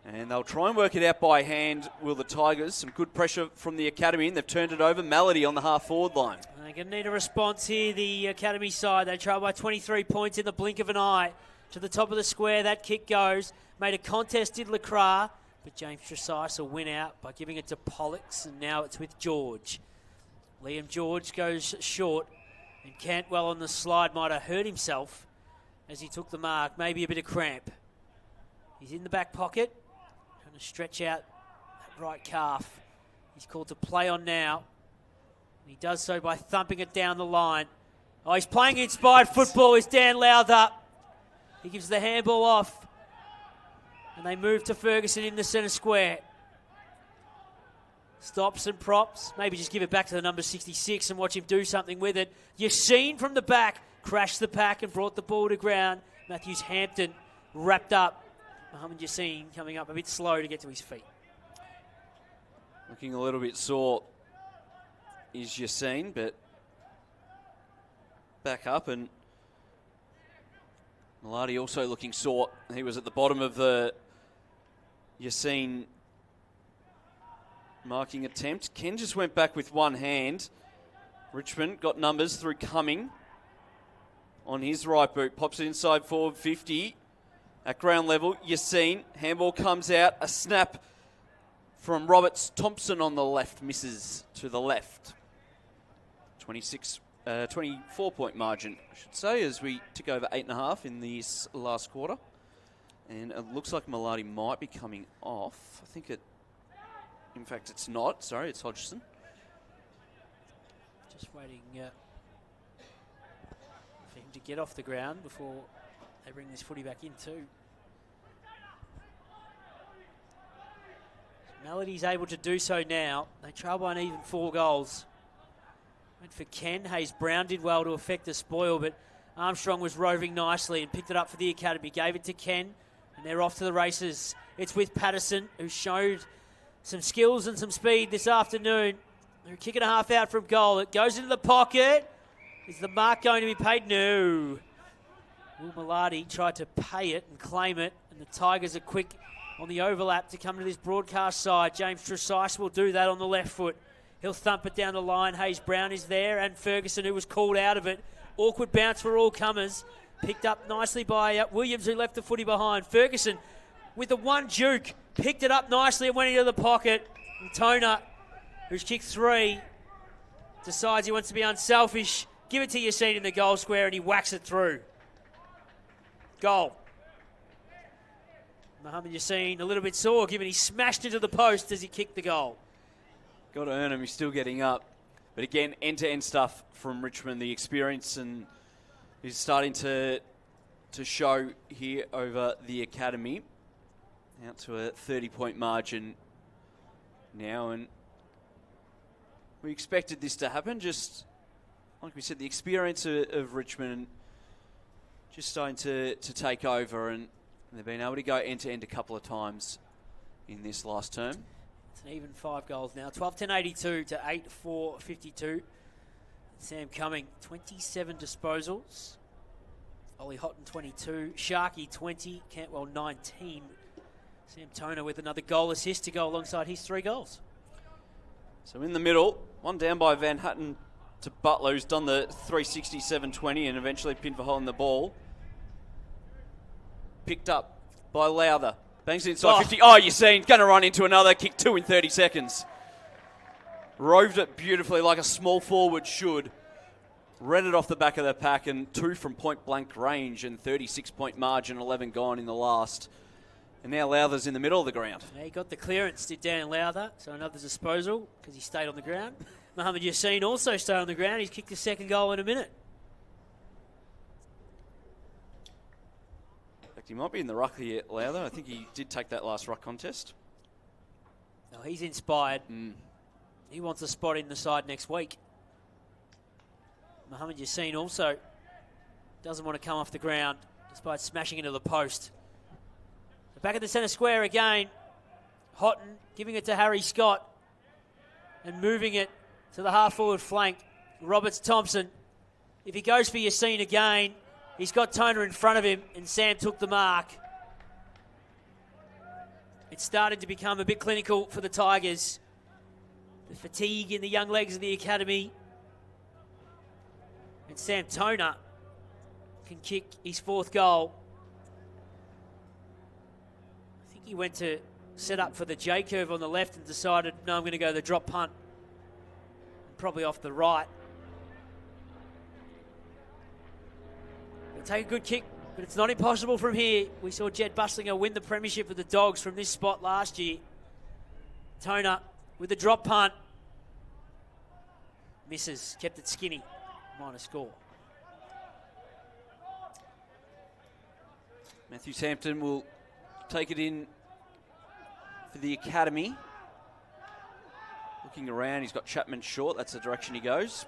And they'll try and work it out by hand, will the Tigers. Some good pressure from the academy, and they've turned it over. Melody on the half-forward line. They're going to need a response here, the academy side. They trail by 23 points in the blink of an eye. To the top of the square, that kick goes. Made a contested Lacroix, but James Tresize will win out by giving it to Pollux, and now it's with George. Liam George goes short, and Cantwell on the slide might have hurt himself as he took the mark. Maybe a bit of cramp. He's in the back pocket. To stretch out that right calf. He's called to play on now. And he does so by thumping it down the line. Oh, he's playing inspired football. It's Dan Lowther. He gives the handball off. And they move to Ferguson in the centre square. Stops and props. Maybe just give it back to the number 66 and watch him do something with it. Yassine from the back crashed the pack and brought the ball to ground. Matthews Hampton wrapped up. Mohamed Yassine coming up a bit slow to get to his feet. Looking a little bit sore is Yassine, but back up, and Maladi also looking sore. He was at the bottom of the Yassine marking attempt. Ken just went back with one hand. Richmond got numbers through Cumming on his right boot. Pops it inside forward 50. At ground level, Yassine. Handball comes out. A snap from Roberts. Thompson on the left misses to the left. 24-point margin, I should say, as we tick over 8.5 in this last quarter. And it looks like Maladi might be coming off. I think it... In fact, it's not. Sorry, it's Hodgson. Just waiting for him to get off the ground before they bring this footy back in too. Melody's able to do so now. They trail by an even 4 goals. Went for Ken. Hayes Brown did well to affect the spoil, but Armstrong was roving nicely and picked it up for the academy. Gave it to Ken, and they're off to the races It's with Patterson, who showed some skills and some speed this afternoon. They're a kick and a half out from goal. It goes into the pocket. Is the mark going to be paid? No. Will Malati tried to pay it and claim it, and the Tigers are quick on the overlap to come to this broadcast side. James Tresice will do that on the left foot. He'll thump it down the line. Hayes Brown is there, and Ferguson, who was called out of it. Awkward bounce for all comers. Picked up nicely by Williams, who left the footy behind. Ferguson with the one juke. Picked it up nicely and went into the pocket. And Toner, who's kicked 3, decides he wants to be unselfish. Give it to Yassine in the goal square, and he whacks it through. Goal. Mohamed Yassine a little bit sore, given he smashed into the post as he kicked the goal. Got to earn him. He's still getting up. But again, end-to-end stuff from Richmond. The experience and is starting to show here over the academy. Out to a 30-point margin now. And we expected this to happen. Just like we said, the experience of Richmond just starting to take over. And they've been able to go end-to-end a couple of times in this last term. It's an even 5 goals now. 12-10-82 to 8-4-52. Sam Cumming, 27 disposals. Ollie Houghton, 22. Sharkey, 20. Cantwell, 19. Sam Toner with another goal assist to go alongside his 3 goals. So in the middle, one down by Van Hutton to Butler, who's done the 367-20 and eventually pinned for holding the ball. Picked up by Lowther. Bangs it inside 50. Oh, you're seeing, going to run into another. Kick 2 in 30 seconds. Roved it beautifully like a small forward should. Read it off the back of the pack, and 2 from point blank range and 36-point margin, 11 gone in the last. And now Lowther's in the middle of the ground. Yeah, he got the clearance, did Dan Lowther, so another disposal because he stayed on the ground. Mohamed Yassine also stayed on the ground. He's kicked his 2nd goal in a minute. In fact, he might be in the ruck here, Lowther. I think he did take that last ruck contest. No, he's inspired. He wants a spot in the side next week. Mohamed Yassine also doesn't want to come off the ground despite smashing into the post. Back at the centre square again. Houghton giving it to Harry Scott and moving it to the half-forward flank. Roberts Thompson. If he goes for Yassine again, he's got Toner in front of him, and Sam took the mark. It started to become a bit clinical for the Tigers. The fatigue in the young legs of the academy. And Sam Toner can kick his 4th goal. I think he went to set up for the J curve on the left and decided, no, I'm going to go the drop punt. Probably off the right. He'll take a good kick, but it's not impossible from here. We saw Jed Bustlinger win the premiership with the Dogs from this spot last year. Toner with the drop punt. Misses, kept it skinny. Minor score. Matthew Sampson will take it in for the academy. Looking around, he's got Chapman short. That's the direction he goes.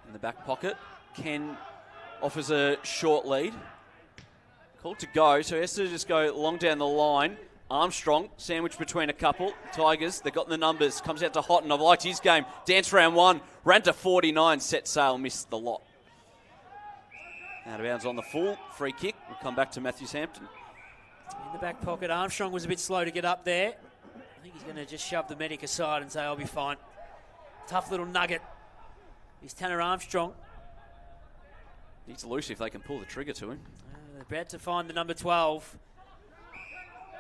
In the back pocket, Ken offers a short lead. Called to go, so he has to just go long down the line. Armstrong, sandwiched between a couple. Tigers, they've got the numbers. Comes out to Houghton. I've liked his game. Dance round 1. Ran to 49. Set sail. Missed the lot. Out of bounds on the full. Free kick. We'll come back to Matthew Sampson. In the back pocket, Armstrong was a bit slow to get up there. I think he's going to just shove the medic aside and say, I'll be fine. Tough little nugget. He's Tanner Armstrong. He's loose if they can pull the trigger to him. They're about to find the number 12.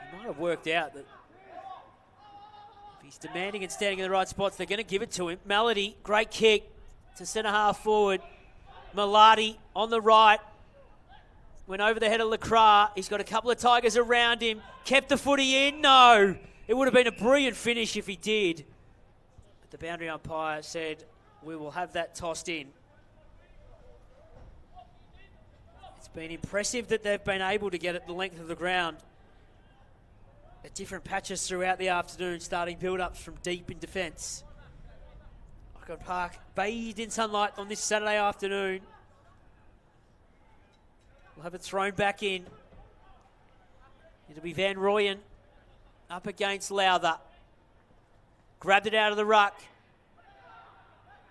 It might have worked out that if he's demanding and standing in the right spots, they're going to give it to him. Melody, great kick to centre half forward. Malati on the right. Went over the head of Lacroix. He's got a couple of Tigers around him. Kept the footy in. No. It would have been a brilliant finish if he did. But the boundary umpire said, we will have that tossed in. It's been impressive that they've been able to get it the length of the ground at different patches throughout the afternoon, starting build-ups from deep in defence. Icon Park bathed in sunlight on this Saturday afternoon. We'll have it thrown back in. It'll be Van Rooyen up against Lowther. Grabbed it out of the ruck.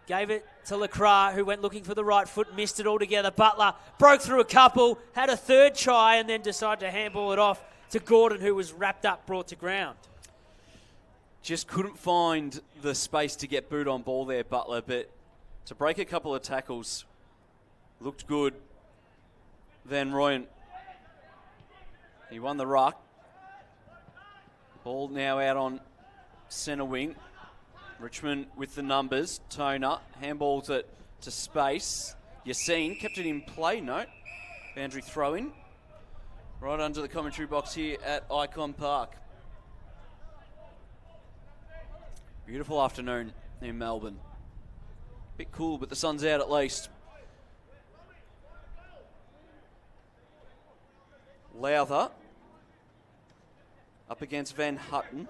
Gave it to Lacroix, who went looking for the right foot, missed it altogether. Butler broke through a couple, had a third try, and then decided to handball it off to Gordon, who was wrapped up, brought to ground. Just couldn't find the space to get boot on ball there, Butler, but to break a couple of tackles, looked good. Van Rooyen, he won the ruck. Ball now out on centre wing. Richmond with the numbers. Toner handballs it to space. Yassine kept it in play. No. Boundary throw in. Right under the commentary box here at Icon Park. Beautiful afternoon in Melbourne. Bit cool, but the sun's out at least. Lowther up against Van Hutton.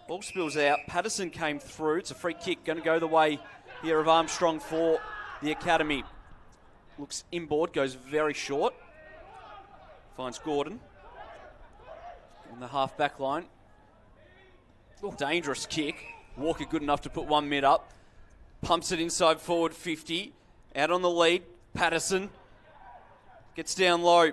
Ball spills out. Patterson came through. It's a free kick. Going to go the way here of Armstrong for the Academy. Looks inboard. Goes very short. Finds Gordon in the half-back line. Dangerous kick. Walker good enough to put 1 mid up. Pumps it inside forward 50. Out on the lead. Patterson gets down low.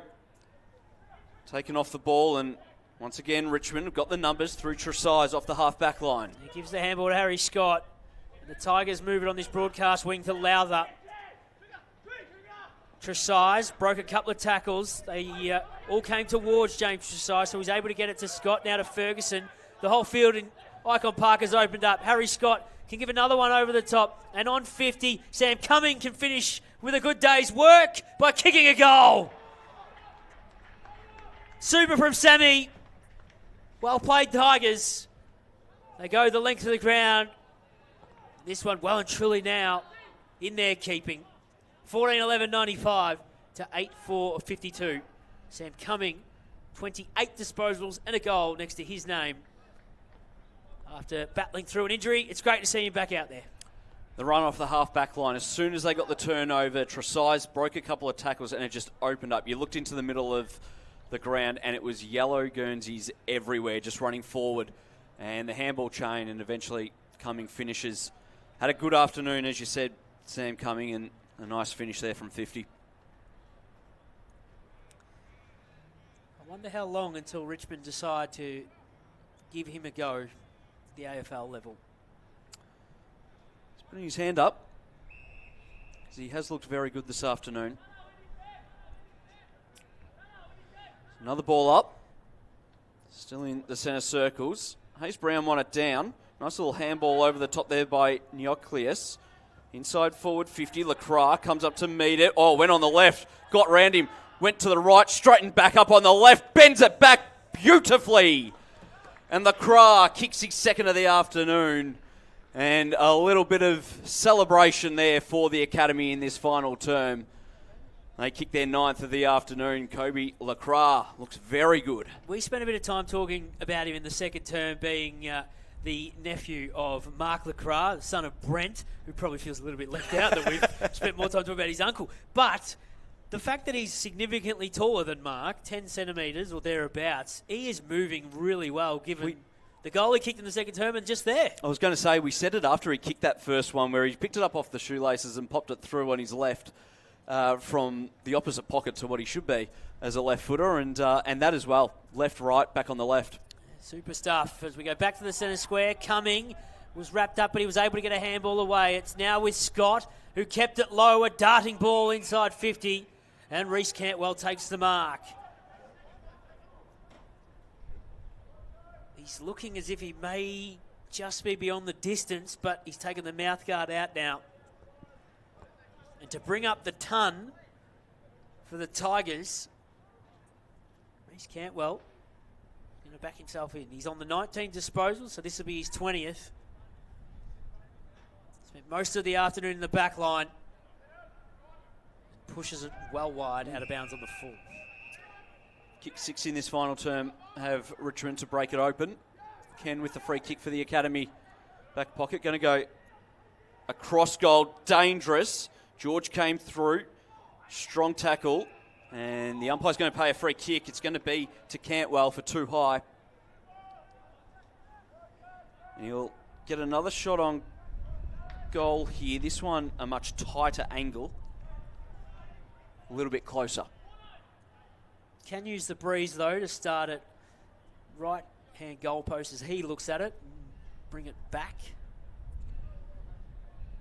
Taken off the ball, and once again Richmond have got the numbers through Tresize off the half-back line. He gives the handball to Harry Scott. And the Tigers move it on this broadcast wing to Lowther. Tresize broke a couple of tackles. They all came towards James Tresize, so he's able to get it to Scott, now to Ferguson. The whole field in Icon Park has opened up. Harry Scott can give another one over the top. And on 50, Sam Cumming can finish with a good day's work by kicking a goal. Super from Sammy. Well played, Tigers. They go the length of the ground. This one well and truly now in their keeping. 14-11-95 to 8-4-52. Sam Cumming, 28 disposals and a goal next to his name. After battling through an injury, it's great to see him back out there. The run off the half-back line. As soon as they got the turnover, Tresize broke a couple of tackles and it just opened up. You looked into the middle of the ground and it was yellow Guernseys everywhere just running forward, and the handball chain, and eventually Cumming finishes. Had a good afternoon, as you said, Sam Cumming, and a nice finish there from 50. I wonder how long until Richmond decide to give him a go at the AFL level. He's putting his hand up because he has looked very good this afternoon. Another ball up. Still in the centre circles. Hayes Brown won it down. Nice little handball over the top there by Neocleus. Inside forward 50. Lacroix comes up to meet it. Oh, went on the left. Got round him. Went to the right. Straightened back up on the left. Bends it back beautifully. And Lacroix kicks his second of the afternoon. And a little bit of celebration there for the Academy in this final term. They kick their 9th of the afternoon. Kobe Lacroix looks very good. We spent a bit of time talking about him in the second term, being the nephew of Mark Lacroix, the son of Brent, who probably feels a little bit left out that we've spent more time talking about his uncle. But the fact that he's significantly taller than Mark, 10 centimetres or thereabouts, he is moving really well given the goal he kicked in the second term and just there. I was going to say, we said it after he kicked that first one where he picked it up off the shoelaces and popped it through on his left. From the opposite pocket to what he should be as a left footer, and that as well. Left, right, back on the left. Super stuff. As we go back to the centre square, Cumming was wrapped up, but he was able to get a handball away. It's now with Scott, who kept it low, a darting ball inside 50, and Reece Cantwell takes the mark. He's looking as if he may just be beyond the distance, but he's taken the mouthguard out now. And to bring up the ton for the Tigers, Reece Cantwell going to back himself in. He's on the 19 disposal, so this will be his 20th. Spent most of the afternoon in the back line. Pushes it well wide, out of bounds on the full. Kick 6 in this final term have Richmond to break it open. Ken with the free kick for the Academy. Back pocket, going to go across goal, dangerous. George came through, strong tackle, And the umpire's going to pay a free kick. It's going to be to Cantwell for too high. And he'll get another shot on goal here. This one a much tighter angle. A little bit closer. Can use the breeze, though, to start at right-hand goalpost as he looks at it. Bring it back.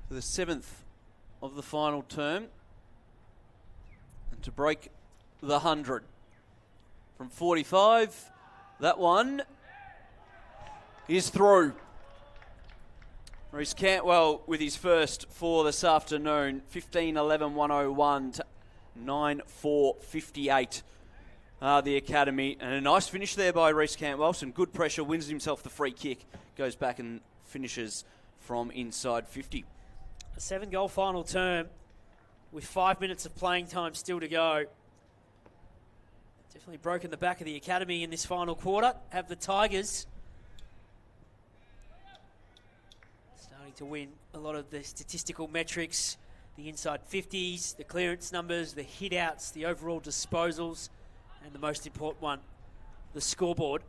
For the 7th of the final term. And to break the 100. From 45, that one is through. Reece Cantwell with his first for this afternoon. 15-11-101 to 9-4-58. The Academy. And a nice finish there by Reece Cantwell. Some good pressure, wins himself the free kick. Goes back and finishes from inside 50. A 7-goal final term with 5 minutes of playing time still to go. Definitely broken the back of the Academy in this final quarter. Have the Tigers starting to win a lot of the statistical metrics, the inside 50s, the clearance numbers, the hit-outs, the overall disposals, and the most important one, the scoreboard.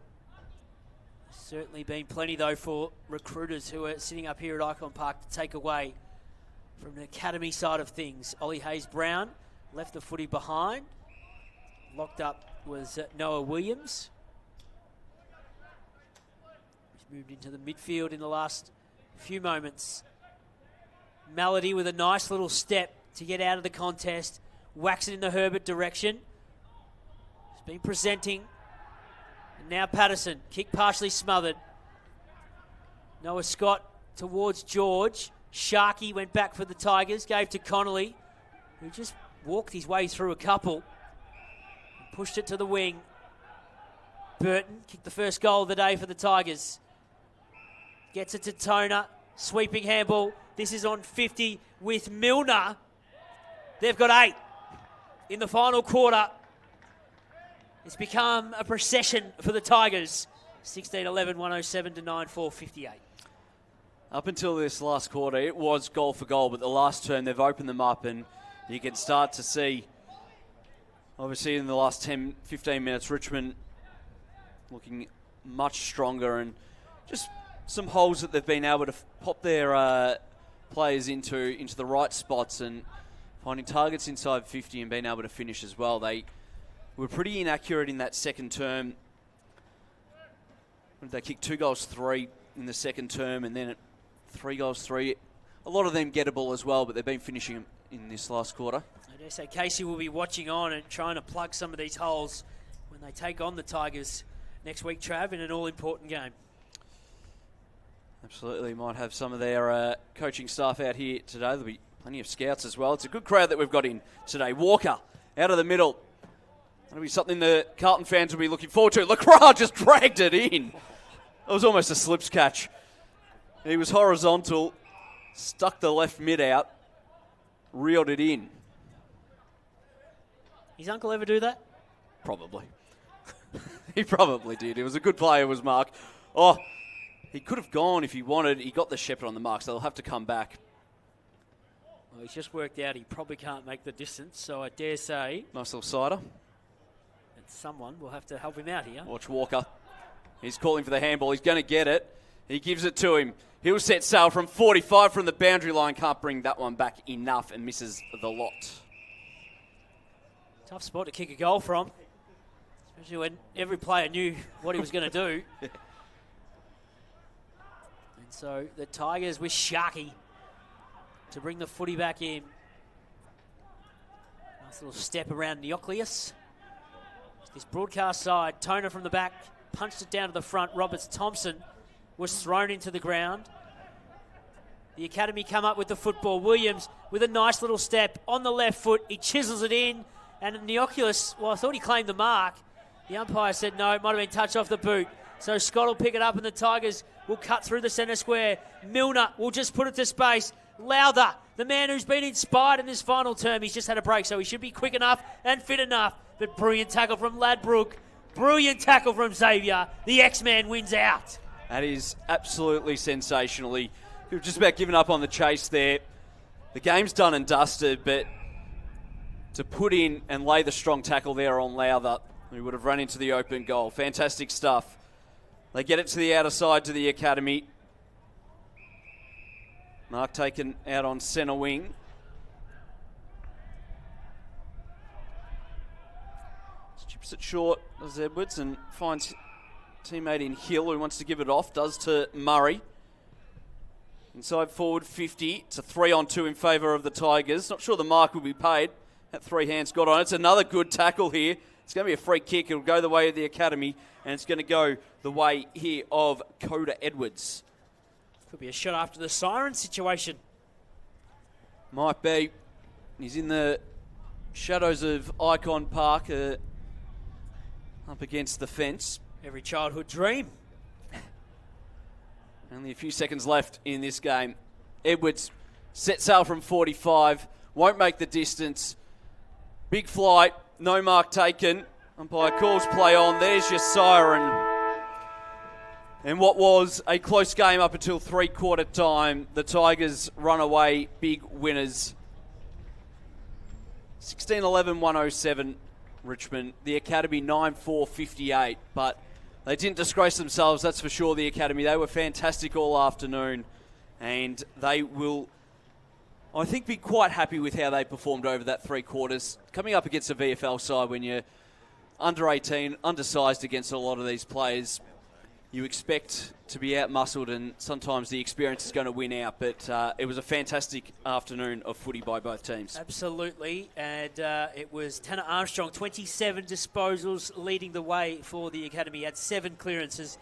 Certainly been plenty, though, for recruiters who are sitting up here at Icon Park to take away from the Academy side of things. Ollie Hayes-Brown left the footy behind. Locked up was Noah Williams. He's moved into the midfield in the last few moments. Melody with a nice little step to get out of the contest. Whacks it in the Herbert direction. He's been presenting. And now Patterson, kick partially smothered. Noah Scott towards George. Sharkey went back for the Tigers, gave to Connolly, who just walked his way through a couple. Pushed it to the wing. Burton kicked the first goal of the day for the Tigers. Gets it to Toner. Sweeping handball. This is on 50 with Milner. They've got 8 in the final quarter. It's become a procession for the Tigers. 16-11, 107 to 9-4, 58. Up until this last quarter, it was goal for goal, but the last turn, they've opened them up, and you can start to see, obviously, in the last 10, 15 minutes, Richmond looking much stronger, and just some holes that they've been able to pop their players into the right spots and finding targets inside 50 and being able to finish as well. They were pretty inaccurate in that second term. They kicked 2 goals, 3 in the second term, and then at 3 goals, 3. A lot of them gettable as well, but they've been finishing in this last quarter. I dare say Casey will be watching on and trying to plug some of these holes when they take on the Tigers next week, Trav, in an all-important game. Absolutely. Might have some of their coaching staff out here today. There'll be plenty of scouts as well. It's a good crowd that we've got in today. Walker out of the middle. That'll be something the Carlton fans will be looking forward to. Lacroix just dragged it in. It was almost a slips catch. He was horizontal, stuck the left mid out, reeled it in. His uncle ever do that? Probably. He probably did. It was a good play, was Mark. Oh, he could have gone if he wanted. He got the shepherd on the mark, so they'll have to come back. Well, he's just worked out he probably can't make the distance, so I dare say Nice little cider. that someone will have to help him out here. Watch Walker. He's calling for the handball. He's going to get it. He gives it to him. He'll set sail from 45 from the boundary line. Can't bring that one back enough and misses the lot. Tough spot to kick a goal from, especially when every player knew what he was going to do. And so the Tigers with Sharkey to bring the footy back in. Nice little step around Neocleus. This broadcast side, Toner from the back, punched it down to the front. Roberts Thompson was thrown into the ground. The Academy come up with the football. Williams with a nice little step on the left foot. He chisels it in. And Neoculus, well, I thought he claimed the mark. The umpire said no, it might have been touch off the boot. So Scott will pick it up and the Tigers will cut through the centre square. Milner will just put it to space. Lowther, the man who's been inspired in this final term, he's just had a break, so he should be quick enough and fit enough. But brilliant tackle from Ladbrook. Brilliant tackle from Xavier. The X-Man wins out. That is absolutely sensational. We've just about given up on the chase there. The game's done and dusted, but to put in and lay the strong tackle there on Lowther, who would have run into the open goal. Fantastic stuff. They get it to the outer side to the academy. Mark taken out on centre wing. Chips it short as Edwards and finds teammate in Hill who wants to give it off. Does to Murray. Inside forward 50. It's a 3-on-2 in favour of the Tigers. Not sure the mark will be paid. That three hands got on it. It's another good tackle here. It's going to be a free kick. It'll go the way of the academy, and it's going to go the way here of Coda Edwards. Could be a shot after the siren situation. Might be. He's in the shadows of Icon Park, up against the fence. Every childhood dream. Only a few seconds left in this game. Edwards set sail from 45. Won't make the distance. Big flight. No mark taken. Umpire calls play on. There's your siren. And what was a close game up until three-quarter time, the Tigers run away big winners. 16-11-107, Richmond. The Academy 9-4-58, but they didn't disgrace themselves, that's for sure, the Academy. They were fantastic all afternoon, and they will, I think, be quite happy with how they performed over that three quarters. Coming up against a VFL side when you're under 18, undersized against a lot of these players, you expect to be out-muscled, and sometimes the experience is going to win out. But it was a fantastic afternoon of footy by both teams. Absolutely, and it was Tanner Armstrong, 27 disposals, leading the way for the Academy. He had 7 clearances,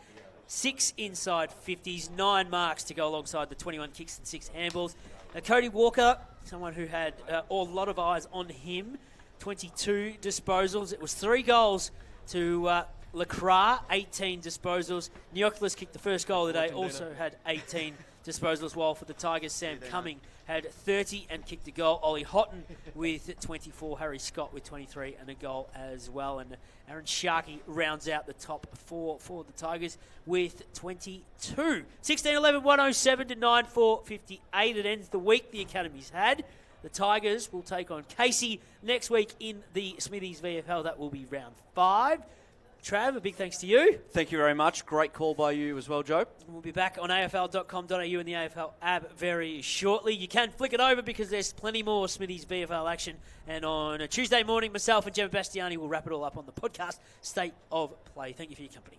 6 inside 50s, 9 marks to go alongside the 21 kicks and 6 handballs. Cody Walker, someone who had a lot of eyes on him, 22 disposals. It was 3 goals to Lacroix, 18 disposals. Neoculus kicked the first goal of the day, also had 18 disposals, while for the Tigers, Sam Cumming had 30 and kicked a goal. Ollie Houghton with 24, Harry Scott with 23 and a goal as well. And Aaron Sharkey rounds out the top 4 for the Tigers with 22. 16-11-107 to 9-4-58. It ends the week the Academy's had. The Tigers will take on Casey next week in the Smithies VFL. That will be round 5. Trav, a big thanks to you. Thank you very much. Great call by you as well, Joe. We'll be back on afl.com.au and the AFL app very shortly. You can flick it over because there's plenty more Smithies VFL action. And on a Tuesday morning, myself and Gemma Bastiani will wrap it all up on the podcast, State of Play. Thank you for your company.